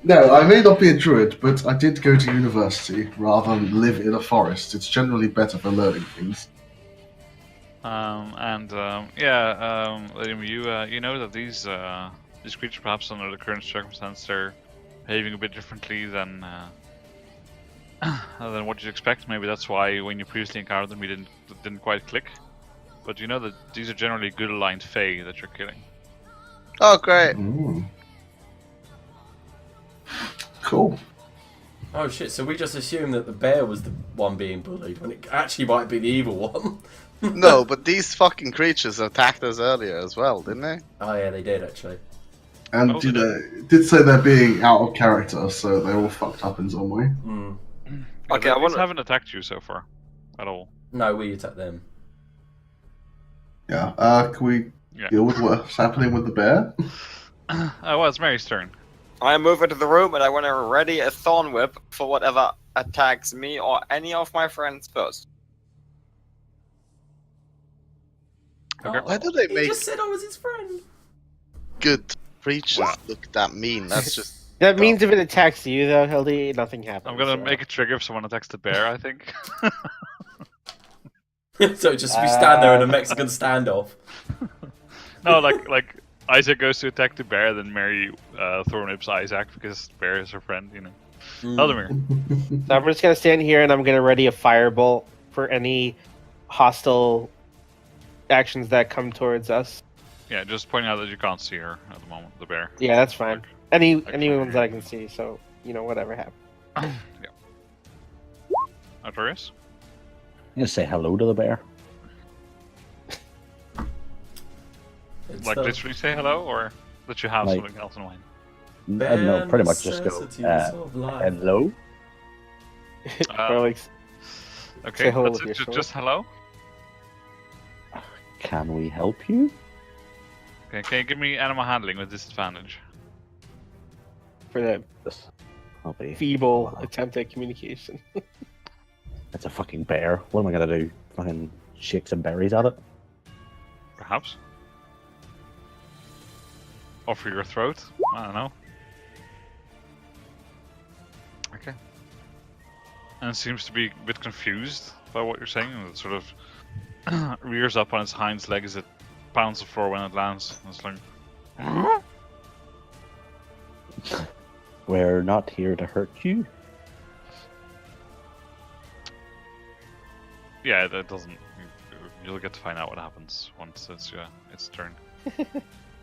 No, I may not be a druid, but I did go to university rather than live in a forest. It's generally better for learning things. Liam, you know that these creatures, perhaps under the current circumstance, they're behaving a bit differently than what you'd expect. Maybe that's why when you previously encountered them, you didn't quite click. But you know that these are generally good aligned fae that you're killing. Oh, great. Mm. Cool. Oh shit, so we just assumed that the bear was the one being bullied, when it actually might be the evil one. No, but these fucking creatures attacked us earlier as well, didn't they? Oh yeah, they did actually. And Oh, it did say they're being out of character, so they're all fucked up in some way. Mm. Okay, Yeah, I these wonder- haven't attacked you so far, at all. No, we attacked them. Yeah. Can we Yeah. deal with what's happening with the bear? Well, it's Mary's turn. I move into the room and I want to ready a thorn whip for whatever attacks me or any of my friends first. Okay. Oh, Why do they he make just said I was his friend. good creatures look that mean? That's just. That means if it attacks you, though, Hildy, nothing happens. I'm gonna so. make a trigger if someone attacks the bear, I think. So just we stand there in a Mexican standoff. No, like Isaac goes to attack the bear, then Mary thrown whips Isaac because the bear is her friend, you know. Eldemir. So I'm just gonna stand here and I'm gonna ready a firebolt for any hostile actions that come towards us. Yeah, just pointing out that you can't see her at the moment, the bear. Yeah, that's fine. Any Actually- ones that I can see. So whatever happens. Artorias? I'm gonna say hello to the bear. It's Like the literally say hello, or that you have Like- something else in mind? I don't know, pretty much just go, necessities of life. hello? Or like, Okay, say hello that's with it. your sword. Just hello. Can we help you? Okay, can you give me animal handling with disadvantage? for the This. I'll be. feeble attempt at communication. It's a fucking bear. What am I gonna do? Fucking shake some berries at it? Perhaps. Offer your throat? I don't know. Okay. And it seems to be a bit confused by what you're saying, and it sort of rears up on its hind legs. It pounds the floor when it lands. And it's like, We're not here to hurt you. yeah, that doesn't. You'll get to find out what happens once it's its turn.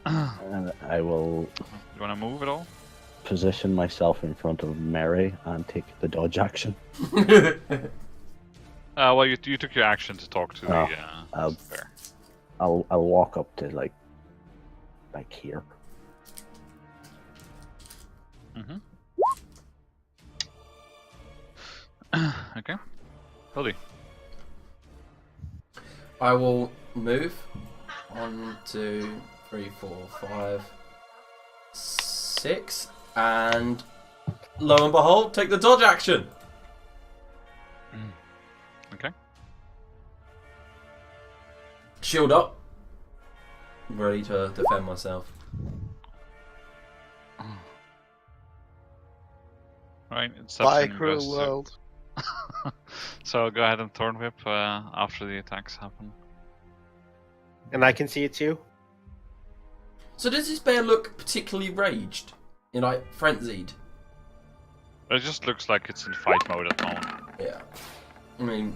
And I will You want to move at all? position myself in front of Mary and take the dodge action. Well, you took your action to talk to Oh, the bear. I'll walk up to like here. Mm-hmm. Okay. Hildy. I will move. 1, 2, 3, 4, 5, 6, and lo and behold, take the dodge action. Okay. Shield up. Ready to defend myself. Right. It's Bye, that turn cruel goes to- world. So go ahead and Thorn Whip after the attacks happen. And I can see it too. So does this bear look particularly raged? You know, like frenzied? It just looks like it's in fight mode at the moment. Yeah. I mean,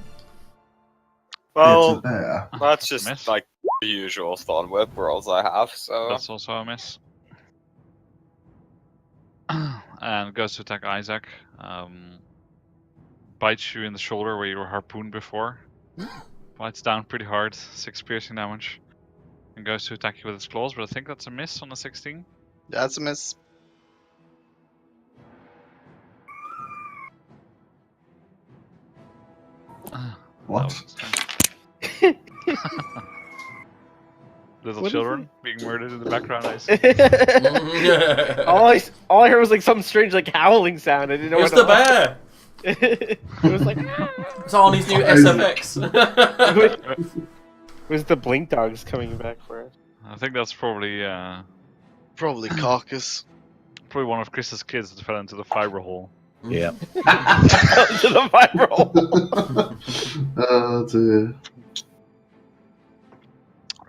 It's a Well, bear. that's a miss. just like the usual thorn whip rolls I have, so. That's also a miss. And goes to attack Isaac. Bites you in the shoulder where you were harpooned before. Bites down pretty hard, 6 piercing damage. And goes to attack you with its claws, but I think that's a miss on a 16. That's a miss. What? That was its turn. Little What is children being murdered in the background. I see. all I heard was like some strange like howling sound. I didn't know It was what the bear. it was like It's Arnie's new SFX. it was the blink dogs coming back for us. I think that's probably Probably carcass. probably one of Chris's kids that fell into the fiber hole. Yeah. To the viral. Oh dear.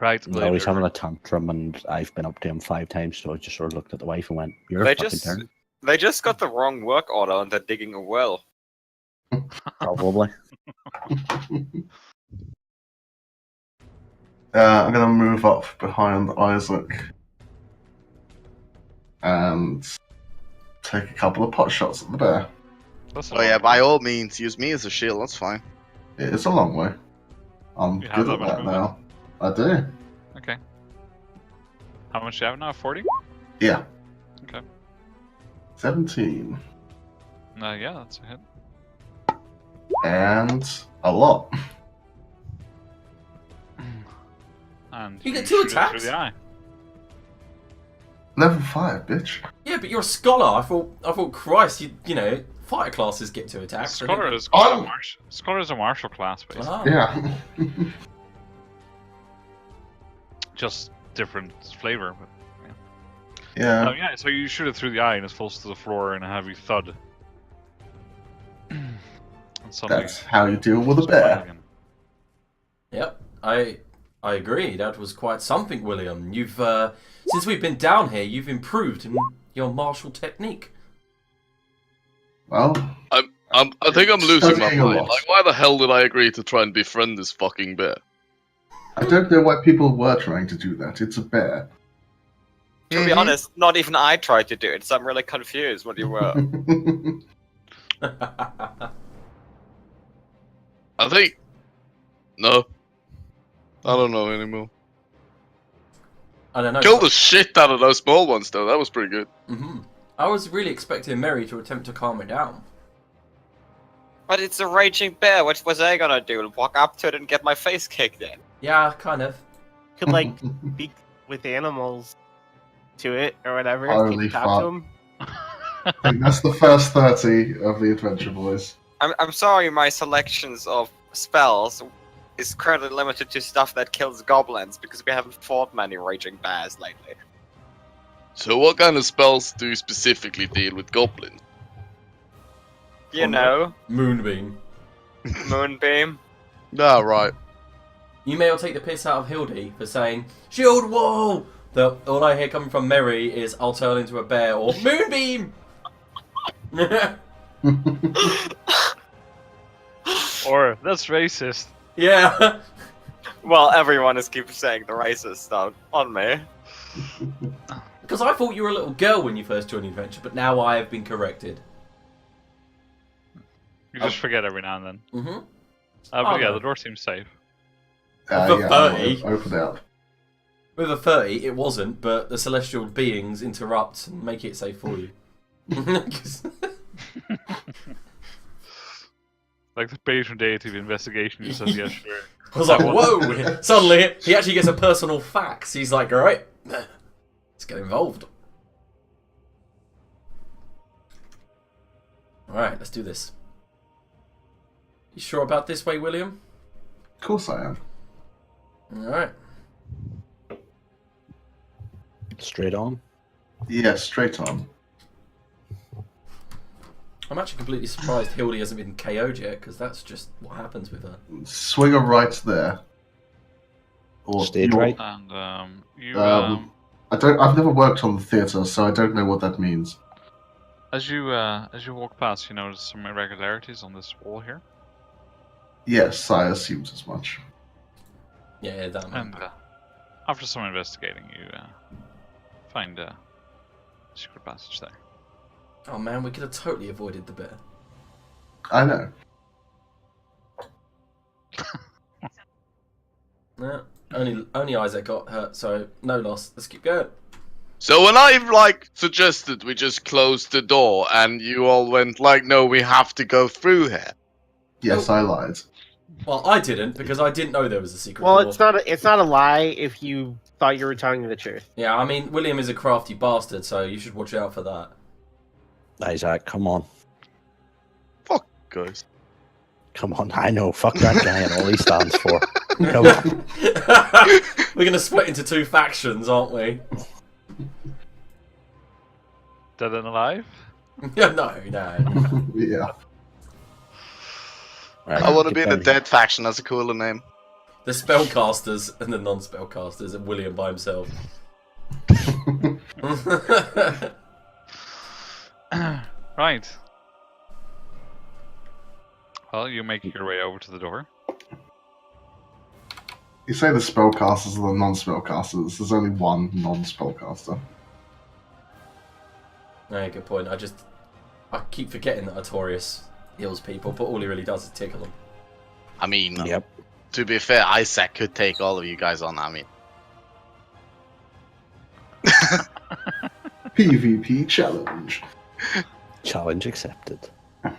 Right. No, he's having a tantrum, and I've been up to him 5 times, so I just sort of looked at the wife and went, "You're They a fucking just turn." they just got the wrong work order and they're digging a well. Probably. I'm gonna move up behind Isaac and take a couple of pot shots at the bear. That's a Oh yeah, long by way. all means, use me as a shield. That's fine. It is a long way. I'm You have good that at much that now. I do. Okay. How much do you have now? 40? Yeah. Okay. 17. Yeah, that's a hit. And a lot. And You get 2 shoot it attacks? through the eye. Level 5, bitch. Yeah, but you're a scholar. I thought, Christ, you know, fighter classes get 2 attacks. Scholar is Oh! Scholar is a martial class, basically. Ah. Yeah. Just different flavor. But yeah. yeah, so you shoot it through the eye and it falls to the floor in a heavy thud. And suddenly That's how you deal with a it's fine bear. again. Yep, I agree. That was quite something, William. You've since we've been down here, you've improved in your martial technique. Well, I think I'm losing my Studying a mind. lot. Like, why the hell did I agree to try and befriend this fucking bear? I don't know why people were trying to do that. It's a bear. To be honest, not even I tried to do it, so I'm really confused what you were. I think. No. I don't know anymore. I don't know. Killed the shit out of those small ones, though. That was pretty good. I was really expecting Mary to attempt to calm it down. But it's a raging bear, what was I gonna do? Walk up to it and get my face kicked in? Yeah, kind of. Could like speak with animals to it or whatever. Holy talk to fuck. him. I think that's the first 30 of the Adventure Boys. I'm sorry, my selections of spells is currently limited to stuff that kills goblins because we haven't fought many raging bears lately. So, what kind of spells do you specifically deal with goblins? You know, Moonbeam. Moonbeam. Ah, right. You may well take the piss out of Hildy for saying, "Shield wall!" All I hear coming from Mary is, "I'll turn into a bear," or "Moonbeam!" Or, that's racist. Yeah. Well, everyone is keep saying the racist stuff on me. Because I thought you were a little girl when you first joined the adventure, but now I have been corrected. You just forget every now and then. Mm-hmm. But Oh, yeah, no. the door seems safe. The Yeah, 30. open it up. With a 30, it wasn't, but the celestial beings interrupt and make it safe for you. 'Cause- Like the patron deity of investigation, he says, yeah, sure. I was like, whoa! Suddenly, he actually gets a personal fax. He's like, alright, let's get involved. Alright, let's do this. You sure about this way, William? Of course I am. Alright. Straight on. Yeah, straight on. I'm actually completely surprised Hildy hasn't been KO'd yet, because that's just what happens with her. Swing a right there. Or Stage you're- right. And I've never worked on the theatre, so I don't know what that means. as you walk past, you notice some irregularities on this wall here. Yes, I assumed as much. Yeah, that man. And after some investigating, you find a secret passage there. Oh man, we could have totally avoided the bear. I know. No, only Isaac got hurt, so no loss. Let's keep going. So when I suggested we just close the door, and you all went like, "No, we have to go through here." Yes, I lied. Well, I didn't because I didn't know there was a secret Well, door. it's not a lie if you thought you were telling the truth. Yeah, I mean, William is a crafty bastard, so you should watch out for that. Isaac, come on. Fuck, guys. Come on, I know. Fuck that guy and all he stands for. Come on. We're gonna split into two factions, aren't we? Dead and alive? No. Yeah. Right, I want to get be in the down here. dead faction. That's a cooler name. The spellcasters and the non-spellcasters, and William by himself. Right. Well, you make your way over to the door. You say the spellcasters are the non-spellcasters. There's only one non-spellcaster. No, good point. I keep forgetting that Artorias heals people, but all he really does is tickle them. I mean, Yep. to be fair, Isaac could take all of you guys on. I mean, PvP challenge. Challenge accepted. That's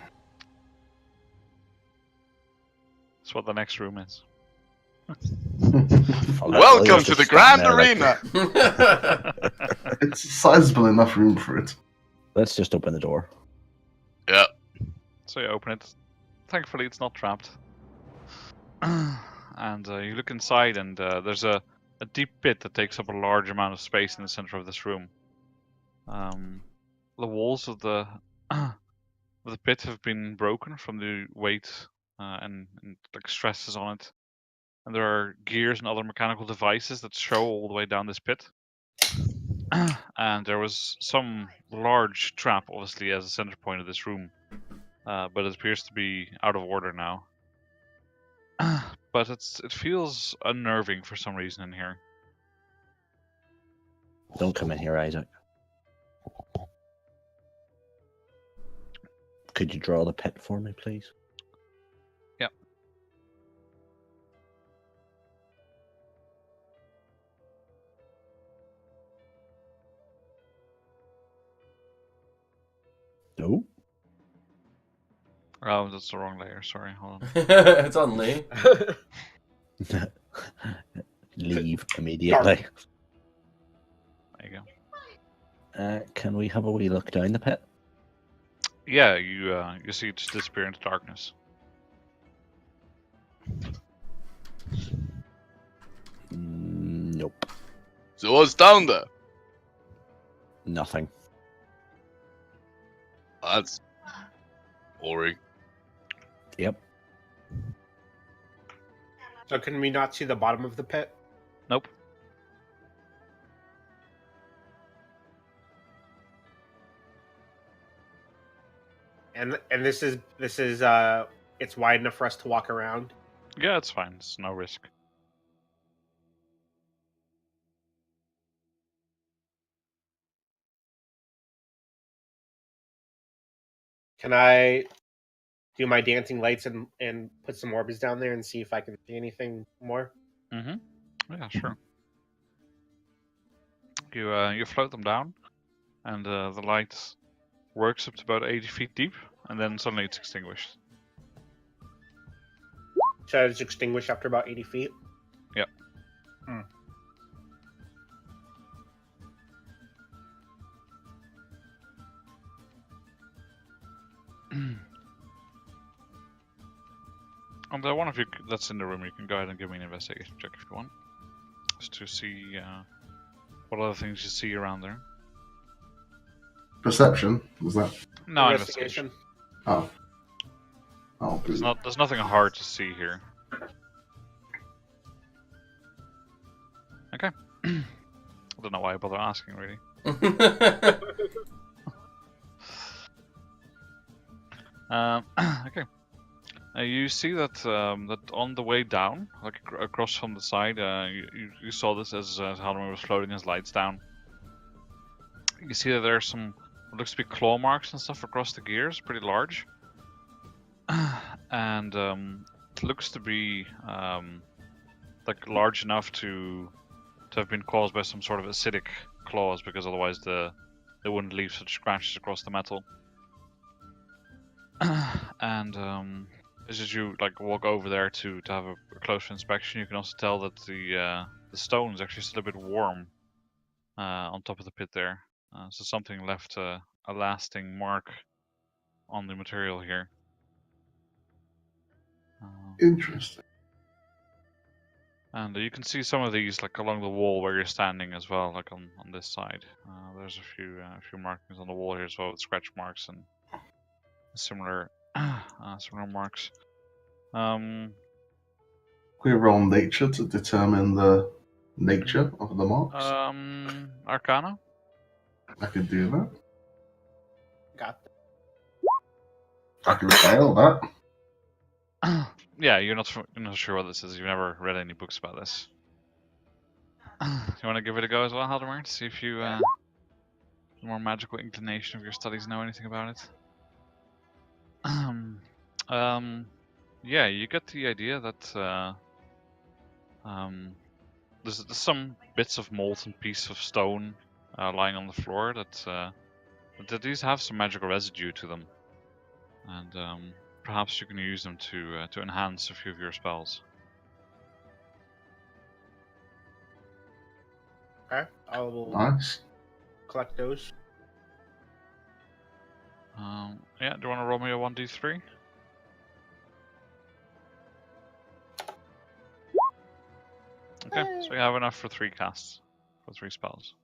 what the next room is. welcome to the Grand Arena. It's a sizable enough room for it. Let's just open the door. Yeah. So you open it. Thankfully, it's not trapped. And you look inside, and there's a deep pit that takes up a large amount of space in the center of this room. The walls of the pit have been broken from the weight and like stresses on it. And there are gears and other mechanical devices that show all the way down this pit. And there was some large trap, obviously, as a center point of this room. But it appears to be out of order now. But it feels unnerving for some reason in here. Don't come in here, Isaac. Could you draw the pit for me, please? Yep. No. Oh, that's the wrong layer. Sorry, hold on. It's on Lee. Leave immediately. There you go. Can we have a wee look down the pit? Yeah, you see it just disappear into darkness. Nope. So what's down there? Nothing. That's boring. Yep. So can we not see the bottom of the pit? Nope. And this is it's wide enough for us to walk around. Yeah, it's fine. It's no risk. Can I do my dancing lights and put some orbs down there and see if I can see anything more? Mm-hmm. Yeah, sure. You float them down, and the light works up to about 80 feet deep, and then suddenly it's extinguished. Should I just extinguish after about 80 feet? Yep. And one of you that's in the room, you can go ahead and give me an investigation check if you want, just to see what other things you see around there. Perception? Was that? No, investigation. Oh. Oh, There's nothing hard to see here. Okay. I don't know why I bother asking, really. Okay. You see that that on the way down, like across from the side, you saw this as Halloran was floating his lights down. You see that there are some what looks to be claw marks and stuff across the gears, pretty large. And it looks to be like large enough to have been caused by some sort of acidic claws, because otherwise they wouldn't leave such scratches across the metal. And as you like walk over there to have a closer inspection, you can also tell that the stone is actually still a bit warm on top of the pit there. So something left a lasting mark on the material here. Interesting. And you can see some of these like along the wall where you're standing as well, like on this side. There's a few markings on the wall here as well, with scratch marks and similar similar marks. We roll nature to determine the nature of the marks. Arcana. I could do that. Got I can fail that. Yeah, you're not sure what this is. You've never read any books about this. You want to give it a go as well, Haldemar, to see if you, the more magical inclination of your studies, know anything about it? Yeah, you get the idea that there's some bits of molten piece of stone lying on the floor that these have some magical residue to them, and perhaps you can use them to enhance a few of your spells. Okay, I will Nice. collect those. Yeah, do you want to roll me a 1d3? Okay, so you have enough for 3 casts, for 3 spells.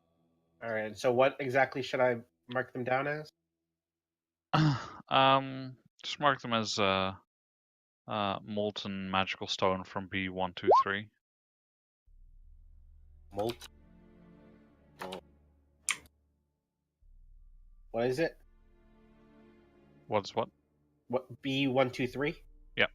All right. So what exactly should I mark them down as? Just mark them as molten magical stone from B123. Molt. What is it? What's what? What B123? Yeah.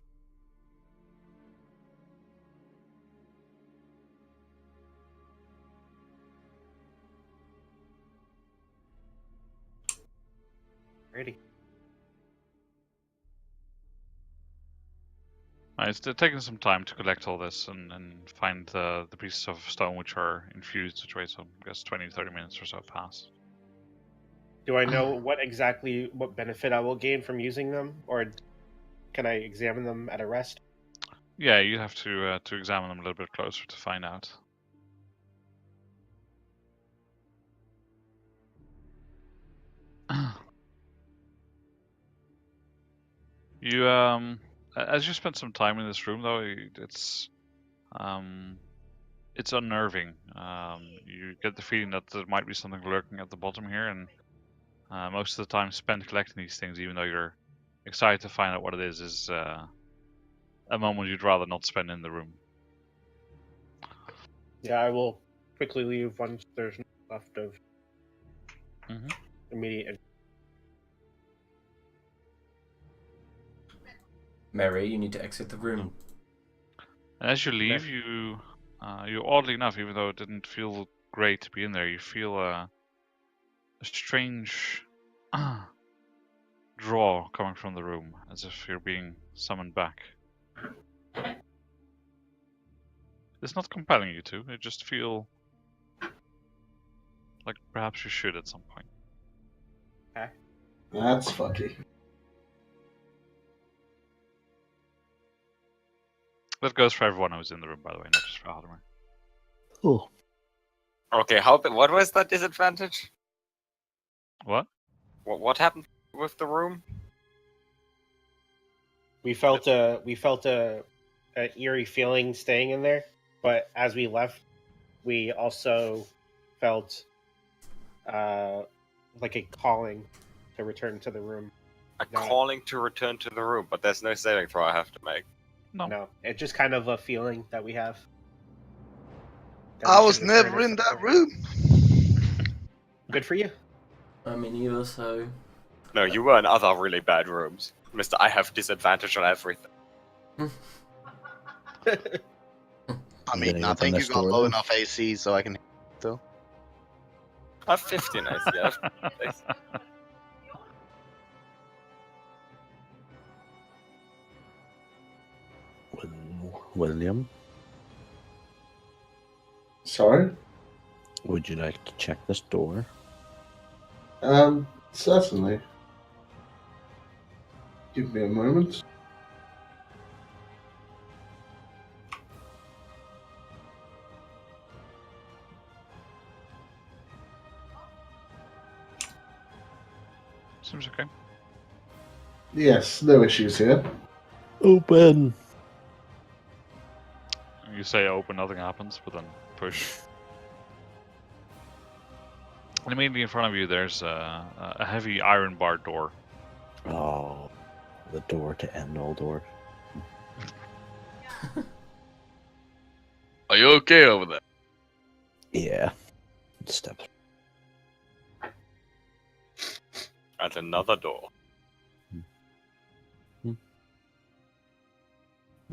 Ready. It's taken some time to collect all this and find the pieces of stone which are infused such a way, so I guess 20-30 minutes or so pass. Do I know what benefit I will gain from using them, or can I examine them at a rest? Yeah, you have to examine them a little bit closer to find out. You as you spend some time in this room, though, it's unnerving. You get the feeling that there might be something lurking at the bottom here, and most of the time spent collecting these things, even though you're excited to find out what it is a moment you'd rather not spend in the room. Yeah, I will quickly leave once there's nothing left of immediate. Mary, you need to exit the room. And as you leave, you oddly enough, even though it didn't feel great to be in there, you feel a strange draw coming from the room, as if you're being summoned back. It's not compelling you to, you just feel like perhaps you should at some point. Okay. That's fucky. That goes for everyone who's in the room, by the way, not just for Haldemar. Oh, Okay, what was that disadvantage? What? What happened with the room? We felt a eerie feeling staying in there, but as we left, we also felt like a calling to return to the room. A calling to return to the room, but there's no saving throw I have to make. No, it's just kind of a feeling that we have. that I we was should return never to in that something. room. Good for you. I mean, either so. No, you were in other really bad rooms. Mister, I have disadvantage on everything. I I'm mean, gonna I open think you this got door low then. enough AC so I can still. I have 15 AC. William, Sorry? would you like to check this door? Certainly. Give me a moment. seems okay. Yes, no issues here. Open. You say open, nothing happens, but then push. And immediately in front of you, there's a heavy iron bar door. Oh, the door to end all doors. Are you okay over there? Yeah. Step. At another door.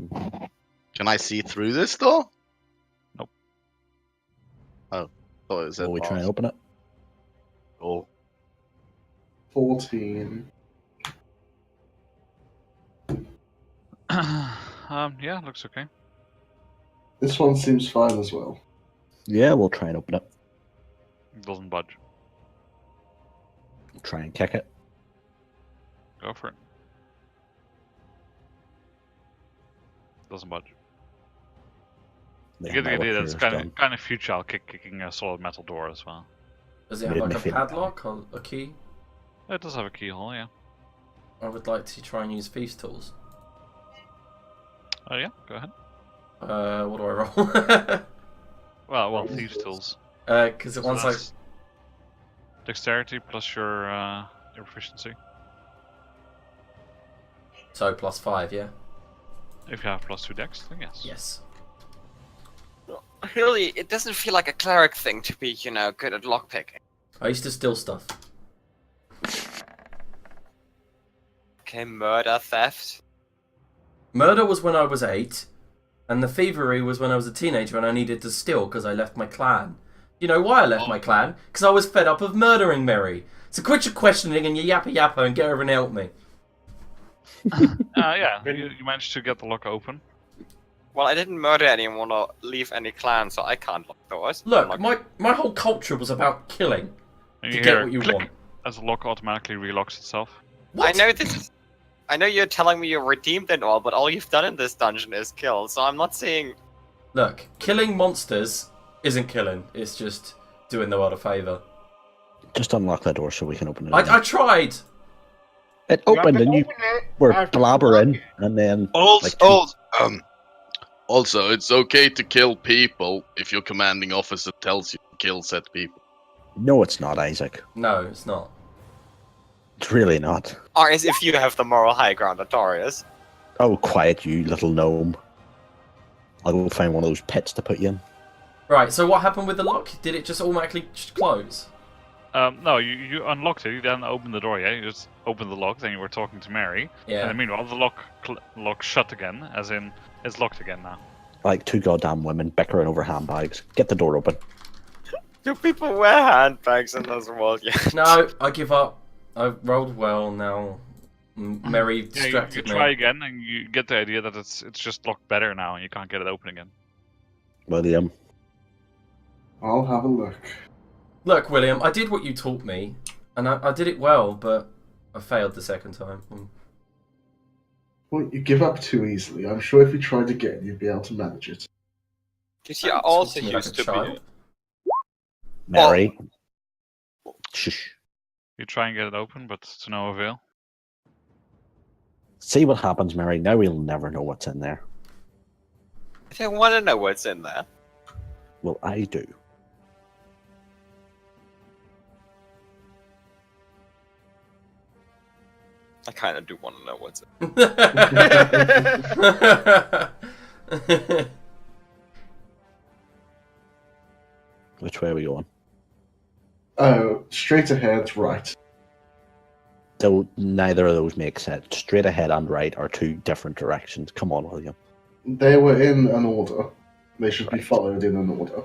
Can I see through this door? Nope. Oh, thought it said Will we try and bars. open it? Oh, 14. Yeah, looks okay. This one seems fine as well. Yeah, we'll try and open it. It doesn't budge. Try and kick it. Go for it. Doesn't budge. You Yeah, get the my idea work that it's here is done. kind of futile kicking a solid metal door as well. Does it have Made like me a feel padlock or a key? It does have a keyhole, yeah. I would like to try and use thieves' tools. Oh yeah, go ahead. What do I roll? Well, thieves tools. Because So once I that's dexterity plus your proficiency. so +5, yeah. If you have +2 dex, then yes. Yes. Really, it doesn't feel like a cleric thing to be, good at lockpicking. I used to steal stuff. Okay, murder, theft. Murder was when I was 8, and the thievery was when I was a teenager and I needed to steal because I left my clan. You know why I left my clan? Because I was fed up of murdering Mary. So quit your questioning and your yappa yappa and get over and help me. Yeah, you managed to get the lock open. Well, I didn't murder anyone or leave any clan, so I can't lock doors. Look, Unlock- my whole culture was about killing And to you get hear what you click want. as the lock automatically relocks itself. What? I know this. I know you're telling me you're redeemed and all, but all you've done in this dungeon is kill. So I'm not saying. Look, killing monsters isn't killing. It's just doing the world a favour. Just unlock that door so we can open it. I tried. It You have opened to and you open it were after blabbering, you and then Also, it's okay to kill people if your commanding officer tells you to kill said people. no, it's not, Isaac. No, it's not. It's really not. Or as if you have the moral high ground, Notorious. Oh, quiet, you little gnome. I'll go find one of those pits to put you in. Right, so what happened with the lock? Did it just automatically close? No, you unlocked it. You didn't open the door. Yeah, you just opened the lock. Then you were talking to Mary. Yeah. And then meanwhile, the lock shut again, as in it's locked again now. Like two goddamn women bickering over handbags. Get the door open. Do people wear handbags in this world yet? No, I give up. I rolled well now. Mary Yeah, you distracted try me. again, and you get the idea that it's just locked better now, and you can't get it open again. William. I'll have a look. Look, William, I did what you taught me, and I did it well, but I failed the second time. Well, you give up too easily. I'm sure if you tried again, you'd be able to manage it. Because you also Talk to me like used a to child. be. Mary. Shush. You try and get it open, but to no avail. See what happens, Mary. Now we'll never know what's in there. I don't want to know what's in there. Well, I do. I kind of do want to know what's in Which way are we going? Oh, straight ahead, right. Though neither of those make sense. Straight ahead and right are two different directions. Come on, William. They were in an order. They should be followed in an order.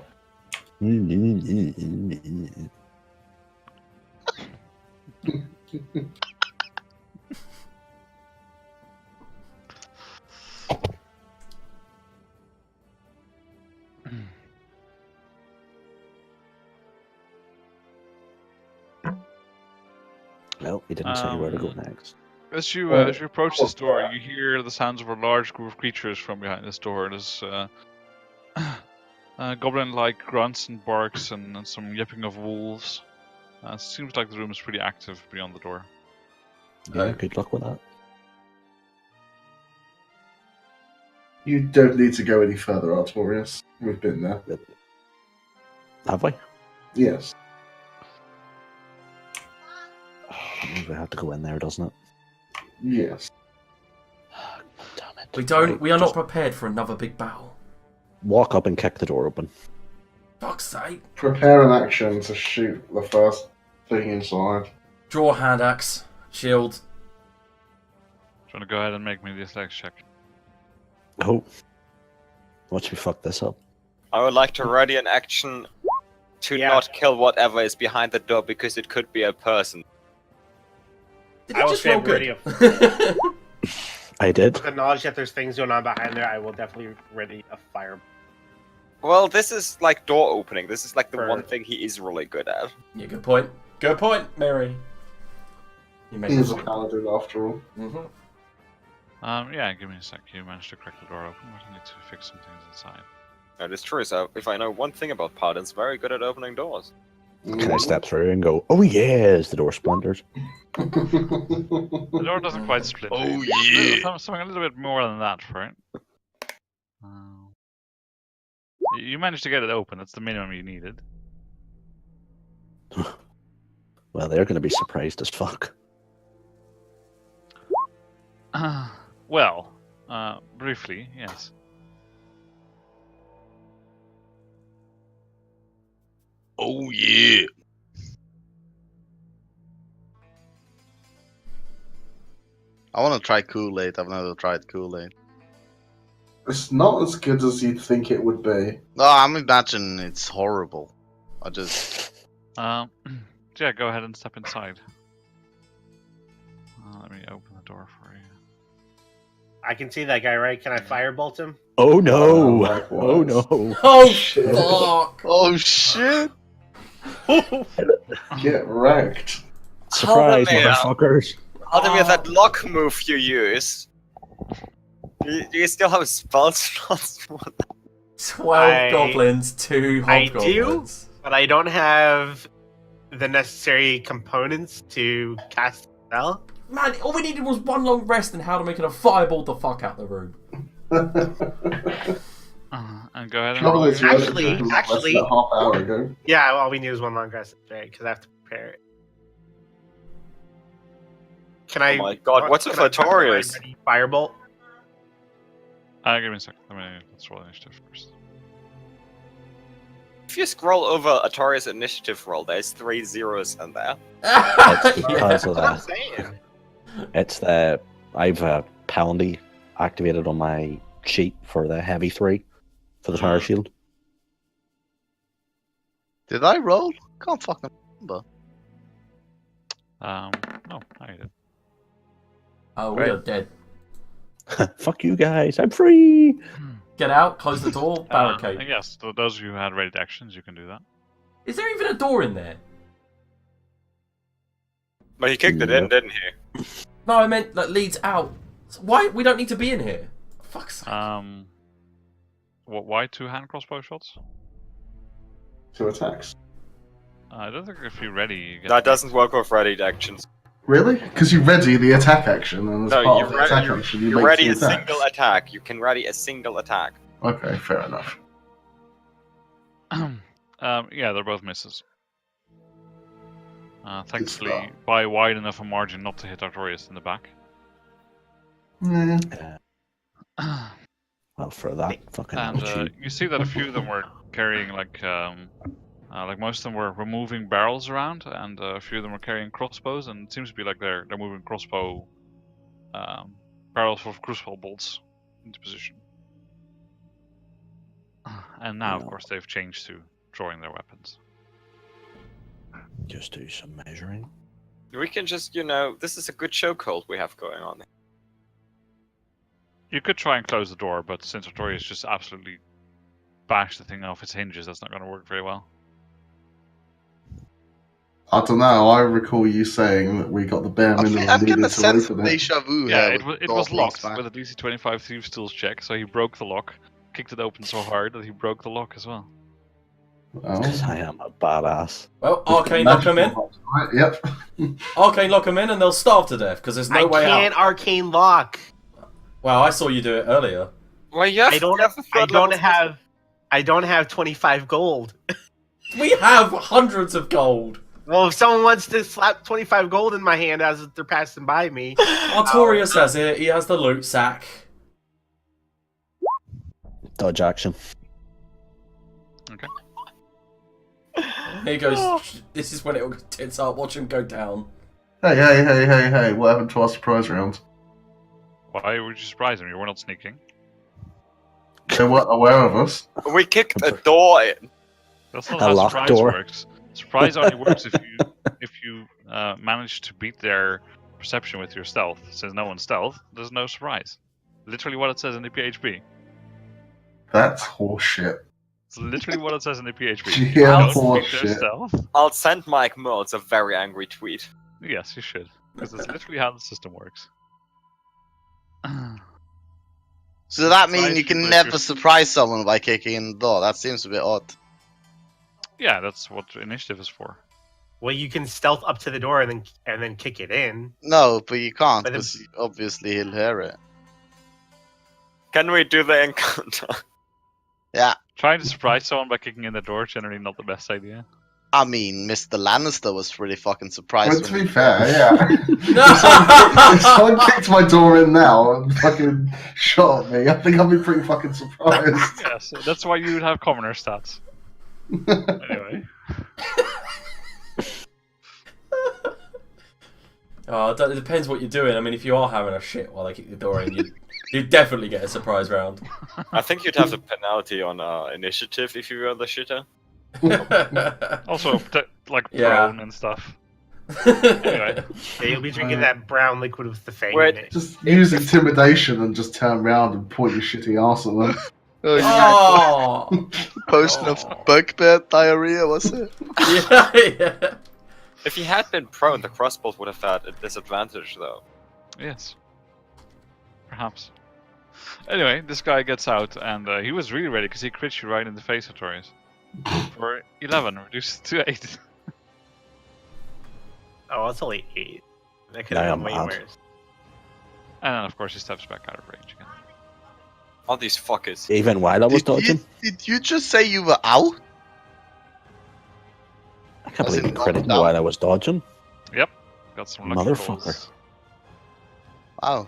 Well, he didn't say where to go next. As you approach this door, you hear the sounds of a large group of creatures from behind this door. There's goblin-like grunts and barks and some yipping of wolves. Seems like the room is pretty active beyond the door. Yeah, good luck with that. You don't need to go any further, Artorias. We've been there. Have we? Yes. That means we have to go in there, doesn't it? Yes. Damn it. We don't. Right, We are not just prepared for another big battle. walk up and kick the door open. Fuck's sake! Prepare an action to shoot the first thing inside. Draw hand axe, shield. Do you want to go ahead and make me the athletics check? Oh. Watch me fuck this up. I would like to ready an action to Yeah. not kill whatever is behind the door because it could be a person. Did I you will just say roll ready good? I did. With the knowledge that there's things going on behind there, I will definitely ready a fire. Well, this is like door opening. This is like the For- one thing he is really good at. Yeah, good point. Good point, Mary. You made He's it. a paladin after all. Yeah, give me a sec. You managed to crack the door open, but I need to fix some things inside. That is true. So if I know one thing about paladins, very good at opening doors. Can I step through and go, oh yes, the door splinters? The door doesn't quite split. Oh, It's yeah. something a little bit more than that, right? You managed to get it open. That's the minimum you needed. Well, they're going to be surprised as fuck. Well, briefly, yes. Oh yeah. I want to try Kool-Aid. I've never tried Kool-Aid. It's not as good as you'd think it would be. No, I'm imagining it's horrible. I just... Yeah, go ahead and step inside. Let me open the door for you. I can see that guy, right? Can I firebolt him? Oh no! likewise. Oh no! Oh Shit. fuck! Oh shit! Get wrecked. Surprise, Hold on, motherfuckers! Other than that lock move you use, do you still have spell slots? 12 goblins, 2 I hobgoblins. But I don't have the necessary components to cast a spell. Man, all we needed was one long rest and how to make it a fireball the fuck out the room. And go ahead and Trouble roll is, your you Actually- had to do actually- less than a half hour ago. Yeah, all we need is one long rest, right? Because I have to prepare it. Can I? Oh my god, what's with can I prep my Artorias? ready Firebolt. Give me a second. Let's roll initiative first. If you scroll over Artorias' initiative roll, there's 3 zeros in there. It's because of That's what I'm that. saying. It's the I've Poundy activated on my sheet for the heavy 3 for the fire shield. Did I roll? Can't fucking remember. No, I did. Oh, we Right. are dead. Fuck you guys! I'm free. Get out, close the door, barricade. Yes, so those of you who had ready actions, you can do that. Is there even a door in there? But he kicked it in, didn't he? No, I meant that leads out. So why? We don't need to be in here. Fuck's sake. Why 2 hand crossbow shots? 2 attacks. I don't think if you're ready, you get That doesn't work with ready actions. Really? Because you ready the attack action, and as No, part you of the attack ready, action, you you make ready 2 a attacks. single attack. You can ready a single attack. Okay, fair enough. Yeah, they're both misses. Thankfully, start. by wide enough a margin not to hit Artorias in the back. Well, for that fucking And ouchie. you see that a few of them were carrying like most of them were moving barrels around, and a few of them were carrying crossbows, and it seems to be like they're moving crossbow barrels of crossbow bolts into position. And now, of course, they've changed to drawing their weapons. Just do some measuring. We can just, this is a good chokehold we have going on. You could try and close the door, but since Artorias just absolutely bashed the thing off its hinges, that's not going to work very well. I don't know, I recall you saying that we got the bare I'm minimum getting needed a to sense of open it. deja vu Yeah, here. it was locked with a DC 25 Thieves' Tools check, so he broke the lock, kicked it open so hard that he broke the lock as well. Because I am a badass. Well, Arcane lock them in. Right, yep. Arcane lock them in and they'll starve to death because there's no way I can't out. arcane lock. Wow, I saw you do it earlier. Well, yes, I don't have 25 gold. We have hundreds of gold. Well, if someone wants to slap 25 gold in my hand as they're passing by me, Artorius has it. He has the loot sack. Dodge action. Okay. Here he goes. This is when it'll start. Watch him go down. Hey! What happened to our surprise round? Why would you surprise him? You were not sneaking. They weren't aware of us. we kicked a door in. That's not A how locked surprise door. works. Surprise only works if you manage to beat their perception with your stealth. Since no one's stealth, there's no surprise. Literally what it says in the PHP. That's horseshit. It's literally what it says in the PHP. Yeah, Don't beat their bullshit. stealth. I'll send Mike Merles a very angry tweet. Yes, you should. Because that's literally how the system works. So that means Surprise you can people never if you're- surprise someone by kicking in the door. That seems a bit odd. Yeah, that's what initiative is for. well, you can stealth up to the door and then kick it in. No, but you can't, But because obviously he'll hear it. Can we do the encounter? Yeah, Trying to surprise someone by kicking in the door generally not the best idea. I mean, Mr. Lannister was pretty fucking surprised. Well, to when be he- fair, yeah. If someone kicked my door in now and fucking shot at me, I think I'd be pretty fucking surprised. Yes, that's why you would have commoner stats. Anyway. Oh, it depends what you're doing. I mean, if you are having a shit while they kick the door in, you definitely get a surprise round. I think you'd have the penalty on initiative if you were the shitter. Also, like Yeah. prone and stuff. Anyway. Yeah, you'll be drinking that brown liquid with the fang Wait. in it. Just use intimidation and just turn around and point your shitty arse at them. Oh! Potion of bugbear diarrhea, was it? Yeah. If he had been prone, the crossbows would have had a disadvantage, though. Yes. Perhaps. Anyway, this guy gets out, and he was really ready because he crit you right in the face, Artorius. For 11, reduced to 8. Oh, it's only 8. That could I have am been way out. worse. And then, of course, he steps back out of range again. All these fuckers. Even while I was dodging. Did you just say you were out? I can't As believe in you critted me knocked while I was dodging. Yep. Got some lucky Motherfucker. rolls. Wow.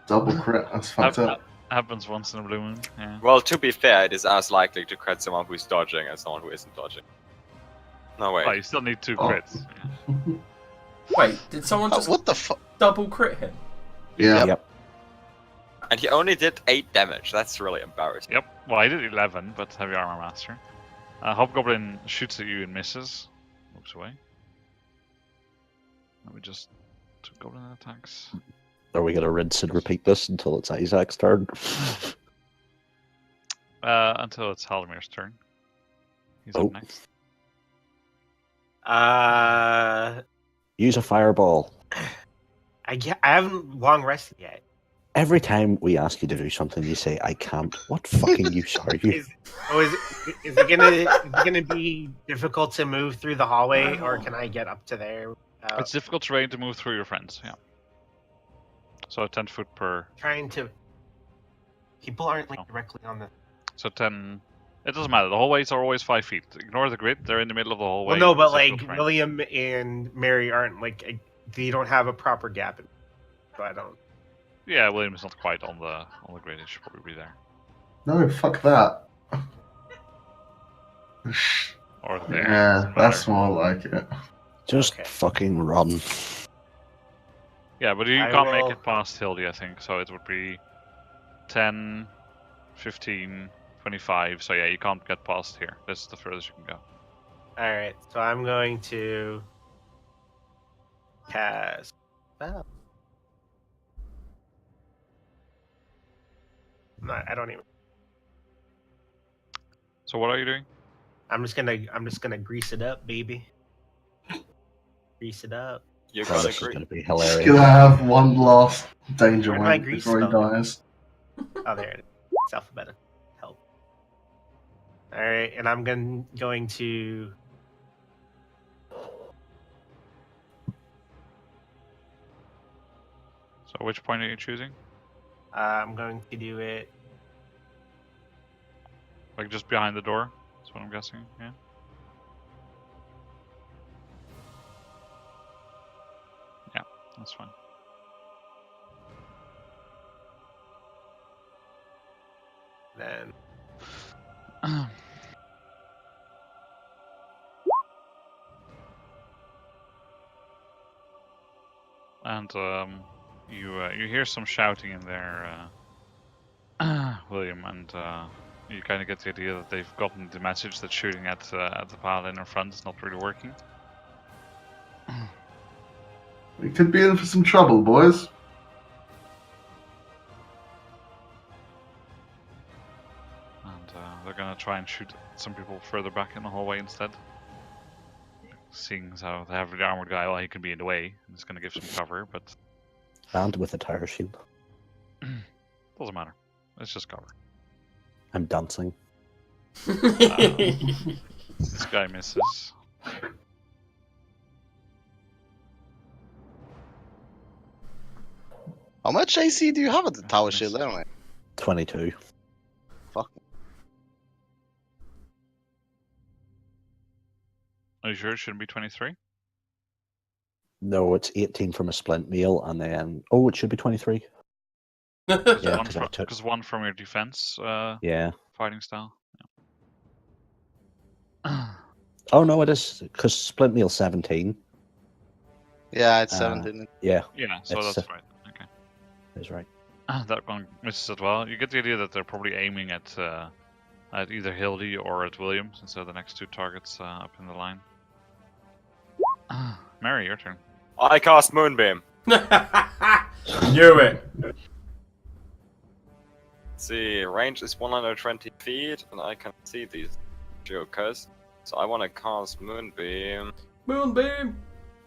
Double crit, that's fucked up. Happens once in a blue moon. Yeah. Well, to be fair, it is as likely to crit someone who's dodging as someone who isn't dodging. No way. Oh, you still need 2 Oh. crits. Yeah. Wait, did someone just What the fuck? double crit him? Yeah. Yep. And he only did 8 damage. That's really embarrassing. Yep. Well, I did 11, but heavy armor master. Hobgoblin shoots at you and misses. Moves away. Let me just 2 goblin attacks. Are we going to rinse and repeat this until it's Isaac's turn? Until it's Haldamir's turn. He's Oh. up next. Use a fireball. I haven't long rested yet. Every time we ask you to do something, you say, I can't. What fucking use are you? Is it gonna be difficult to move through the hallway, or can I get up to there? It's difficult terrain to move through your friends, yeah. So 10 foot per. Trying to. People aren't Oh. like directly on the. So 10. It doesn't matter. The hallways are always 5 feet. Ignore the grid. They're in the middle of the hallway. Well, no, but It's like difficult terrain. William and Mary aren't like they don't have a proper gap. So I don't. Yeah, William's not quite on the grid. It should probably be there. No, fuck that. Or there. Yeah, doesn't that's matter. more like it. Just Okay. fucking run. Yeah, but you I can't will- make it past Hildy, I think. So it would be 10, 15, 25. So yeah, you can't get past here. This is the furthest you can go. All right, so I'm going to cast. Oh. No, I don't even. So what are you doing? I'm just gonna grease it up, baby. Grease it up. You're Oh, gonna this is agree. going to be He's hilarious. gonna have one last danger Where'd my went grease before he spell go? dies. Oh, there it is. It's alphabetical. Help. All right, and I'm going to. So which point are you choosing? I'm going to do it. Like just behind the door? That's what I'm guessing, yeah? Yeah, that's fine. Then And you hear some shouting in there, William, and you kind of get the idea that they've gotten the message that shooting at the paladin in front is not really working. We could be in for some trouble, boys. And they're gonna try and shoot some people further back in the hallway instead. Seeing as how they have the armored guy, well, he can be in the way, and it's gonna give some cover, but And with a tire shield. doesn't matter. It's just cover. I'm dancing. This guy misses. How much AC do you have at the tower shield Misses. anyway? 22. Fuck. Are you sure it shouldn't be 23? No, it's 18 from a splint meal, and then... Oh, it should be 23. Yeah, Because because I took... one from your defense Yeah. fighting style. Yeah. Oh, no, it is, because splint meal 17. Yeah, it's Uh, 17. Yeah, Yeah, so It's, that's right. Okay. that's right. That one misses as well. You get the idea that they're probably aiming at either Hildy or at William, since they're the next two targets up in the line. Mary, your turn. I cast Moonbeam. Knew it. Let's see, range is 120 feet, and I can see these jokers. So I want to cast Moonbeam Moonbeam.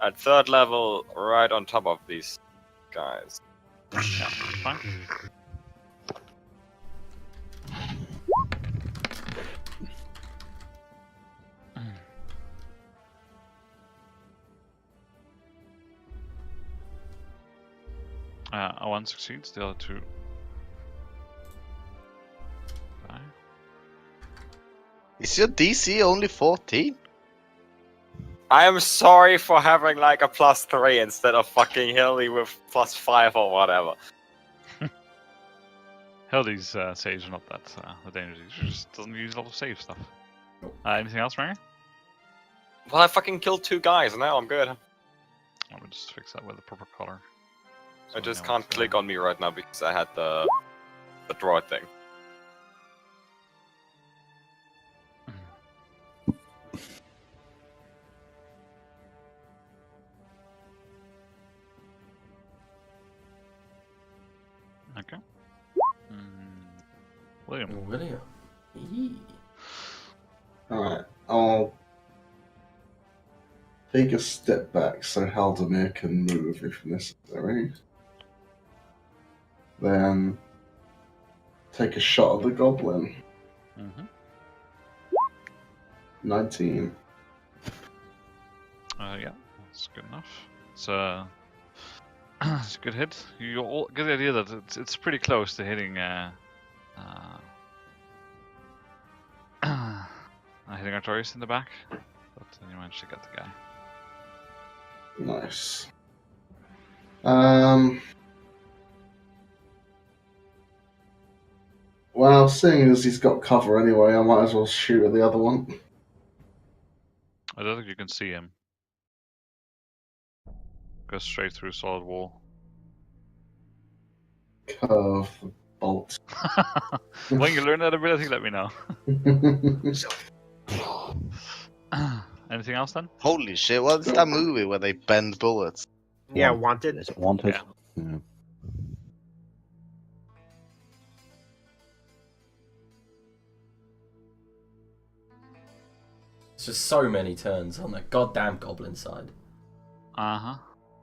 at 3rd level, right on top of these guys. Yeah, that's fine. One succeeds, the other two die. Is your DC only 14? I am sorry for having like a +3 instead of fucking Hilly with +5 or whatever. Hildy's saves are not that dangerous. She just doesn't use a lot of save stuff. Anything else, Mary? Well, I fucking killed 2 guys, and now I'm good. Let me just fix that with the proper color. I just can't click on me right now because I had the draw thing. Okay. William. William. Eee. Alright, I'll take a step back so Haldemir can move if necessary. Then take a shot at the goblin. Mm-hmm. 19. Yeah, that's good enough. It's it's a good hit. You all get the idea that it's pretty close to hitting hitting Artorias in the back, but then you managed to get the guy. Nice. Well, seeing as he's got cover anyway, I might as well shoot at the other one. I don't think you can see him. Goes straight through solid wall. Curve the bolt. When you learn that ability, let me know. Anything else then? Holy shit, what's that movie where they bend bullets? yeah, wanted. Is it wanted? Yeah. Yeah. It's just so many turns on that goddamn goblin side. Uh-huh.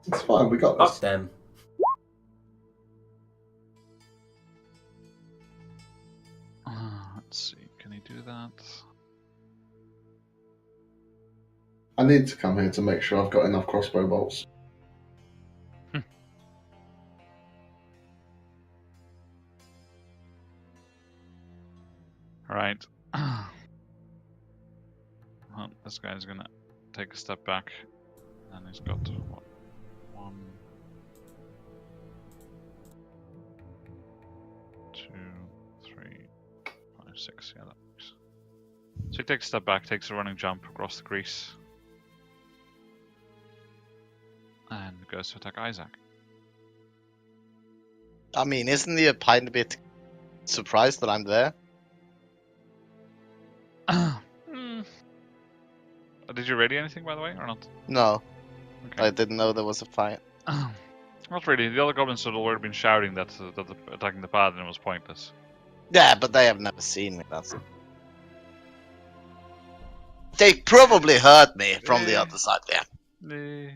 It's fine, we got Fuck this. them. Let's see, can he do that? I need to come here to make sure I've got enough crossbow bolts. Right. Well, this guy's gonna take a step back, and he's got what, 1, 2, 3, 5, 6. Yeah, that works. So he takes a step back, takes a running jump across the crease, and goes to attack Isaac. I mean, isn't he a tiny bit surprised that I'm there? Did you ready anything, by the way, or not? No, Okay. I didn't know there was a fight. Not really. The other goblins had already been shouting that attacking the paladin was pointless. Yeah, but they have never seen me. That's. They probably heard me from the other side. Yeah.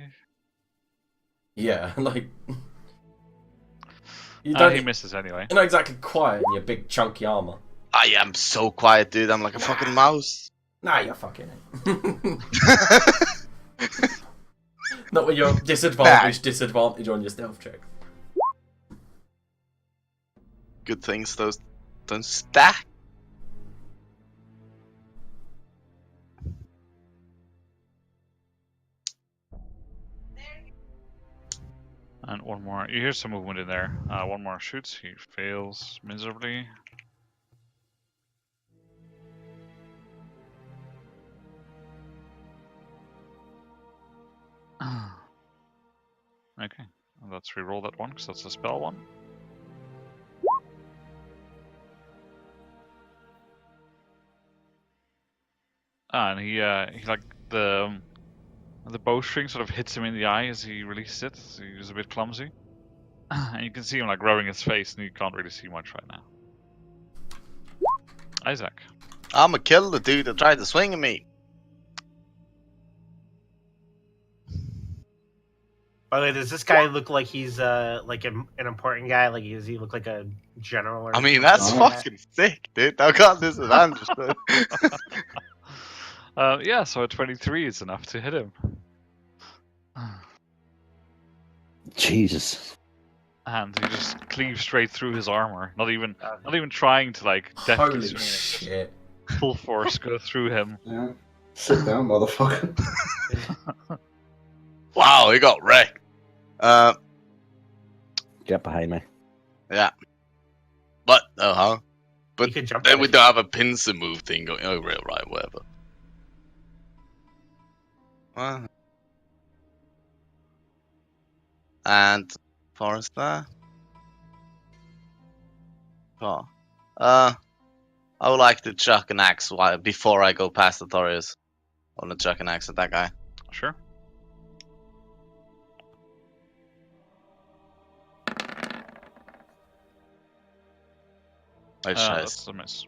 Yeah, like you don't. He misses anyway. You're not exactly quiet in your big chunky armor. I am so quiet, dude. I'm like a fucking mouse. Nah, you're fucking it. Not with your disadvantage on your stealth check. Good things those don't stack. And one more. You hear some movement in there. One more shoots. He fails miserably. Okay, let's re-roll that one because that's a spell one. And he like the bowstring sort of hits him in the eye as he releases it. So he was a bit clumsy, and you can see him like rubbing his face, and you can't really see much right now. Isaac. I'ma kill the dude that tried to swing at me. By the way, does this guy look like he's like an important guy? Like, does he look like a general? Or I mean, that's something like that? fucking sick, dude. I got disadvantage. Yeah, so a 23 is enough to hit him. Jesus. And he just cleaves straight through his armor, not even trying to like deftly Holy swing it, just shit! full force go through him. Yeah. Sit down, motherfucker. Wow, he got wrecked. Get behind me. Yeah. But He could jump. Then we don't have a pincer move thing going. Oh, right, whatever. And Forest there. Oh. I would like to chuck an axe before I go past the Torius. I want to chuck an axe at that guy. Sure. That's a miss.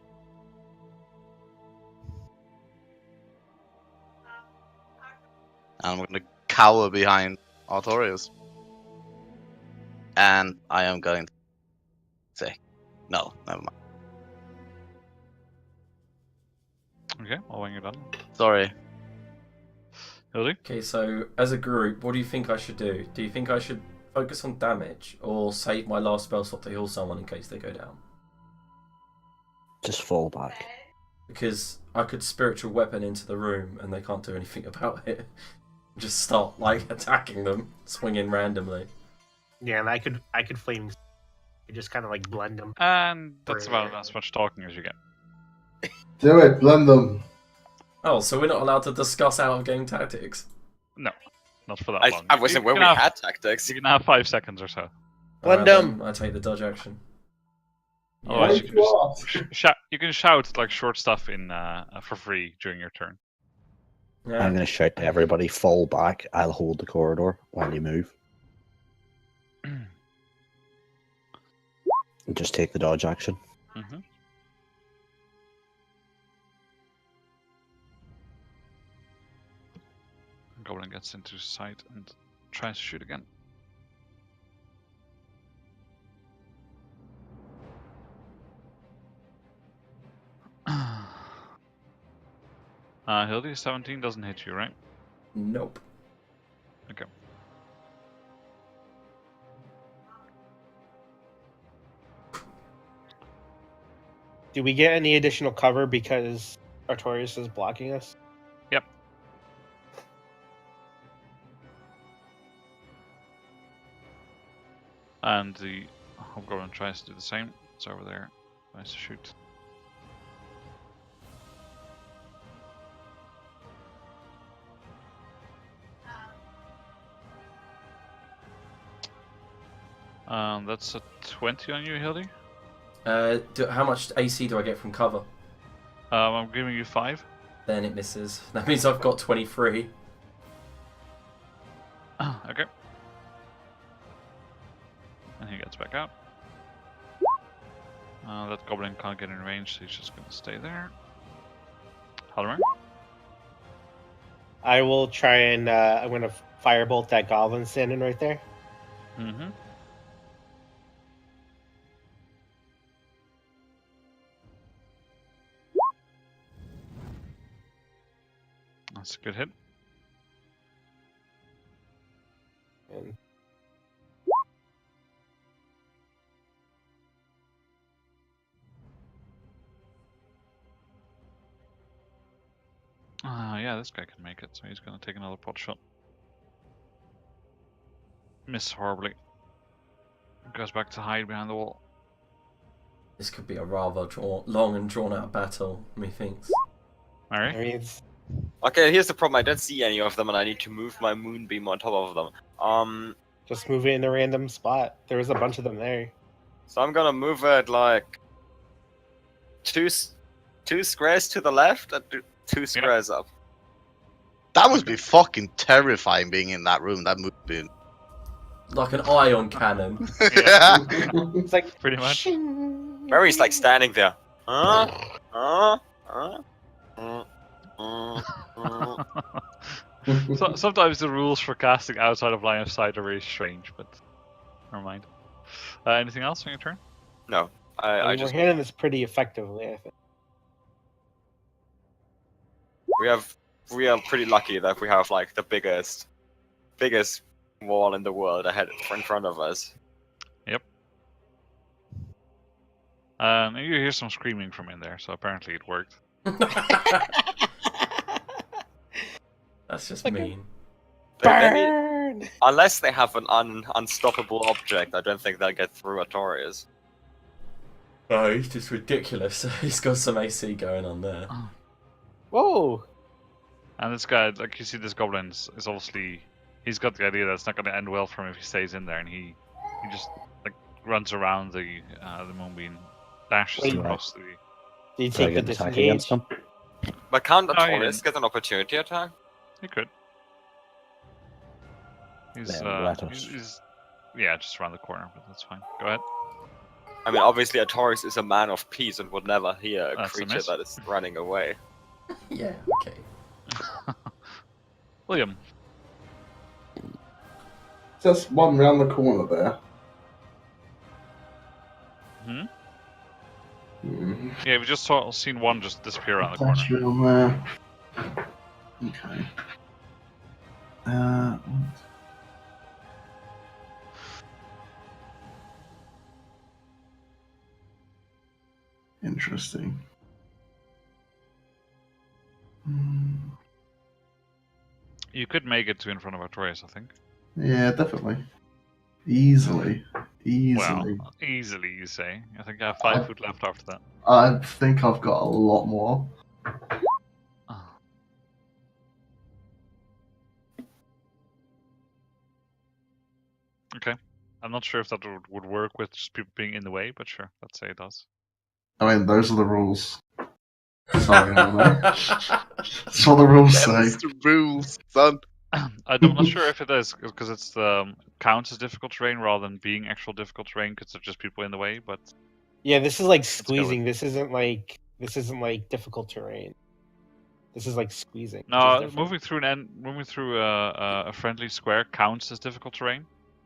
I'm gonna cower behind Artorius. And I am going to say, no, never mind. Okay, well, when you're done. Sorry. Hildy? Okay, so as a group, what do you think I should do? Do you think I should focus on damage or save my last spell slot to heal someone in case they go down? Just fall back. Because I could spiritual weapon into the room and they can't do anything about it. Just start like attacking them, swinging randomly. Yeah, and I could flame. You just kind of like blend them. And that's about as much talking as you get. Do it, blend them. Oh, so we're not allowed to discuss out of game tactics? No, not for that long. I wasn't where we had tactics. You can have 5 seconds or so. Blend Alright, them. then I take the dodge action. Otherwise, Why you did you can just you can shout like short stuff in for free during your turn. Yeah. I'm going to shout to everybody, fall back. I'll hold the corridor while you move. And just take the dodge action. Mm-hmm. Goblin gets into sight and tries to shoot again. Hildy, 17 doesn't hit you, right? Nope. Okay. Do we get any additional cover because Artorias is blocking us? Yep. And the Hobgoblin tries to do the same. It's over there. Tries to shoot. That's a 20 on you, Hildy. How much AC do I get from cover? I'm giving you 5. Then it misses. That means I've got 23. Okay. And he gets back out. That goblin can't get in range, so he's just gonna stay there. Halloran? I will try and I'm gonna firebolt that goblin standing right there. Mm-hmm. That's a good hit. And Yeah, this guy can make it, so he's gonna take another pot shot. Miss horribly. Goes back to hide behind the wall. This could be a rather long and drawn out battle, methinks. I Alright. mean, it's Okay, here's the problem. I don't see any of them, and I need to move my moonbeam on top of them. just move it in a random spot. There was a bunch of them there. So I'm gonna move it like two squares to the left and two squares up. That must be fucking terrifying being in that room. That movie. Like an ion cannon. Yeah. It's like Pretty much. Mary's like standing there. So, sometimes the rules for casting outside of line of sight are very strange, but never mind. Anything else on your turn? No, I I mean, just we're handling this pretty effectively, I think. we are pretty lucky that we have like the biggest wall in the world in front of us. Yep. And you hear some screaming from in there, so apparently it worked. That's just mean. Burn! Unless they have an unstoppable object, I don't think they'll get through Artorias. No, he's just ridiculous. He's got some AC going on there. Whoa! And this guy, like you see, this goblin is obviously, he's got the idea that it's not going to end well for him if he stays in there, and he just like runs around the moonbeam, dashes Wait. across the. Do you Do I take the get an attack disengage? against him? But can't No, you Artorias didn't. get an opportunity attack? He could. He's, Then let us. he's yeah, just around the corner, but that's fine. Go ahead. I mean, obviously Artorias is a man of peace and would never hear a That's a creature miss. that is running away. Yeah, okay. William. Just one round the corner there. Hmm? Hmm. Yeah, we just seen one just disappear around the That's corner. round there. Okay. Interesting. You could make it to in front of Artorias, I think. Yeah, definitely. Easily. Well, easily, you say. I think I have 5 foot left after that. I think I've got a lot more. Oh. Okay. I'm not sure if that would work with just people being in the way, but sure, let's say it does. I mean, those are the rules. Sorry, Hannah. That's what the rules say. That's the rules, son. I'm not sure if it is, because it's counts as difficult terrain rather than being actual difficult terrain, because there's just people in the way, but... Yeah, this is like go squeezing. This isn't like difficult terrain. This is like squeezing. which is No, different. moving through a friendly square counts as difficult terrain.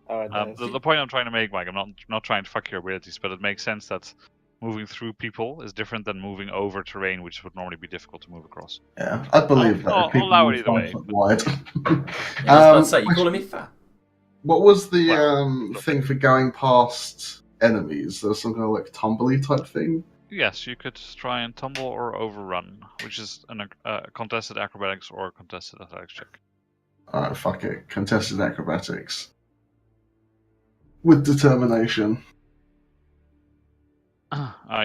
Oh, it does. The point I'm trying to make, Mike, I'm not trying to fuck your abilities, but it makes sense that moving through people is different than moving over terrain, which would normally be difficult to move across. Yeah, I believe I'll that. People allow were it either 5 way, foot but- wide. Yeah, I was about to say, you calling me fat? What was the Well, thing for going past enemies? There was some kind of like tumbly type thing. Yes, you could try and tumble or overrun, which is a contested acrobatics or a contested athletics check. Alright, fuck it. Contested acrobatics. With determination.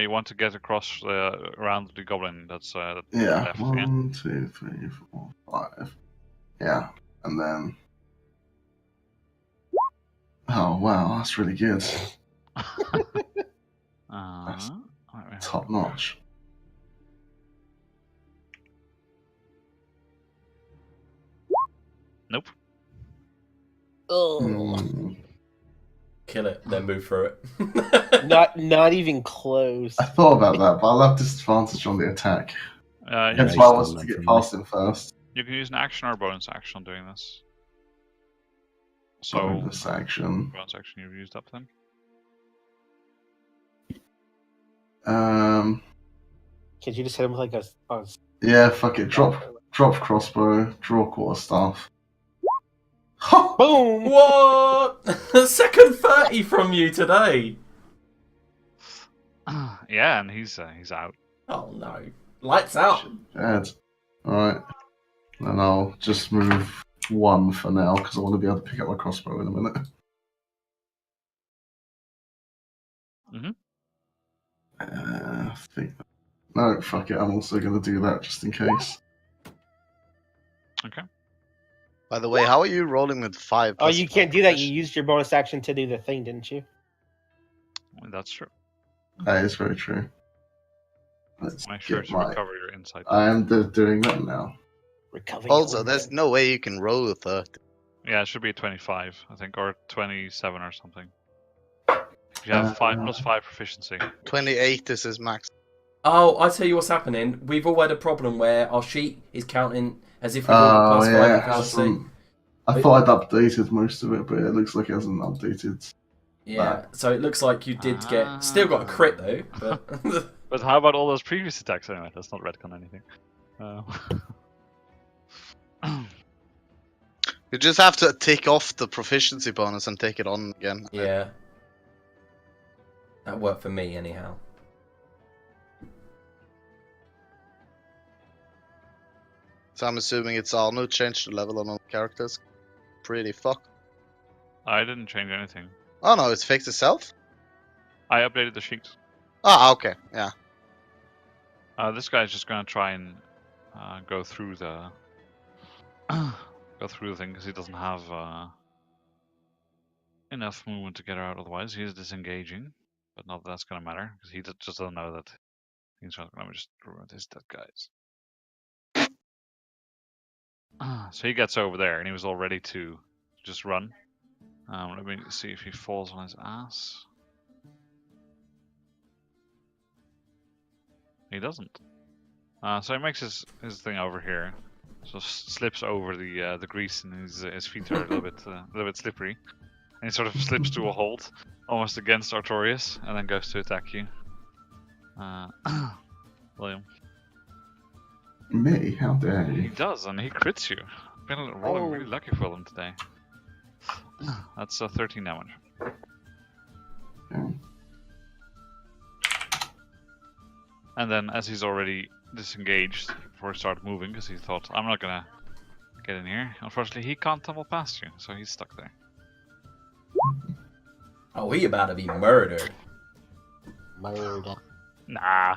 You want to get across around the goblin that's Yeah. left. Yeah? 1, 2, 3, 4, 5. Yeah. And then. Oh, wow. That's really good. Right. Top notch. Nope. Hmm. Kill it, then move through it. Not even close. I thought about that, but I'll have disadvantage on the attack. You, That's Yeah, why I you wanted stole to them get from past him first. you can use an action or a bonus action on doing this. So, Bonus action. bonus action you've used up then. Can't you just hit him with like a Yeah, fuck it. Drop crossbow, draw quarterstaff. boom? What? Second 30 from you today. Yeah, and he's out. Oh no. Lights out. Bad. Alright. Then I'll just move 1 for now, because I want to be able to pick up my crossbow in a minute. Mhm. I think. No, fuck it. I'm also going to do that just in case. Okay. By the way, how are you rolling with 5? Oh, you can't do that. You used your bonus action to do the thing, didn't you? Well, that's true. That is very true. Let's Make sure get to my. recover your insight. I am doing that now. Recover. Also, your there's win. no way you can roll with 30. Yeah, it should be 25, I think, or 27 or something. If you have 5 plus 5 proficiency. 28 is his max. Oh, I tell you what's happening. We've all had a problem where our sheet is counting as if we rolled Oh, plus yeah, 5 it proficiency. hasn't. I thought I'd updated most of it, but it looks like it hasn't updated. Yeah, so it looks like you did get... Still got a crit though, but... But how about all those previous attacks anyway? That's not retcon anything. You just have to take off the proficiency bonus and take it on again. Yeah. That worked for me anyhow. So I'm assuming it's Arno changed the level on all characters. Pretty fucked. I didn't change anything. Oh no, it's fixed itself? I updated the sheet. Ah, okay, yeah. This guy's just gonna try and go through the thing because he doesn't have enough movement to get out. Otherwise, he is disengaging. But not that that's gonna matter because he just doesn't know that. He's not gonna just ruin his dead guys. So he gets over there and he was all ready to just run. Let me see if he falls on his ass. He doesn't. So he makes his thing over here. So slips over the grease and his feet are a little bit slippery. And he sort of slips to a hold, almost against Artorias, and then goes to attack you. William. Me? How dare He you? does, and he crits you. Been rolling really lucky for them today. That's 13 damage. Okay. And then, as he's already disengaged before he started moving, because he thought, I'm not gonna get in here. Unfortunately, he can't tumble past you, so he's stuck there. Oh, he about to be murdered. Murder. Nah.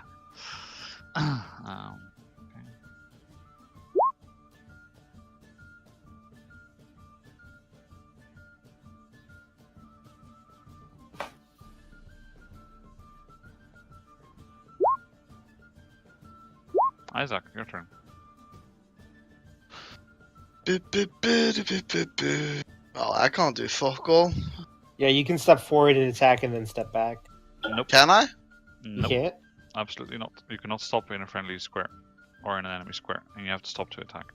Isaac, your turn. Oh, I can't do fuck all. Yeah, you can step forward and attack and then step back. Nope. Can I? You Nope. can't? Absolutely not. You cannot stop in a friendly square or in an enemy square, and you have to stop to attack.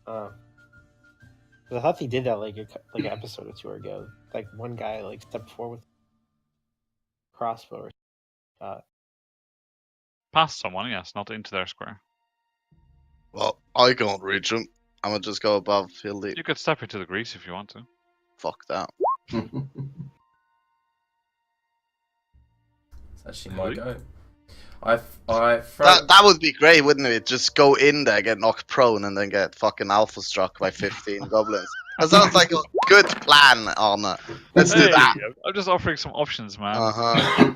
Oh. 'Cause I thought they did that like an episode or two ago. Like one guy like stepped forward with crossbow. Past someone, yes, not into their square. Well, I can't reach him. I'm gonna just go above Hildy. You could step into the grease if you want to. Fuck that. It's actually my go. I throw... That would be great, wouldn't it? Just go in there, get knocked prone, and then get fucking alpha struck by 15 goblins. That sounds like a good plan, Arna. Let's do that. I'm just offering some options, man. Uh-huh.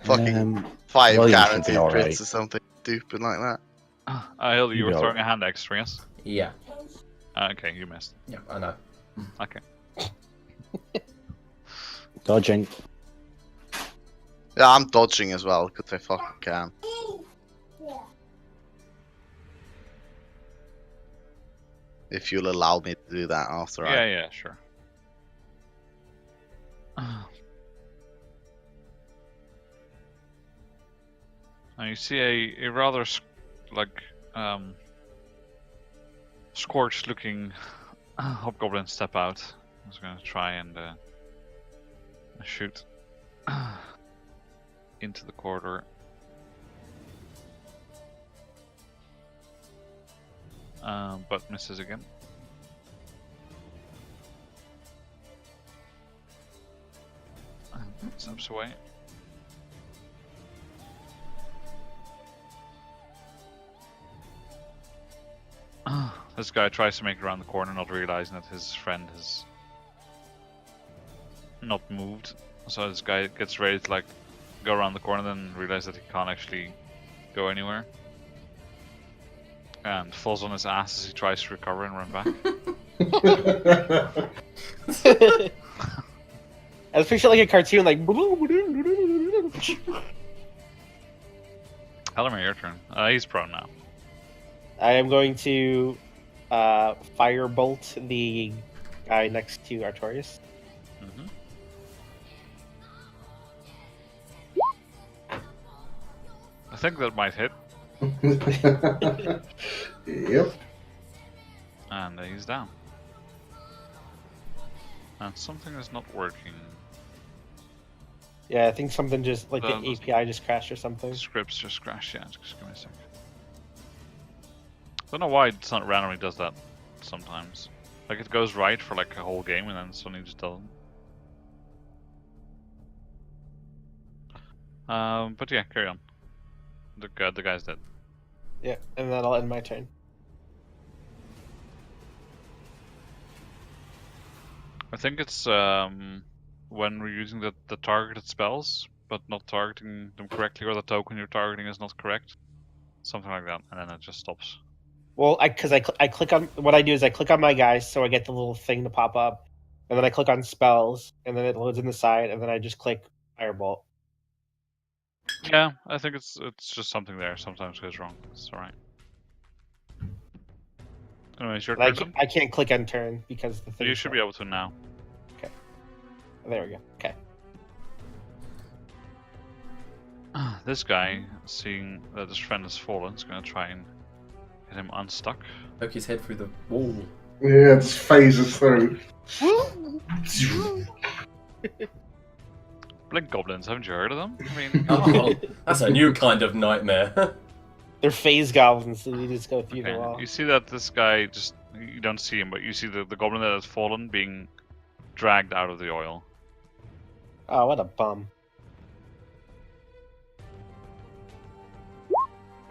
Fucking 5 well, you should be guaranteed alright. crits or something stupid like that. Hilda, you You'll were be throwing a hand extra, yes? Yeah. Okay, you missed. Yeah, I know. Okay. Dodging. Yeah, I'm dodging as well, because I fucking can. If you'll allow me to do that after I... Yeah, sure. Now you see a rather scorched looking hobgoblin step out. I was going to try and shoot into the corridor. But misses again. Steps away. This guy tries to make it around the corner, not realizing that his friend has not moved. So this guy gets ready to like go around the corner, then realizes that he can't actually go anywhere, and falls on his ass as he tries to recover and run back. I was picturing like a cartoon, like. Elmer, your turn. He's prone now. I am going to firebolt the guy next to Artorias. Mm-hmm. I think that might hit. Yep. And he's down. And something is not working. Yeah, I think something just like the Um, API just crashed or something. Scripts just crashed, yeah, just give me a sec. Don't know why it not randomly does that sometimes. Like it goes right for like a whole game and then suddenly just doesn't. But yeah, carry on. The guy's dead. Yeah, and then I'll end my turn. I think it's when we're using the targeted spells, but not targeting them correctly, or the token you're targeting is not correct. Something like that, and then it just stops. Well, I click on what I do is I click on my guys, so I get the little thing to pop up, and then I click on spells, and then it loads in the side, and then I just click firebolt. Yeah, I think it's just something there. Sometimes goes wrong. It's alright. Anyways, your And turn. I can't click end turn because the thing. You should be able to now. There we go. Okay. This guy, seeing that his friend has fallen, is going to try and get him unstuck. Poke his head through the wall. Yeah, it just phases through. Blink goblins, haven't you heard of them? I mean, Oh, that's a new kind of nightmare. They're phase goblins, so you just go through the wall. you see that this guy just, you don't see him, but you see the goblin that has fallen being dragged out of the oil. Oh, what a bum.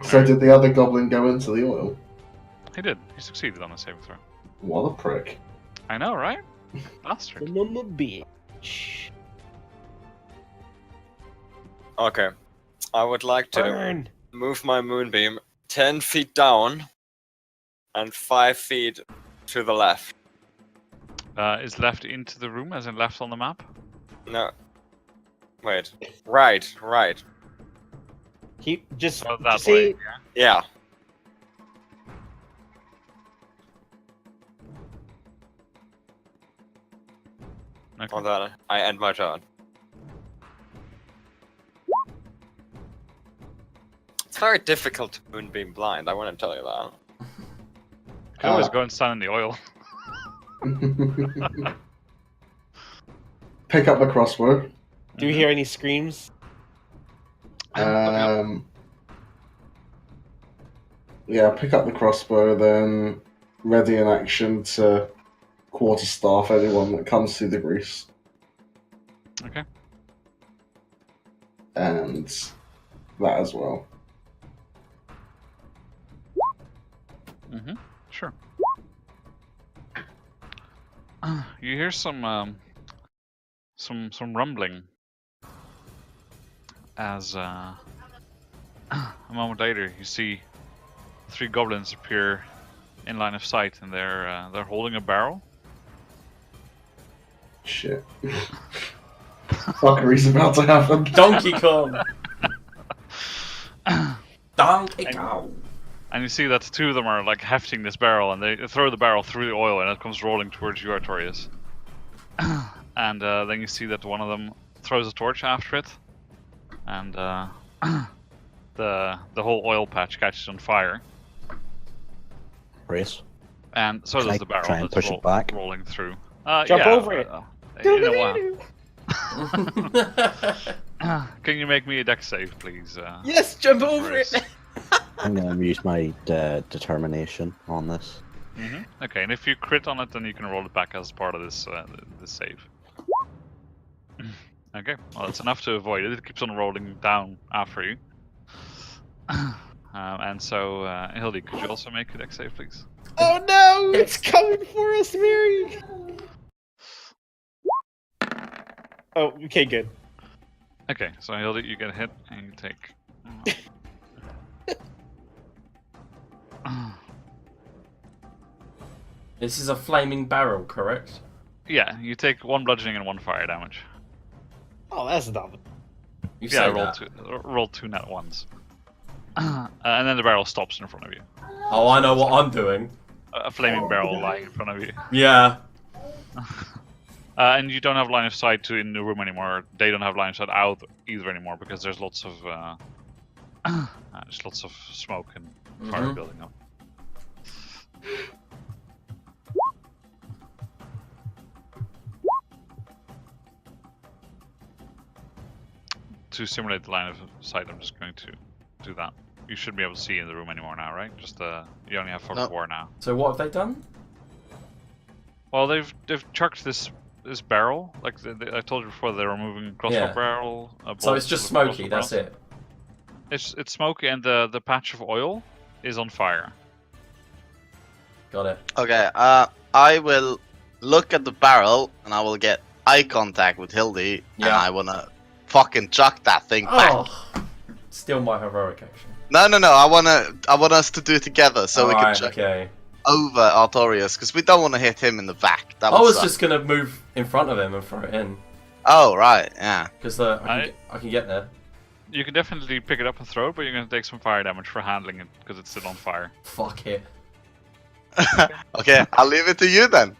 So did the other goblin go into the oil? He did. He succeeded on a saving throw. What a prick. I know, right? Bastard. Son of a bitch. Okay. I would like to Burn. move my moonbeam 10 feet down and 5 feet to the left. Is left into the room, as in left on the map? No. Wait. Right. Keep just Oh, that see. way. Yeah. Okay. On that, I end my turn. It's very difficult to moonbeam blind, I want to tell you that. You can always go and stand in the oil. Pick up the crossbow. Do we hear any screams? Yeah, pick up the crossbow, then ready in action to quarterstaff anyone that comes through the grease. Okay. And that as well. Sure. You hear some rumbling as a moment later you see 3 goblins appear in line of sight, and they're holding a barrel. Shit. Fuckery's about to happen. Donkey Kong! Donkey Kong! And you see that 2 of them are like hefting this barrel, and they throw the barrel through the oil, and it comes rolling towards you, Artorius. And then you see that one of them throws a torch after it, and the whole oil patch catches on fire. Race. And so Can does I the barrel try and that's push it back? rolling through. Jump over it. You know what? Can you make me a dex save, please? Yes, jump over Race? it. I'm going to use my determination on this. Okay, and if you crit on it, then you can roll it back as part of this save. Okay, well, it's enough to avoid it. It keeps on rolling down after you. And so, Hildy, could you also make a dex save, please? Oh no! It's coming for us, Mary! Oh, okay, good. Okay, so Hildy, you get a hit, and you take... This is a flaming barrel, correct? Yeah, you take 1 bludgeoning and 1 fire damage. Oh, that's dumb. You Yeah, say roll that. roll 2 nat ones. And then the barrel stops in front of you. Oh, I know what I'm doing. A flaming barrel lying in front of you. Yeah. And you don't have line of sight to in the room anymore. They don't have line of sight out either anymore because there's lots of smoke and fire building up. To simulate the line of sight, I'm just going to do that. You shouldn't be able to see in the room anymore now, right? Just you only have fog of war now. So what have they done? Well, they've chucked this barrel. Like I told you before, they were moving crossbow barrel. So it's just smoky. That's it. It's smoky, and the patch of oil is on fire. Got it. Okay, I will look at the barrel and I will get eye contact with Hildy, and I wanna fucking chuck that thing back. Still my heroic action. No, I want us to do it together so we can Alright, chuck okay. over Artorius, because we don't want to hit him in the back. That I would was suck. just gonna move in front of him and throw it in. Oh, right, yeah. Because I can get there. You can definitely pick it up and throw it, but you're going to take some fire damage for handling it because it's still on fire. Fuck it. Okay, I'll leave it to you then.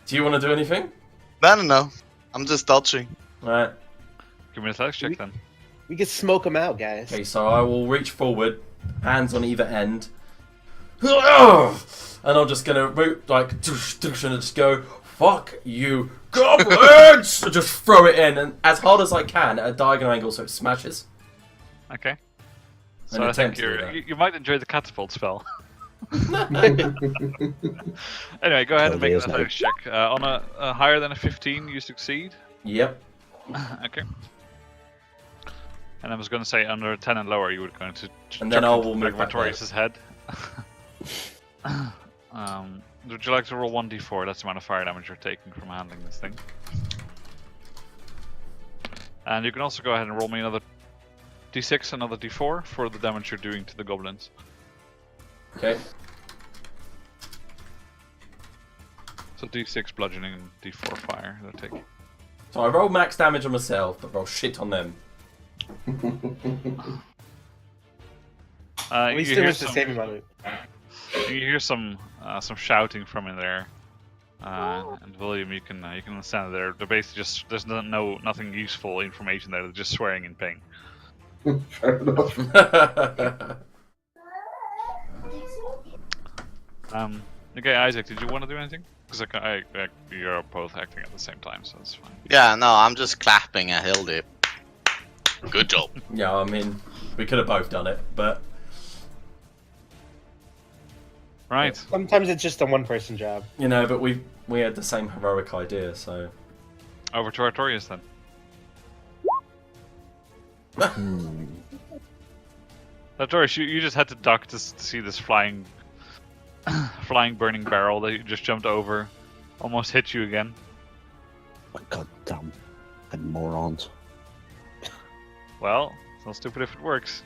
Do you want to do anything? No. I'm just dodging. Alright. Give me an athletics check then. We can smoke them out, guys. Okay, so I will reach forward, hands on either end. And I'm just gonna move, like, doosh, doosh, and just go, fuck you, goblins! And just throw it in, and as hard as I can, at a diagonal angle so it smashes. Okay. An So I attempt think to do that. you might enjoy the catapult spell. Anyway, go ahead and make an athletics check. On a higher than a 15, you succeed. Yep. Okay. And I was going to say under 10 and lower, you would go into And then I will move back Victorious' head. Would you like to roll 1d4? That's the amount of fire damage you're taking from handling this thing. And you can also go ahead and roll me another d6, another d4 for the damage you're doing to the goblins. Okay. So d6 bludgeoning and d4 fire. They're taking. So I roll max damage on myself, but roll shit on them. At least you it hear was the same amount of... You hear some shouting from in there, and William, you can understand that they're basically just there's nothing useful information there. They're just swearing in pain. Fair enough. Okay, Isaac, did you want to do anything? Because you're both acting at the same time, so it's fine. Yeah, no, I'm just clapping at Hildy. Good job. Yeah, I mean, we could have both done it, but Right. Sometimes it's just a one-person job. you know, but we had the same heroic idea, so. Over to Artorias then. Artorias, you just had to duck to see this flying burning barrel that you just jumped over. Almost hit you again. God damn. And morons. Well, it's not stupid if it works.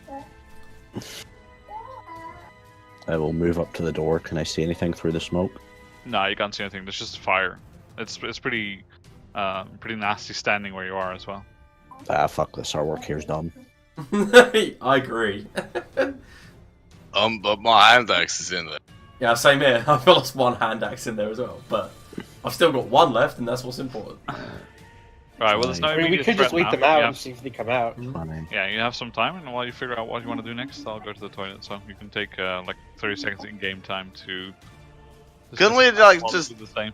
I will move up to the door. Can I see anything through the smoke? No, you can't see anything. There's just fire. It's pretty nasty standing where you are as well. Ah, fuck this. Our work here's done. I agree. But my hand axe is in there. Yeah, same here. I've lost one hand axe in there as well, but I've still got one left, and that's what's important. Right, well, there's no I mean, we immediate could just threat wait now, them but out you and see if they come out. Funny. Yeah, you have some time, and while you figure out what you want to do next, I'll go to the toilet. So you can take like 30 seconds in game time to. Couldn't we, like, I'll just- do the same?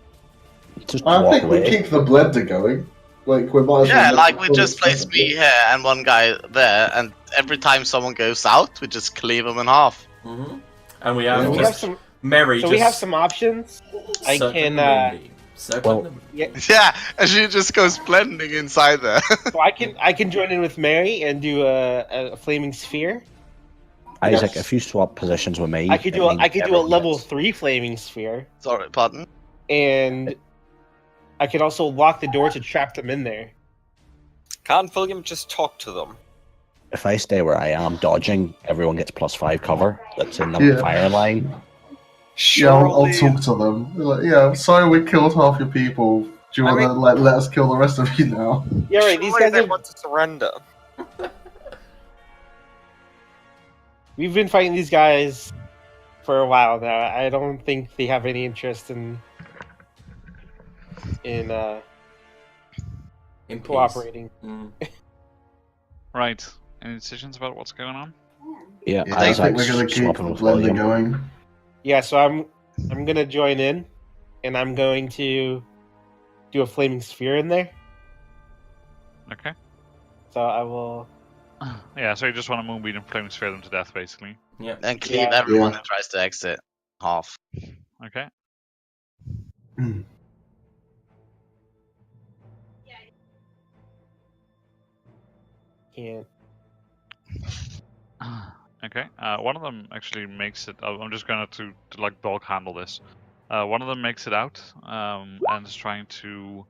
Just I walk think we away. keep the blender going. Like, we might as well Yeah, make like it we full just place extent. me here and one guy there, and every time someone goes out, we just cleave them in half. Mm-hmm. And we So have, we have some. Mary. So just we have some options. I circling can. the moonbeam. Circling well- the moon. Yeah, and she just goes blending inside there. So I can join in with Mary and do a flaming sphere. Isaac, Yes. if you swap positions with me, I could it do a means I could do a everyone level gets- 3 flaming sphere, Sorry, pardon? and I could also lock the door to trap them in there. Can't William just talk to them? If I stay where I am dodging, everyone gets +5 cover. That's in the Yeah. fire line. Yeah, I'll Surely- talk to them. Be like, yeah, I'm sorry we killed half your people. Do you want to let us kill the rest of you now? Yeah, right. These surely guys they have. want to surrender. We've been fighting these guys for a while now. I don't think they have any interest in In peace. cooperating. Mm. Right. Any decisions about what's going on? Yeah, I think Isaac's we're going to keep the swapping with blender William. going. Yeah, so I'm gonna join in, and I'm going to do a flaming sphere in there. Okay. So I will. Yeah, so you just want to moonbeam and flaming sphere them to death, basically. Yeah. And cleave Yeah. everyone Yeah. who tries to exit half. Okay. Can't. Okay. One of them actually makes it. I'm just going to like bulk handle this. One of them makes it out and is trying to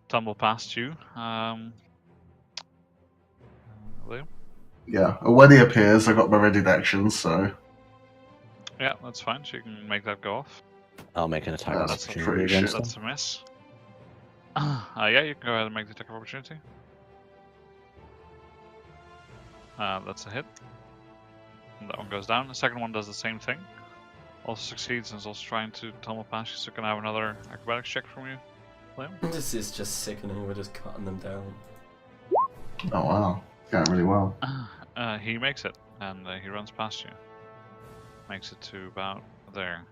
tumble past you. William? Yeah, when he appears, I've got my ready actions, so. Yeah, that's fine. So you can make that go off. I'll make an attack of That's opportunity pretty against shit. them. That's a miss. Yeah, you can go ahead and make the attack of opportunity. That's a hit. And that one goes down. The second one does the same thing. Also succeeds and is also trying to tumble past you. So can I have another acrobatics check from you, William? This is just sickening. We're just cutting them down. Oh, wow. Going really well. He makes it, and he runs past you. Makes it to about there.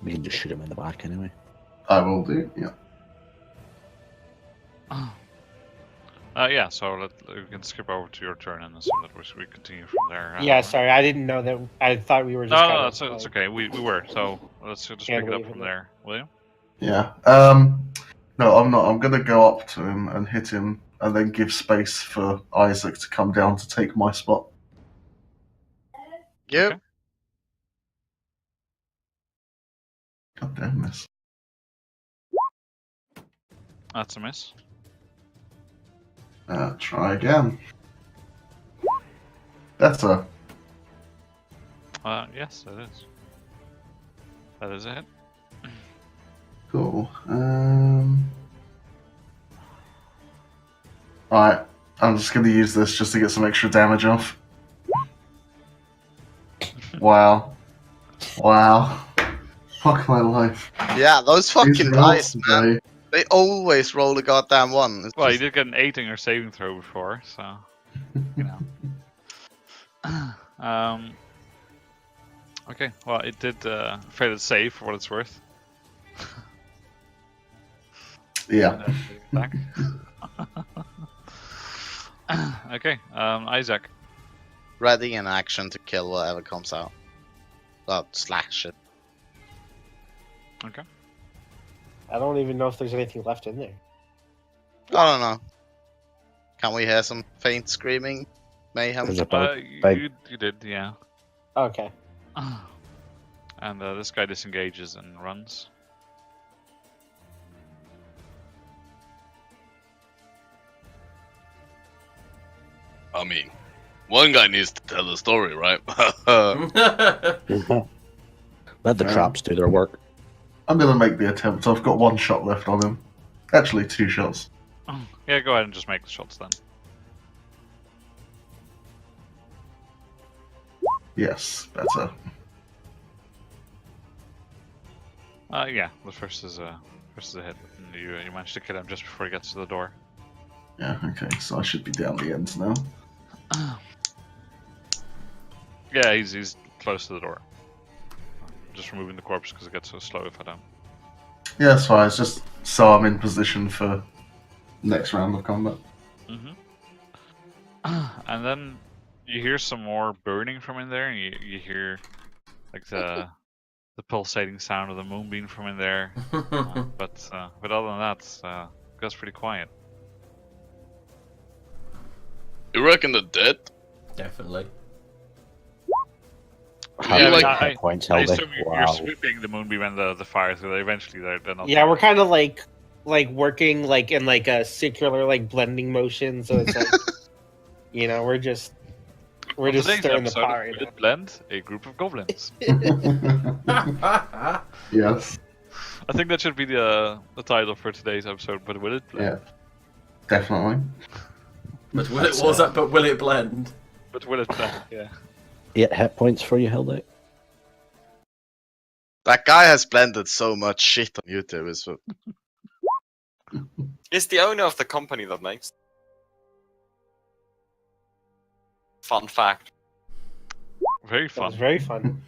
We can just shoot him in the back anyway. I will do, yeah. Yeah, so we can skip over to your turn and assume that we continue from there. Yeah, sorry, I didn't know that. I thought we were just. No, kind no, of, that's okay. We were, so let's just Can't pick it up leave from it. there. William? Yeah. No, I'm not. I'm going to go up to him and hit him and then give space for Isaac to come down to take my spot. Yep. Okay. God damn this. That's a miss. Try again. Better. Yes, it is. That is a hit. Cool. Alright, I'm just going to use this just to get some extra damage off. Wow. Wow. Fuck my life. Yeah, those These fucking rolls dice, man. today. They always roll a goddamn one. It's Well, you just- did get an 8 in your saving throw before, so you know. Okay, well, it did fail its save for what it's worth. Yeah. Back. Okay, Isaac. Ready in action to kill whatever comes out. Well, slash it. Okay. I don't even know if there's anything left in there. I don't know. Can we hear some faint screaming? Mayhem? There's about big. You did, yeah. Okay. And this guy disengages and runs. I mean, one guy needs to tell the story, right? Let the traps do their work. I'm gonna make the attempt. I've got 1 shot left on him. Actually, 2 shots. Yeah, go ahead and just make the shots then. Yes, better. Yeah, the first is a hit. And you managed to kill him just before he gets to the door. Yeah, okay, so I should be down the ends now. Yeah, he's close to the door. Just removing the corpse because it gets so slow if I don't. Yeah, that's fine. It's just so I'm in position for next round of combat. And then you hear some more burning from in there, and you hear like the pulsating sound of the moonbeam from in there. But other than that, it goes pretty quiet. You reckon they're dead? Definitely. How Yeah, many I- hit points I held assume they? you're Wow. sweeping the moonbeam and the fire, so eventually they're not. Yeah, we're kind of like working like in like a circular like blending motion. So it's like, you know, we're just On today's stirring the episode pot of right Will It Blend, a group of goblins. Yes, I think that should be the title for today's episode. But will it blend? yeah, definitely. But will it blend? But will it blend? Yeah. 8 hit points for you, Hilda. That guy has blended so much shit on YouTube. It's He's the owner of the company that makes. Fun fact. Very That was fun. very fun.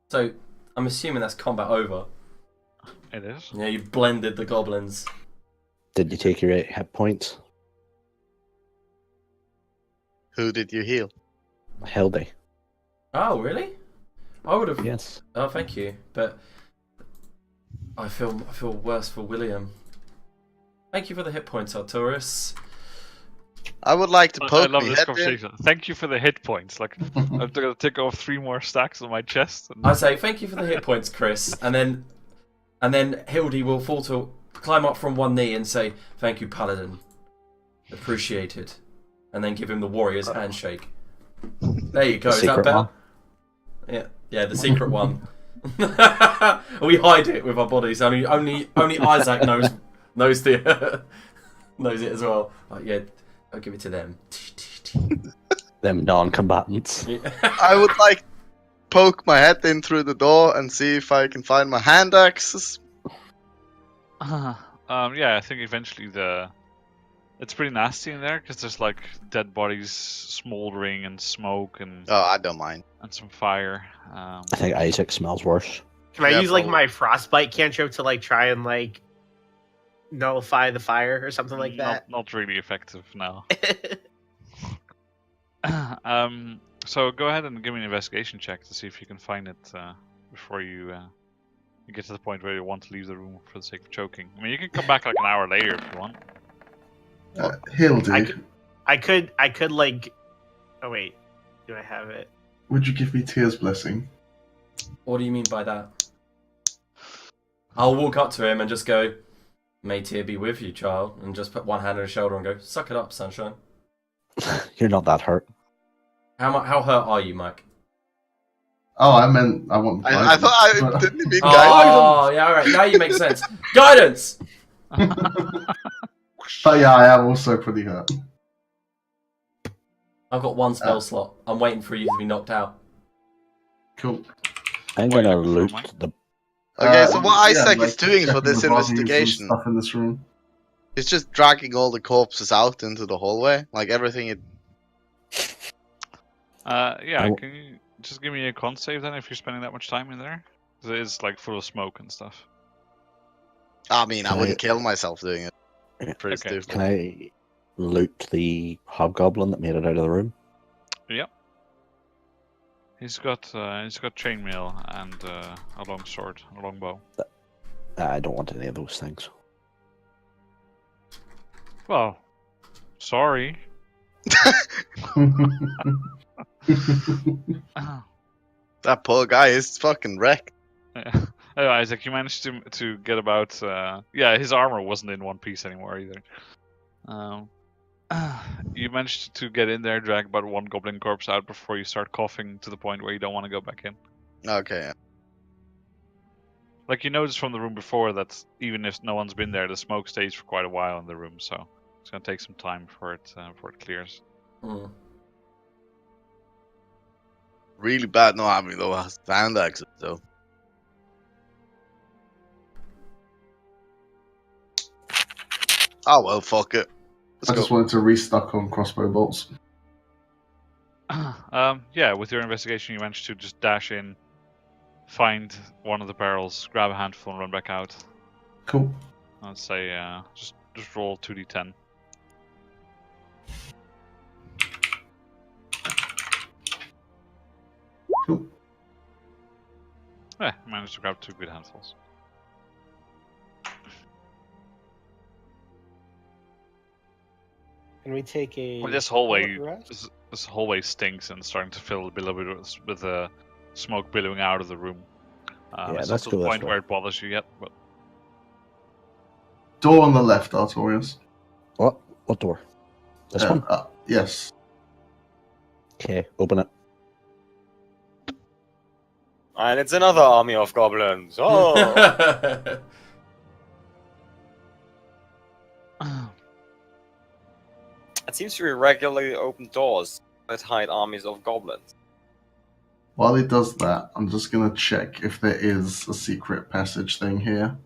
So, I'm assuming that's combat over. It is. Yeah, you blended the goblins. Did you take your 8 hit points? Who did you heal? Hilda. Oh, really? I would have. Yes. Oh, thank you. But I feel worse for William. Thank you for the hit points, Arturus. I would like to I poke love me this head in. conversation. Thank you for the hit points. Like I'm gonna take off 3 more stacks on my chest. And... I say thank you for the hit points, Chris, and then Hildy will climb up from one knee and say thank you, Paladin. Appreciated, and then give him the warrior's handshake. There you go. Is that Secret better? one. Yeah, the secret one. We hide it with our bodies. Only Isaac knows the knows it as well. Like, yeah, I'll give it to them. Them non-combatants. I would like poke my head in through the door and see if I can find my hand axes. Yeah, I think eventually it's pretty nasty in there because there's like dead bodies smoldering and smoke and Oh, I don't mind. some fire. I think Isaac smells worse. Can I Yeah, use like probably. my frostbite cantrip to like try and like nullify the fire or something like that? Not really effective now. So go ahead and give me an investigation check to see if you can find it before you get to the point where you want to leave the room for the sake of choking. I mean, you can come back like an hour later if you want. Hildy, I could like. Oh wait, do I have it? would you give me Tear's blessing? What do you mean by that? I'll walk up to him and just go, "May Tear be with you, child," and just put one hand on his shoulder and go, "Suck it up, sunshine." You're not that hurt. How hurt are you, Mike? Oh, I meant I want. I thought I but- didn't mean guidance. Oh, yeah, alright, now you make sense. Guidance! But yeah, I am also pretty hurt. I've got one spell slot. I'm waiting for you to be knocked out. Cool. I'm What are gonna you looking loot for, Mike? the. Okay, so what Isaac like, is doing for checking this the bodies and investigation? Stuff in this room. It's just dragging all the corpses out into the hallway, like everything. Yeah, can you just give me a con save then if you're spending that much time in there? 'Cause it is like full of smoke and stuff. I mean, I Can wouldn't kill myself doing it. Yeah. Pretty Okay. stupid. Can I loot the hobgoblin that made it out of the room? Yep. He's got chainmail and a long sword, a long bow. I don't want any of those things. Well, sorry. That poor guy is fucking wrecked. Oh, Isaac, you managed to get about. Yeah, his armor wasn't in one piece anymore either. You managed to get in there, drag about one goblin corpse out before you start coughing to the point where you don't want to go back in. Okay. Like you noticed from the room before that even if no one's been there, the smoke stays for quite a while in the room, so it's gonna take some time before it clears. Mm. Really bad not having those sound exits though. Oh well, fuck it. I just wanted to restock on crossbow bolts. Yeah, with your investigation, you managed to just dash in, find one of the barrels, grab a handful, and run back out. Cool. I'd say just roll 2d10. Cool. Yeah, you managed to grab 2 good handfuls. Can we take a Well, this hallway, short rest? this hallway stinks and starting to fill a little bit with smoke billowing out of the room. Yeah, it's let's not to go the this point way. where it bothers you yet, but Door on the left, Artorias. What? What door? This one? Yes. Okay, open it. And it's another army of goblins. Oh! It seems to be regularly open doors that hide armies of goblins. While he does that, I'm just going to check if there is a secret passage thing here.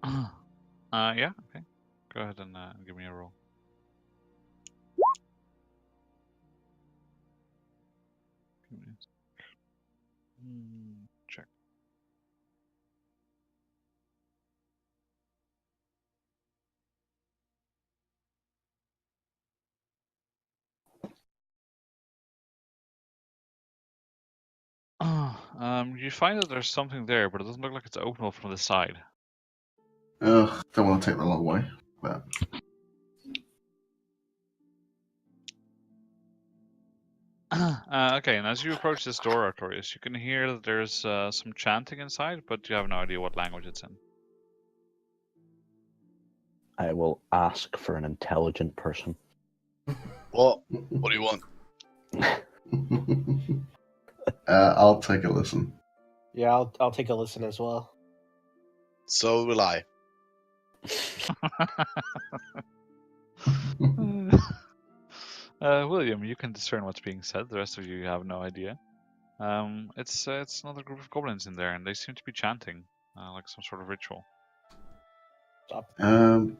Yeah, okay. Go ahead and give me a roll. Check. You find that there's something there, but it doesn't look like it's openable from the side. Ugh, don't want to take the long way. But Okay, and as you approach this door, Artorius, you can hear that there's some chanting inside, but you have no idea what language it's in. I will ask for an intelligent person. What? What do you want? I'll take a listen. Yeah, I'll take a listen as well. So will I. William, you can discern what's being said. The rest of you have no idea. It's another group of goblins in there, and they seem to be chanting, like some sort of ritual. Stop.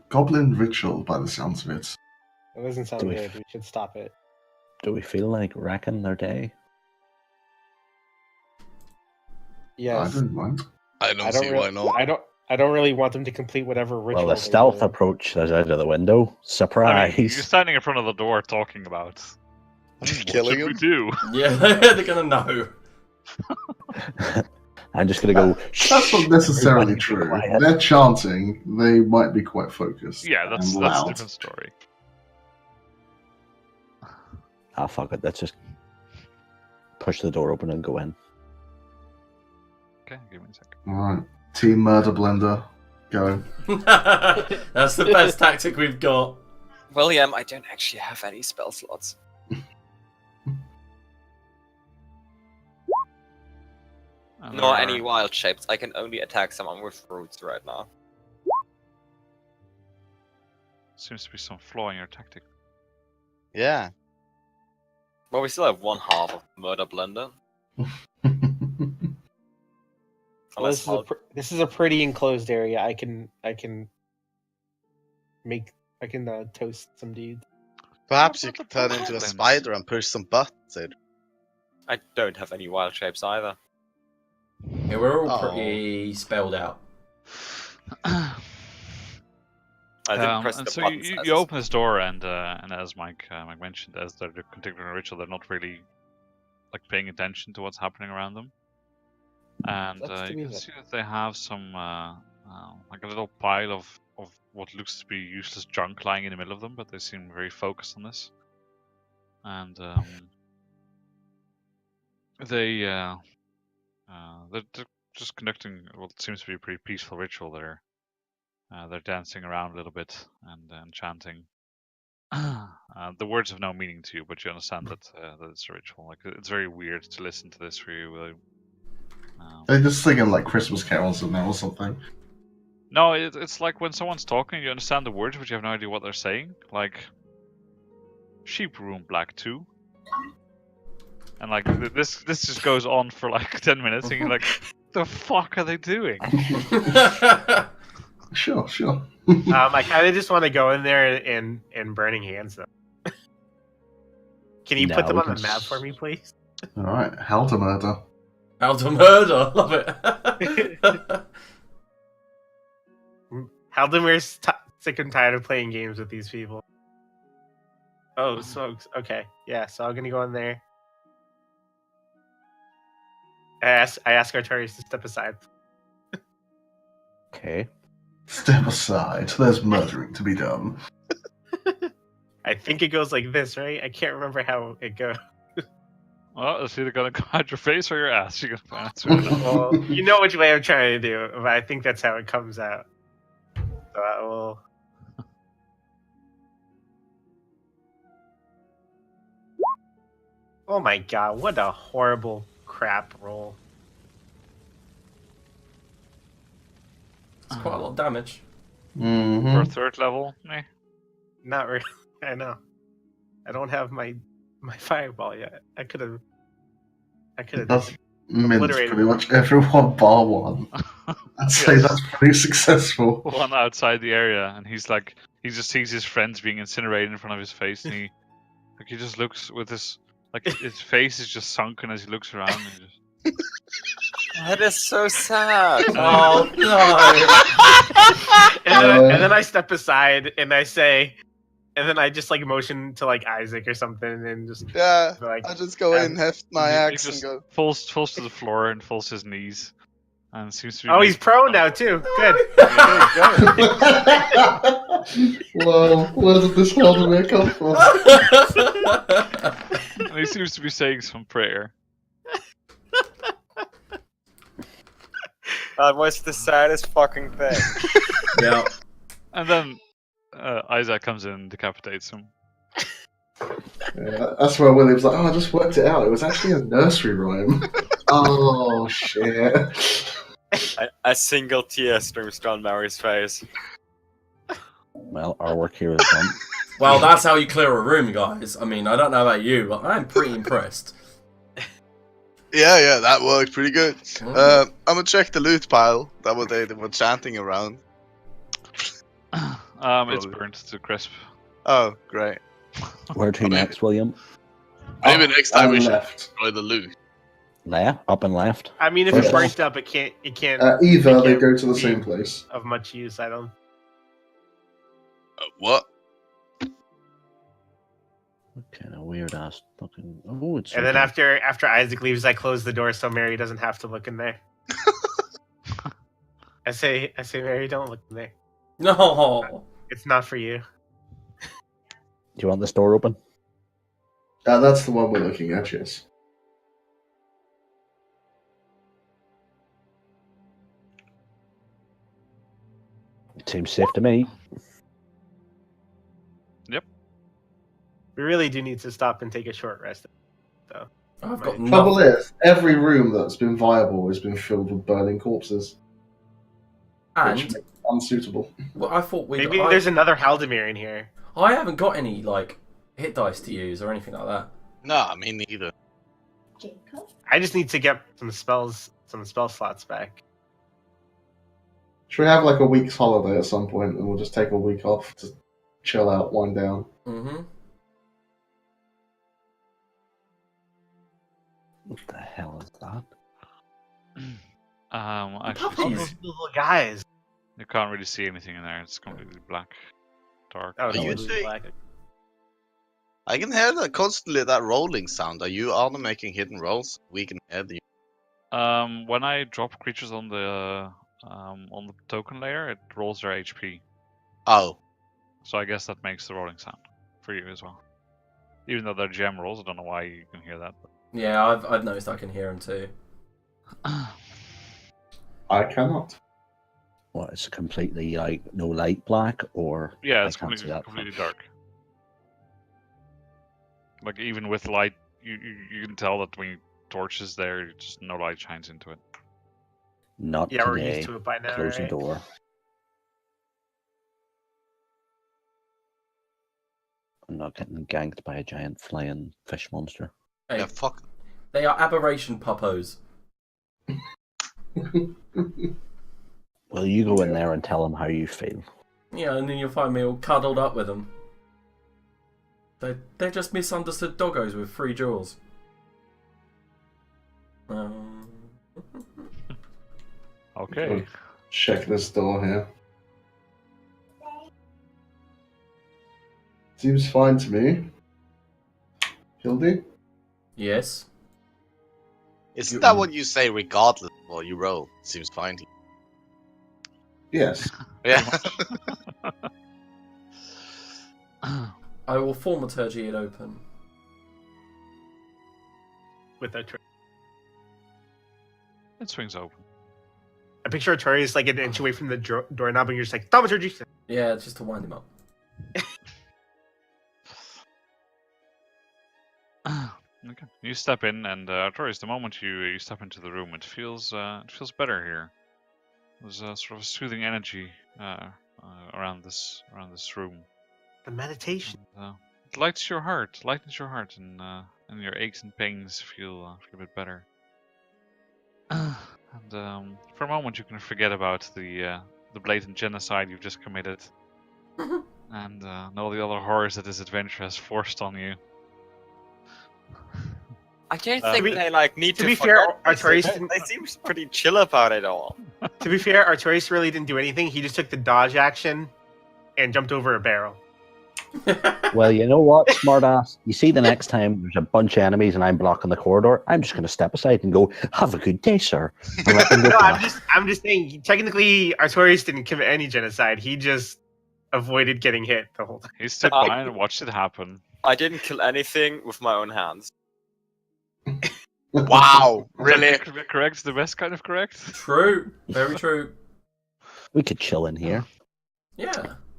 Goblin ritual, by the sounds of it. It doesn't sound Do we- good. We should stop it. Do we feel like wrecking their day? Yes. I don't mind. I don't see why not. I don't really want them to complete whatever ritual. Well, the they're stealth doing. approach is out of the window. I mean, Surprise! you're standing in front of the door talking about. What Killing should we him? do? Yeah, they're gonna know. I'm just gonna go. That's not necessarily Everybody be true. quiet." They're chanting. They might be quite focused. Yeah, that's and a loud. different story. Ah, fuck it. Let's just push the door open and go in. Okay, give me a second. Alright. Team Murder Blender. Go. That's the best tactic we've got. William, I don't actually have any spell slots. And Nor there any are- wild shapes. I can only attack someone with roots right now. Seems to be some flaw in your tactic. Yeah. Well, we still have one half of Murder Blender. Well, Unless this is a pretty enclosed area. I can I can toast some dudes. Perhaps you What could about turn into a goblins? spider and push some buttons in. I don't have any wild shapes either. Yeah, we're all Oh. pretty spelled out. I didn't press And the so buttons. you open this door, and as Mike mentioned, as they're continuing a ritual, they're not really like paying attention to what's happening around them. And That's to you be can that. see that they have some like a little pile of what looks to be useless junk lying in the middle of them, but they seem very focused on this. And they're just conducting what seems to be a pretty peaceful ritual there. They're dancing around a little bit and chanting. The words have no meaning to you, but you understand that it's a ritual. Like it's very weird to listen to this for you. They're just singing like Christmas carols in there or something. No, it's like when someone's talking, you understand the words, but you have no idea what they're saying. Like, sheep room black 2. And like this just goes on for like 10 minutes, and you're like, the fuck are they doing? Sure. I kind of just want to go in there and burning hands them. Can you put No, them we on the can map for me, please? All right, how to murder. How to murder, love it. Haldamir's sick and tired of playing games with these people. Oh, smokes. Okay, yeah. So I'm gonna go in there. I ask Artorias to step aside. Okay. Step aside. There's murdering to be done. I think it goes like this, right? I can't remember how it goes. Well, it's either gonna come out your face or your ass. You're gonna answer it. Well, you know which way I'm trying to do, but I think that's how it comes out. So I will. Oh my god! What a horrible crap roll. It's quite a lot of damage. For a Mm-hmm. third level, eh. Not really. I know. I don't have my fireball yet. I could have. That's mint Obliterated. pretty much everyone bar one. I'd say Yes. that's pretty successful. One outside the area, and he's like, he just sees his friends being incinerated in front of his face, and he just looks with his his face is just sunken as he looks around. And he just, That is so sad. Oh no! and then I step aside and I say, and then I just like motion to like Isaac or something, and just Yeah, like I just go in, heft my he axe, just and go. falls to the floor and falls to his knees, and seems to be. oh, he's prone now too. Good. Well, where did this Haldomir come from? And he seems to be saying some prayer. That was the saddest fucking thing. Yeah. And then Isaac comes in and decapitates him. Yeah, that's where William's like, oh, I just worked it out. It was actually a nursery rhyme. Oh, shit. A single tear streams down Mary's face. Well, our work here is done. Well, that's how you clear a room, guys. I mean, I don't know about you, but I'm pretty impressed. Yeah, that worked pretty good. I'm gonna check the loot pile that they were chanting around. It's Probably. burnt to crisp. Oh, great. Where to next, William? Maybe next time we And should left. destroy the loot. There, up and left. I mean, if First it's off- burnt up, it can't. Either they can't go to the be same place. of much use. I don't. What? What kind of weird ass fucking. Oh, it's. And then okay. after Isaac leaves, I close the door so Mary doesn't have to look in there. I say, Mary, don't look in there. No. It's not for you. Do you want this door open? That's the one we're looking at, yes. It seems safe to me. We really do need to stop and take a short rest. I've got Trouble nothing. is, every room that's been viable has been filled with burning corpses. And Unsuitable. well, I thought we. Maybe there's another Haldemir in here. I haven't got any like hit dice to use or anything like that. No, me neither. I just need to get some spell slots back. Should we have like a week's holiday at some point, and we'll just take a week off to chill out, wind down? Mm-hmm. What the hell is that? Actually, Oh, Puppies. those little guys. you can't really see anything in there. It's completely black, dark. Oh, Are you blue, saying- black. I can hear that constantly, that rolling sound. Are you Arne making hidden rolls? We can hear the... When I drop creatures on the token layer, it rolls their HP. Oh. So I guess that makes the rolling sound for you as well. Even though they're gem rolls, I don't know why you can hear that. Yeah, I've noticed I can hear them too. I cannot. What, it's completely like no light black, or Yeah, I it's can't see completely, that. completely dark. Like even with light, you can tell that when you torches there, just no light shines into it. Not Yeah, we're today. used to it by now, Close the right? door. I'm not getting ganked by a giant flying fish monster. Hey, Yeah, fuck. they are aberration puppos. Well, you go in there and tell them how you feel. Yeah, and then you'll find me all cuddled up with them. They're just misunderstood doggos with 3 jaws. Okay. Check this door here. Seems fine to me. Hildy? Yes. Isn't that what you say regardless of what you roll? Seems fine to you. Yes. Yeah. I will thaumaturgy it open. With a Tori. It swings open. I picture a Tori is like an inch away from the doorknob, and you're just like, thaumaturgy. Yeah, it's just to wind him up. Okay. You step in, and Artorius, the moment you step into the room, it feels better here. There's a sort of soothing energy around this room. The meditation. It lightens your heart, and your aches and pains feel a bit better. And for a moment, you can forget about the blatant genocide you've just committed, and all the other horrors that this adventure has forced on you. I don't To think be- they like need to to. be fair, forget this. Artorius They didn't- seem pretty chill about it all. To be fair, Artorius really didn't do anything. He just took the dodge action and jumped over a barrel. Well, you know what, smartass? You see, the next time there's a bunch of enemies and I'm blocking the corridor, I'm just going to step aside and go, "Have a good day, sir." And let them go No, past. I'm just saying. Technically, Artorius didn't commit any genocide. He just avoided getting hit the whole time. He stood behind and watched it happen. I didn't kill anything with my own hands. Wow. Really? Correct? The best kind of correct? True. Very true. We could chill in here. Yeah.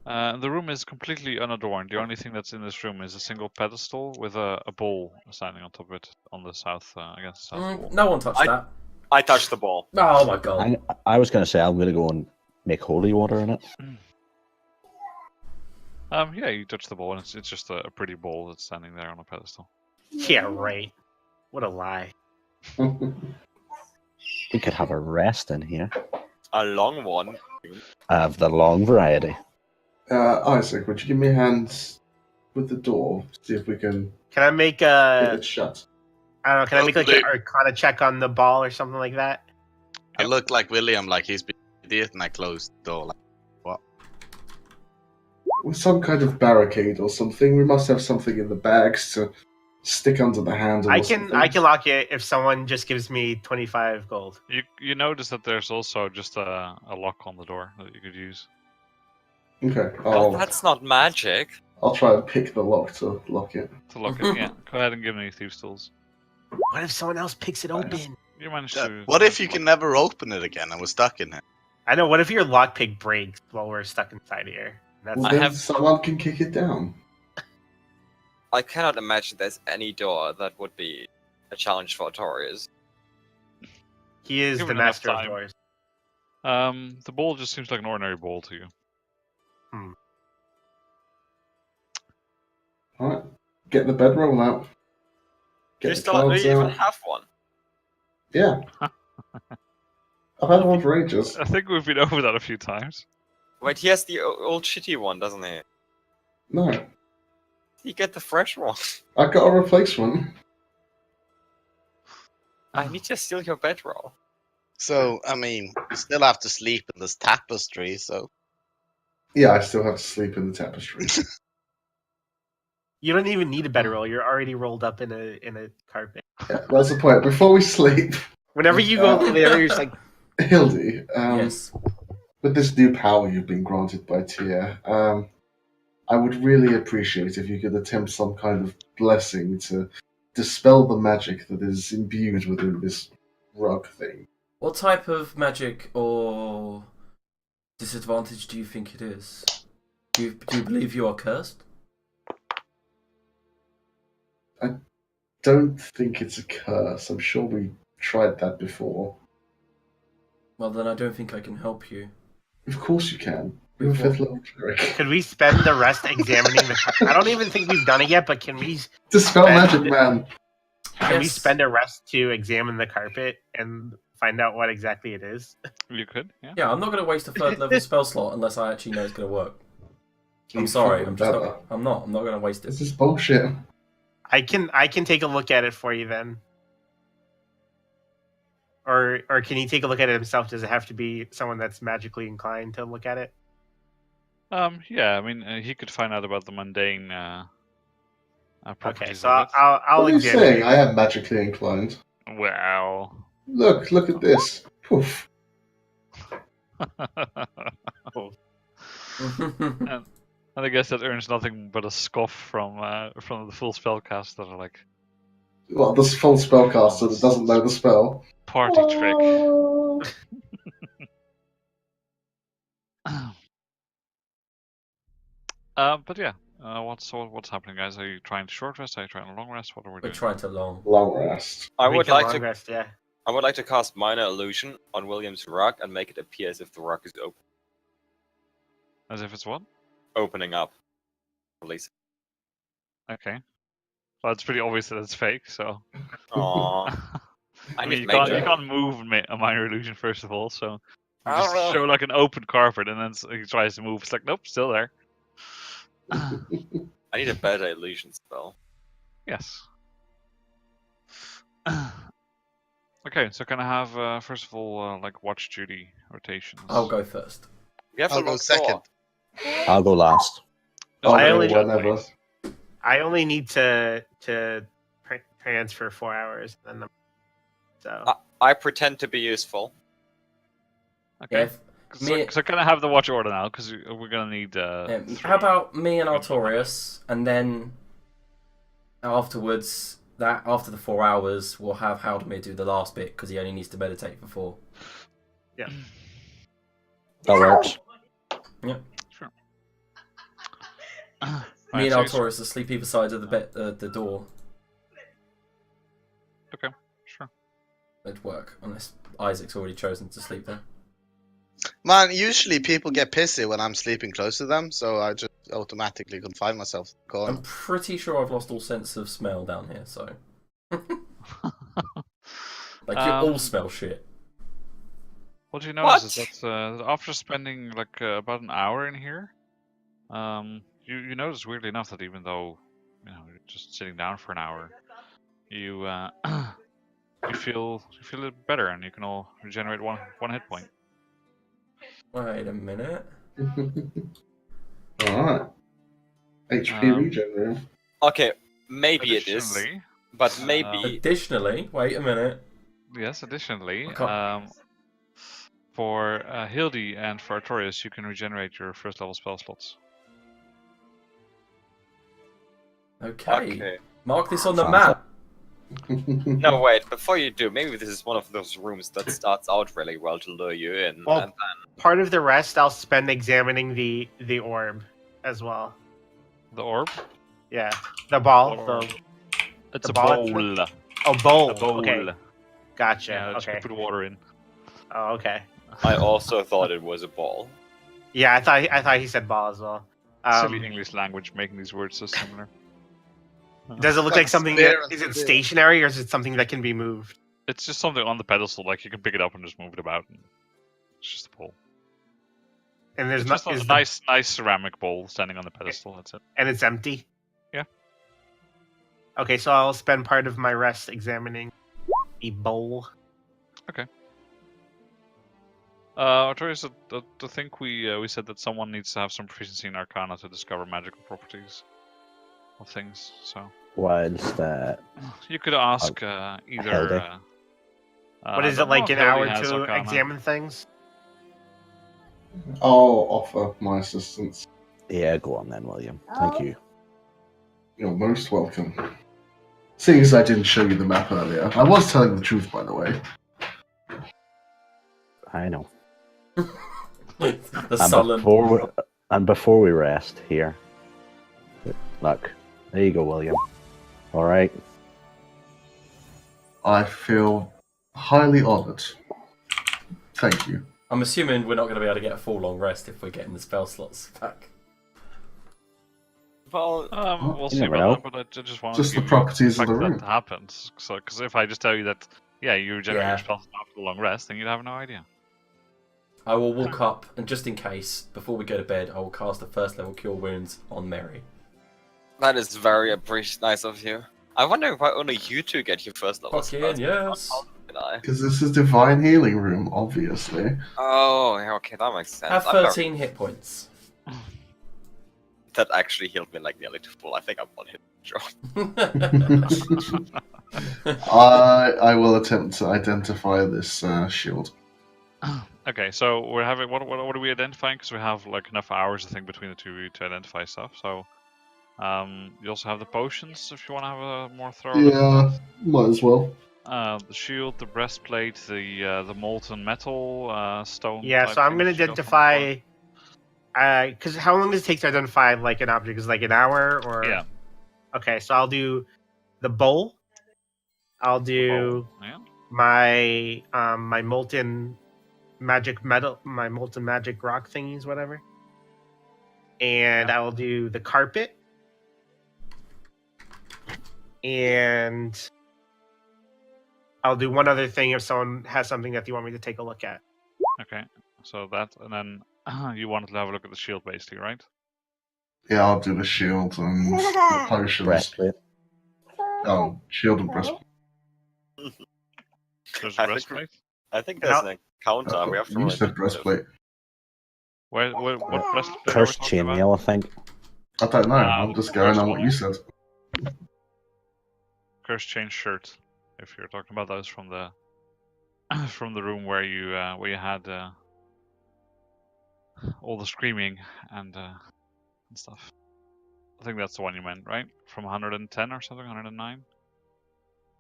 The room is completely unadorned. The only thing that's in this room is a single pedestal with a bowl standing on top of it on the south, against the south wall. No one touched that. I touched the ball. Oh my god. I was going to say I'm going to go and make holy water in it. Yeah, you touch the bowl, and it's just a pretty bowl that's standing there on a pedestal. Yeah, right. What a lie. We could have a rest in here. A long one. Of the long variety. Isaac, would you give me a hand with the door? See if we can Can I make get a? it shut. I don't know. Can I make like Hopefully. an Arcana check on the ball or something like that? I look like William, like he's been an idiot, and I closed the door. Like, With some kind of barricade or something. We must have something in the bags to stick under the handle. I or can something. lock it if someone just gives me 25 gold. You notice that there's also just a lock on the door that you could use. Okay, Oh, that's not magic. I'll try and pick the lock to lock it. To lock it, yeah. Go ahead and give me thieves' tools. What if someone else picks it open? You managed to. what if you can never open it again and we're stuck in it? I know. What if your lockpick breaks while we're stuck inside here? That's Well, I then have- someone can kick it down. I cannot imagine there's any door that would be a challenge for Artorius. he is Give the it enough master of time. doors. The bowl just seems like an ordinary bowl to you. Alright, get the bedroll out. Get You the still don't cards even out. have one. Yeah. I've had one for ages. I think we've been over that a few times. Wait, he has the old shitty one, doesn't he? No, You get the fresh one. I got a replacement. I need to steal your bedroll. So, I mean, you still have to sleep in this tapestry, so. Yeah, I still have to sleep in the tapestry. You don't even need a bedroll. You're already rolled up in a carpet. Yeah, that's the point. Before we sleep, Whenever you go there, you're just like, Hildy, Yes. with this new power you've been granted by Tia, I would really appreciate if you could attempt some kind of blessing to dispel the magic that is imbued within this rug thing. What type of magic or disadvantage do you think it is? Do you believe you are cursed? Don't think it's a curse. I'm sure we tried that before. Well, then I don't think I can help you. Of course you can. You're a With 5th what? level cleric. could we spend the rest examining the carpet? I don't even think we've done it yet, but can we Dispel spend- magic, man. we Yes. spend a rest to examine the carpet and find out what exactly it is? You could, yeah. Yeah, I'm not going to waste a 3rd level spell slot unless I actually know it's going to work. I'm sorry, I'm just not. I'm not going to waste This it. is bullshit. I can take a look at it for you then. Or can he take a look at it himself? Does it have to be someone that's magically inclined to look at it? Yeah, I mean, he could find out about the mundane Okay, properties so of it. I'll What are you examine saying? it. I am magically inclined. Well. Look at this. Poof. And I guess that earns nothing but a scoff from the full spellcast that are like, Well, this full spellcaster that doesn't know the spell. party trick. But yeah, what's happening, guys? Are you trying to short rest? Are you trying to long rest? What are we We're doing? trying to long. Long rest. I Make would a like long to. rest, yeah. I would like to cast minor illusion on William's rug and make it appear as if the rug is As if it's what? opening up. Release. Okay. Well, it's pretty obvious that it's fake, so. Aww. I mean, need you to make can't that. move a minor illusion first of all, so. You I don't just know. show like an open carpet, and then he tries to move. It's like, nope, still there. I need a better illusion spell. Yes. Okay, so can I have first of all like watch duty rotations? I'll go first. We have I'll a go long second. door. I'll go last. Oh, I very only- good, whenever. please. I only need to transfer 4 hours, and then so I pretend to be useful. Yeah, Okay. So, me- so can I have the watch order now? Because we're gonna need. how about me and Artorius, and then afterwards, after the 4 hours, we'll have Haldemir do the last bit because he only needs to meditate for 4. That works. Sure. Me and Alright, so you- Artorius will sleep either side of the door. Okay, sure. It'd work unless Isaac's already chosen to sleep there. Man, usually people get pissy when I'm sleeping close to them, so I just automatically confine myself to the corner. I'm pretty sure I've lost all sense of smell down here, so like you all smell shit. What you notice is that after spending like about an hour in here, you notice weirdly enough that even though you're just sitting down for an hour, you you feel a bit better, and you can all regenerate one hit point. Wait a minute. Alright. HP regen room. Okay, maybe it is, Additionally, but maybe Additionally, wait a minute. yes, additionally, I can't- for Hildy and for Artorius, you can regenerate your first level spell slots. Okay. Mark this on the Sounds map. no. Wait, before you do, maybe this is one of those rooms that starts out really well to lure you in, Well- and part of the rest I'll spend examining the orb as well. The orb? Yeah, the ball. Orb. The It's The a ball bowl. bowl. A bowl. Okay, gotcha. Yeah, just okay. put water in. Oh, okay. I also thought it was a ball. Yeah, I thought he said ball as well. Silly English language making these words so similar. Does it look Like like something? spear Is and it spear. stationary or is it something that can be moved? It's just something on the pedestal, like you can pick it up and just move it about. And it's just a bowl. And there's It's not just a nice ceramic bowl standing on the pedestal. That's it. and it's empty. Yeah. Okay, so I'll spend part of my rest examining the bowl. Artorias, I think we said that someone needs to have some proficiency in Arcana to discover magical properties of things. So Whilst you could ask Hilde. either. What I is don't it, like know if an hour Hilde has to Arcana. examine things? I'll offer my assistance. yeah, go on then, William. Thank you. You're most welcome. Seeing as I didn't show you the map earlier, I was telling the truth, by the way. I know. The sullen. And before we rest here, look, there you go, William. All right. I feel highly honoured. Thank you. I'm assuming we're not going to be able to get a full long rest if we're getting the spell slots back. Well, We'll see never about know. that, but I just wanted Just to the give you properties of fact the room. that happens. So, because if I just tell you that, yeah, you regenerate Yeah. your spells after a long rest, then you'd have no idea. I will walk up, and just in case, before we go to bed, I will cast a first level Cure Wounds on Mary. that is very nice of you. I wonder why only you two get your first level Fucking spells. yes. Did I? Because this is Divine Healing Room, obviously. Oh, yeah, okay, that makes sense. Have I'm very- 13 hit points. That actually healed me like nearly to full. I think I'm one hit. I will attempt to identify this shield. Okay, so we're having what are we identifying? Because we have like enough hours, I think, between the two of you to identify stuff. So, you also have the potions if you want to have a more thorough. look at Yeah, might as well. that. The shield, the breastplate, the molten metal stone. Yeah, type so I'm gonna things you got from identify. Because how long does it take to identify like an object? Is it like an hour or? Yeah. Okay, so I'll do the bowl. I'll do Yeah. my my molten magic metal, my molten magic rock thingies, whatever. And I will do the carpet. And I'll do one other thing if someone has something that you want me to take a look at. Okay. So that, and then you wanted to have a look at the shield, basically, right? Yeah, I'll do the shield and the potions. Breastplate. Oh, shield and breastplate. There's I a think- breastplate. I think there's an encounter. We have to You roll said initiative. breastplate. What breastplate? are we Cursed talking about? chainmail, I think. I don't know. Ah, I'm just going on what you said. Cursed chain shirt. If you're talking about those from the from the room where you had all the screaming and stuff. I think that's the one you meant, right? From 110 or something, 109.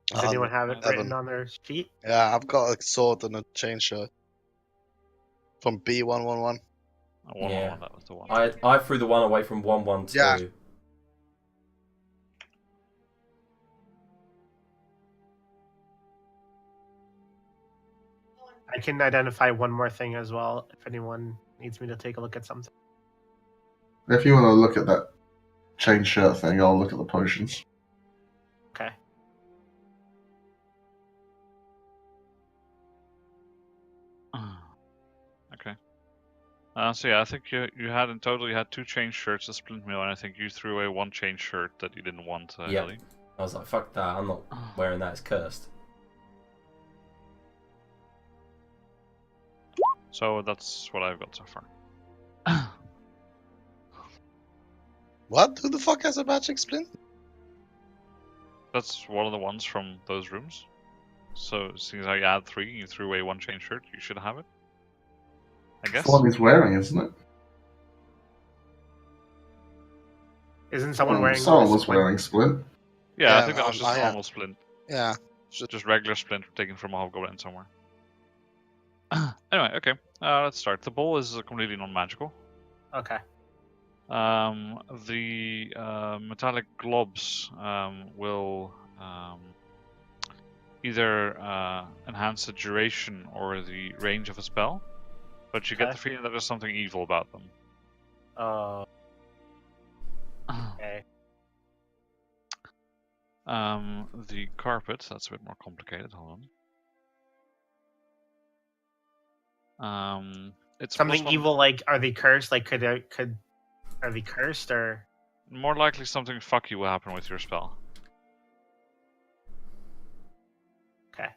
Does anyone have it 111. written on their sheet? Yeah, I've got a sword and a chain shirt. From B111. Oh, 111, Yeah. that was the one. I threw the one away from 112. Yeah. I can identify one more thing as well if anyone needs me to take a look at something. If you want to look at that chain shirt thing, I'll look at the potions. Okay. Okay. So yeah, I think you had in total you had 2 chain shirts, a splint mail, and I think you threw away 1 chain shirt that you didn't want. Yeah. Ellie. I was like, fuck that, I'm not wearing that, it's cursed. So that's what I've got so far. What? Who the fuck has a magic splint? That's one of the ones from those rooms. So seeing as how you had 3, you threw away 1 chain shirt, you should have it. I guess. It's the one he's wearing, isn't it? Isn't someone wearing? Someone this was one? wearing splint. Yeah, I Yeah, think that was just I am. normal splint. Yeah. Just regular splint taken from a hobgoblin somewhere. Anyway, okay. Let's start. The bowl is completely non-magical. Okay. The metallic globs will either enhance the duration or the range of a spell, but you get Okay. the feeling that there's something evil about them. Okay. The carpet, that's a bit more complicated. Hold on. It's Something +1. evil, like, are they cursed? Like, are they cursed, or... More likely something fucky will happen with your spell. Okay.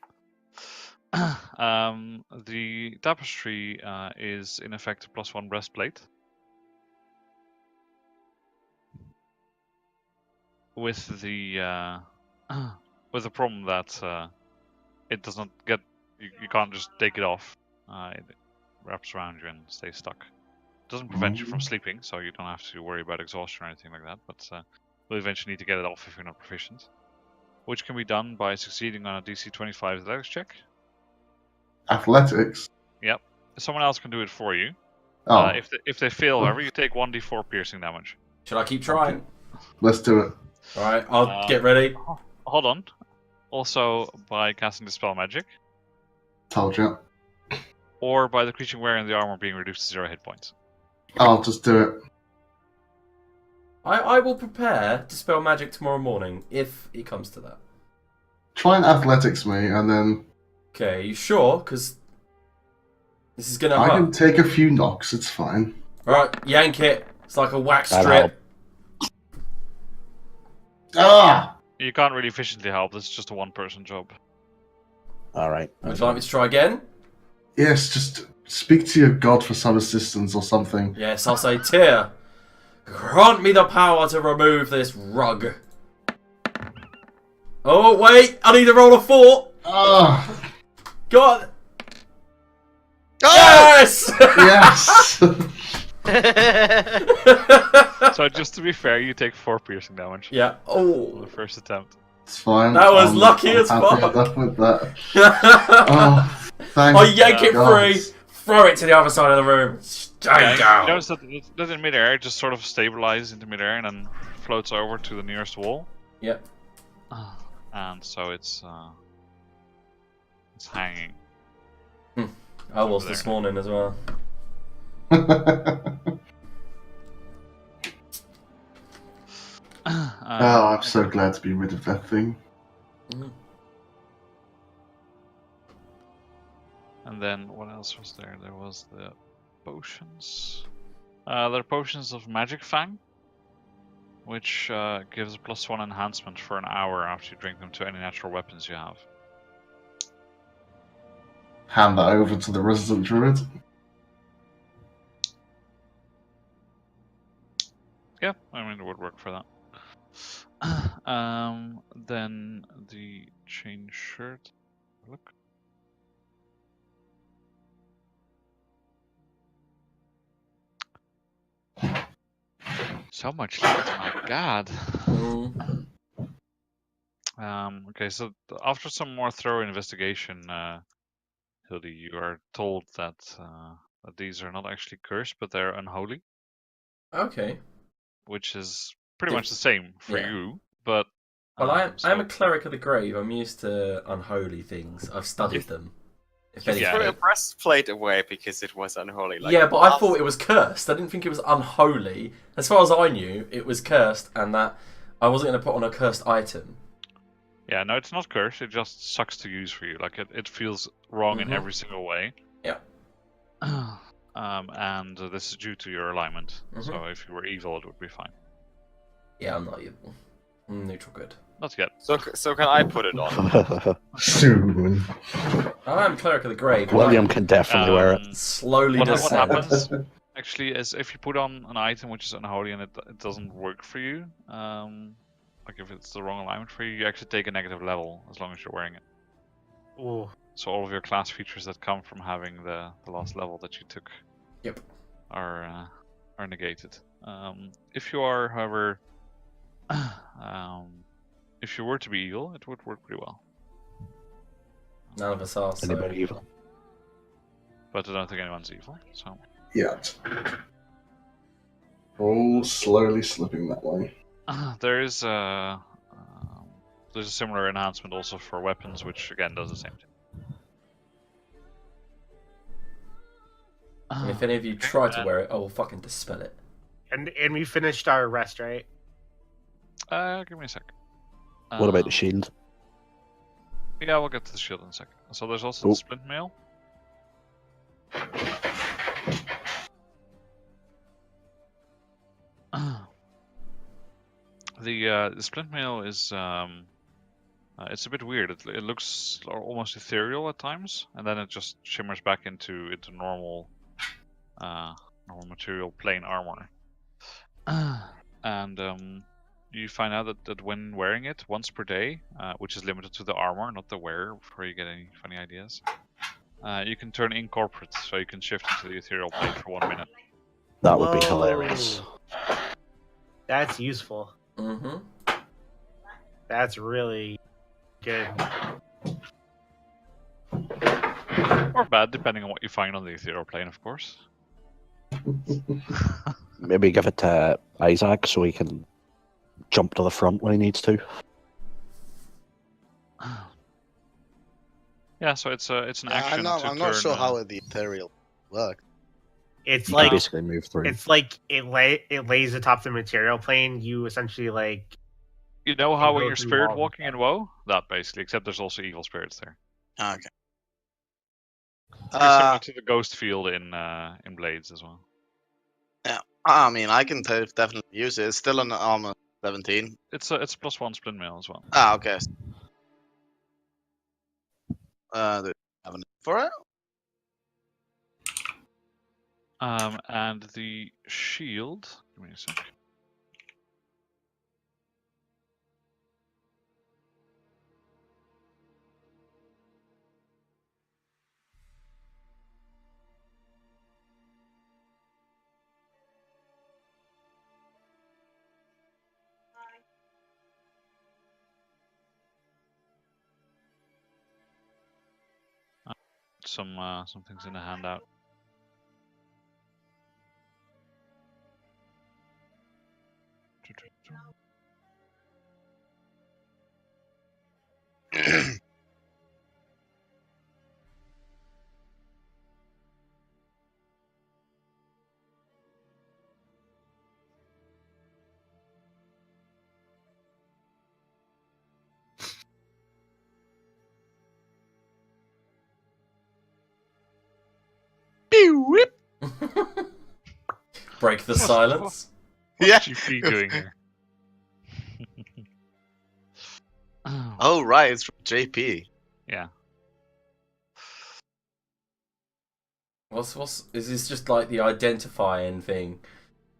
The tapestry is in effect a +1 breastplate. With the with the problem that it doesn't get you can't just take it off. It wraps around you and stays stuck. It doesn't prevent you from sleeping, so you don't have to worry about exhaustion or anything like that. But you'll eventually need to get it off if you're not proficient, which can be done by succeeding on a DC 25 athletics check. Athletics. Yep. Someone else can do it for you. Oh, If they fail, however, you take 1d4 piercing damage. Should I keep trying? let's do it. Alright, I'll get ready. Hold on. Also, by casting Dispel Magic, Told you. or by the creature wearing the armor being reduced to 0 hit points. I'll just do it. I will prepare Dispel Magic tomorrow morning, if it comes to that. Try and athletics me, and then Okay, you sure? Because this is gonna I can hurt. take a few knocks. It's fine. Alright, yank it. It's like a wax That'll strip. Ah! You can't really efficiently help, this is just a one-person job. All right. Would you like me to try again? Yes, just speak to your god for some assistance or something. Yes, I'll say, Tyr, grant me the power to remove this rug. Oh, wait, I need to roll a 4. Ah! God. Oh! Yes! Yes! So just to be fair, you take 4 piercing damage Yeah. on Oh. the first attempt. It's fine. That was lucky as happy fuck. enough with that. Oh, thank I yank it God. free, throw it to the other side of the room. Stay You down. notice that in midair, it just sort of stabilizes into midair and then floats over to the nearest wall. Yep. And so it's hanging. I was Over this there. morning as well. Oh, I'm so glad to be rid of that thing. And then what else was there? There was the potions. There are potions of Magic Fang, which gives a +1 enhancement for an hour after you drink them to any natural weapons you have. Hand that over to the resident druid. Yeah, I mean it would work for that. Then the chain shirt. Look. So much loot, my god. Okay, so after some more thorough investigation, Hildy, you are told that that these are not actually cursed, but they're unholy, Okay. which is pretty much the same for Yeah. you. But Well, I am so- a cleric of the grave. I'm used to unholy things. I've studied them. If You anything. threw a breastplate away because it was unholy. Like Yeah, but I last- thought it was cursed. I didn't think it was unholy. As far as I knew, it was cursed, and that I wasn't going to put on a cursed item. Yeah, no, it's not cursed. It just sucks to use for you. Like it feels wrong in Mhm. every single way. Yeah. And this is due to your alignment. Mhm. So if you were evil, it would be fine. Yeah, I'm not evil. I'm neutral good. Not yet. So can I put it on? Soon. I am cleric of the grave. William can definitely wear it. Slowly What descend. happens actually is if you put on an item which is unholy and it doesn't work for you, like if it's the wrong alignment for you, you actually take a negative level as long as you're wearing it. Ooh. So all of your class features that come from having the last level that you took, Yep. are negated. If you are, however, if you were to be evil, it would work pretty well. None of us are. So. Anybody evil? But I don't think anyone's evil. So Yet. All slowly slipping that way. there's a similar enhancement also for weapons, which again does the same thing. And if any of you try to wear it, I will fucking dispel it. And we finished our rest, right? Give me a sec. What about the shield? Yeah, we'll get to the shield in a second. So there's also Oh. the splint mail. The splint mail is it's a bit weird. It looks almost ethereal at times, and then it just shimmers back into normal normal material plain armor. And you find out that when wearing it once per day, which is limited to the armor, not the wearer, before you get any funny ideas, you can turn incorporate, so you can shift into the ethereal plane for 1 minute. That would be Whoa. hilarious. That's useful. Mm-hmm. That's really good. Or bad, depending on what you find on the ethereal plane, of course. Maybe give it to Isaac so he can jump to the front when he needs to. Yeah, so it's an action. I'm not sure how the ethereal works. It's You can like basically move through. it's like it lays atop the material plane. You essentially like You know how go when you're through spirit walls. walking in WoW? That basically, except there's also evil spirits there. Okay. Pretty similar to the ghost field in Blades as well. I mean, I can definitely use it. It's still an armor 17. It's +1 splint mail as well. Okay. Do you have an for it? And the shield. Give me a sec. Some things in the handout. Break the silence. Yeah. What's GP doing here? Oh, right. It's from JP. Yeah. What's is this just like the identifying thing?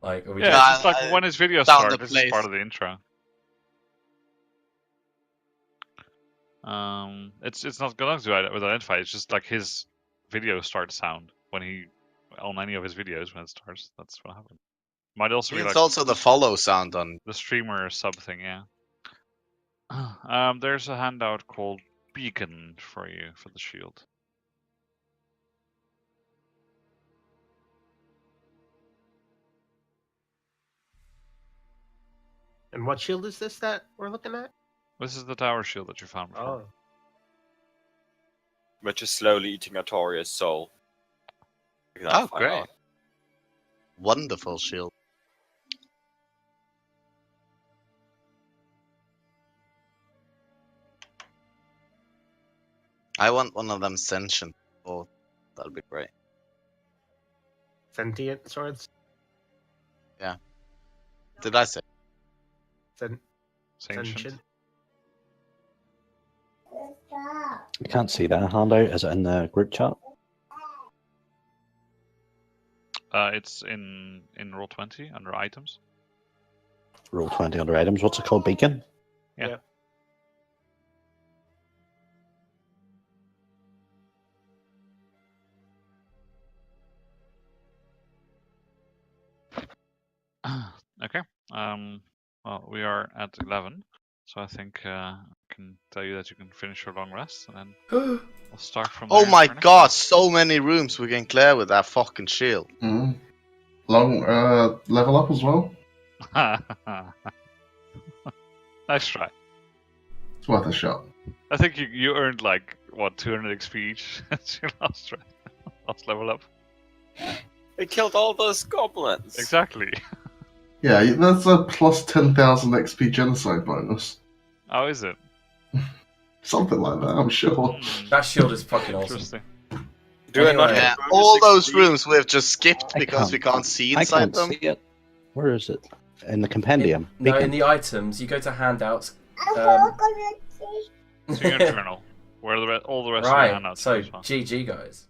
Like, are we Yeah, just... it's just like when his video found starts, the this place. is part of the intro. It's not gonna do it with identify. It's just like his video start sound when he on any of his videos when it starts. That's what happened. Might also be It's like also the follow sound on. the streamer sub thing, yeah. There's a handout called Beacon for you for the shield. And what shield is this that we're looking at? This is the tower shield that you found before. Oh, Which is slowly eating Artoria's soul. We can Oh, find great. out. Wonderful shield. I want one of them sentient. Oh, that'd be great. sentient swords. Did I say? Sentient. Sentient. You can't see that handout. Is it in the group chat? It's in Roll20 under items. Roll 20 under items. What's it called? Beacon? Yeah. Okay. Well, we are at 11, so I think I can tell you that you can finish your long rest, and then we'll start from there. Oh my for next god, so many rooms we can clear with that fucking shield. Mm. Long level up as well. time. Nice try. It's worth a shot. I think you earned like what 200 XP each. That's your last try. Last level up. We killed all those goblins. Exactly. Yeah, that's a plus 10,000 XP genocide bonus. How is it? Something like that, I'm sure. Hmm, That shield is fucking awesome. interesting. Do I not Anyway. get Yeah, bonus all those XP? rooms we've just skipped I because we can't see I inside can't them. see it. Where is it? In the compendium. No, in Beacon. the items, you go to handouts. So your journal, where all the rest of your Right, handouts so are as well. GG guys.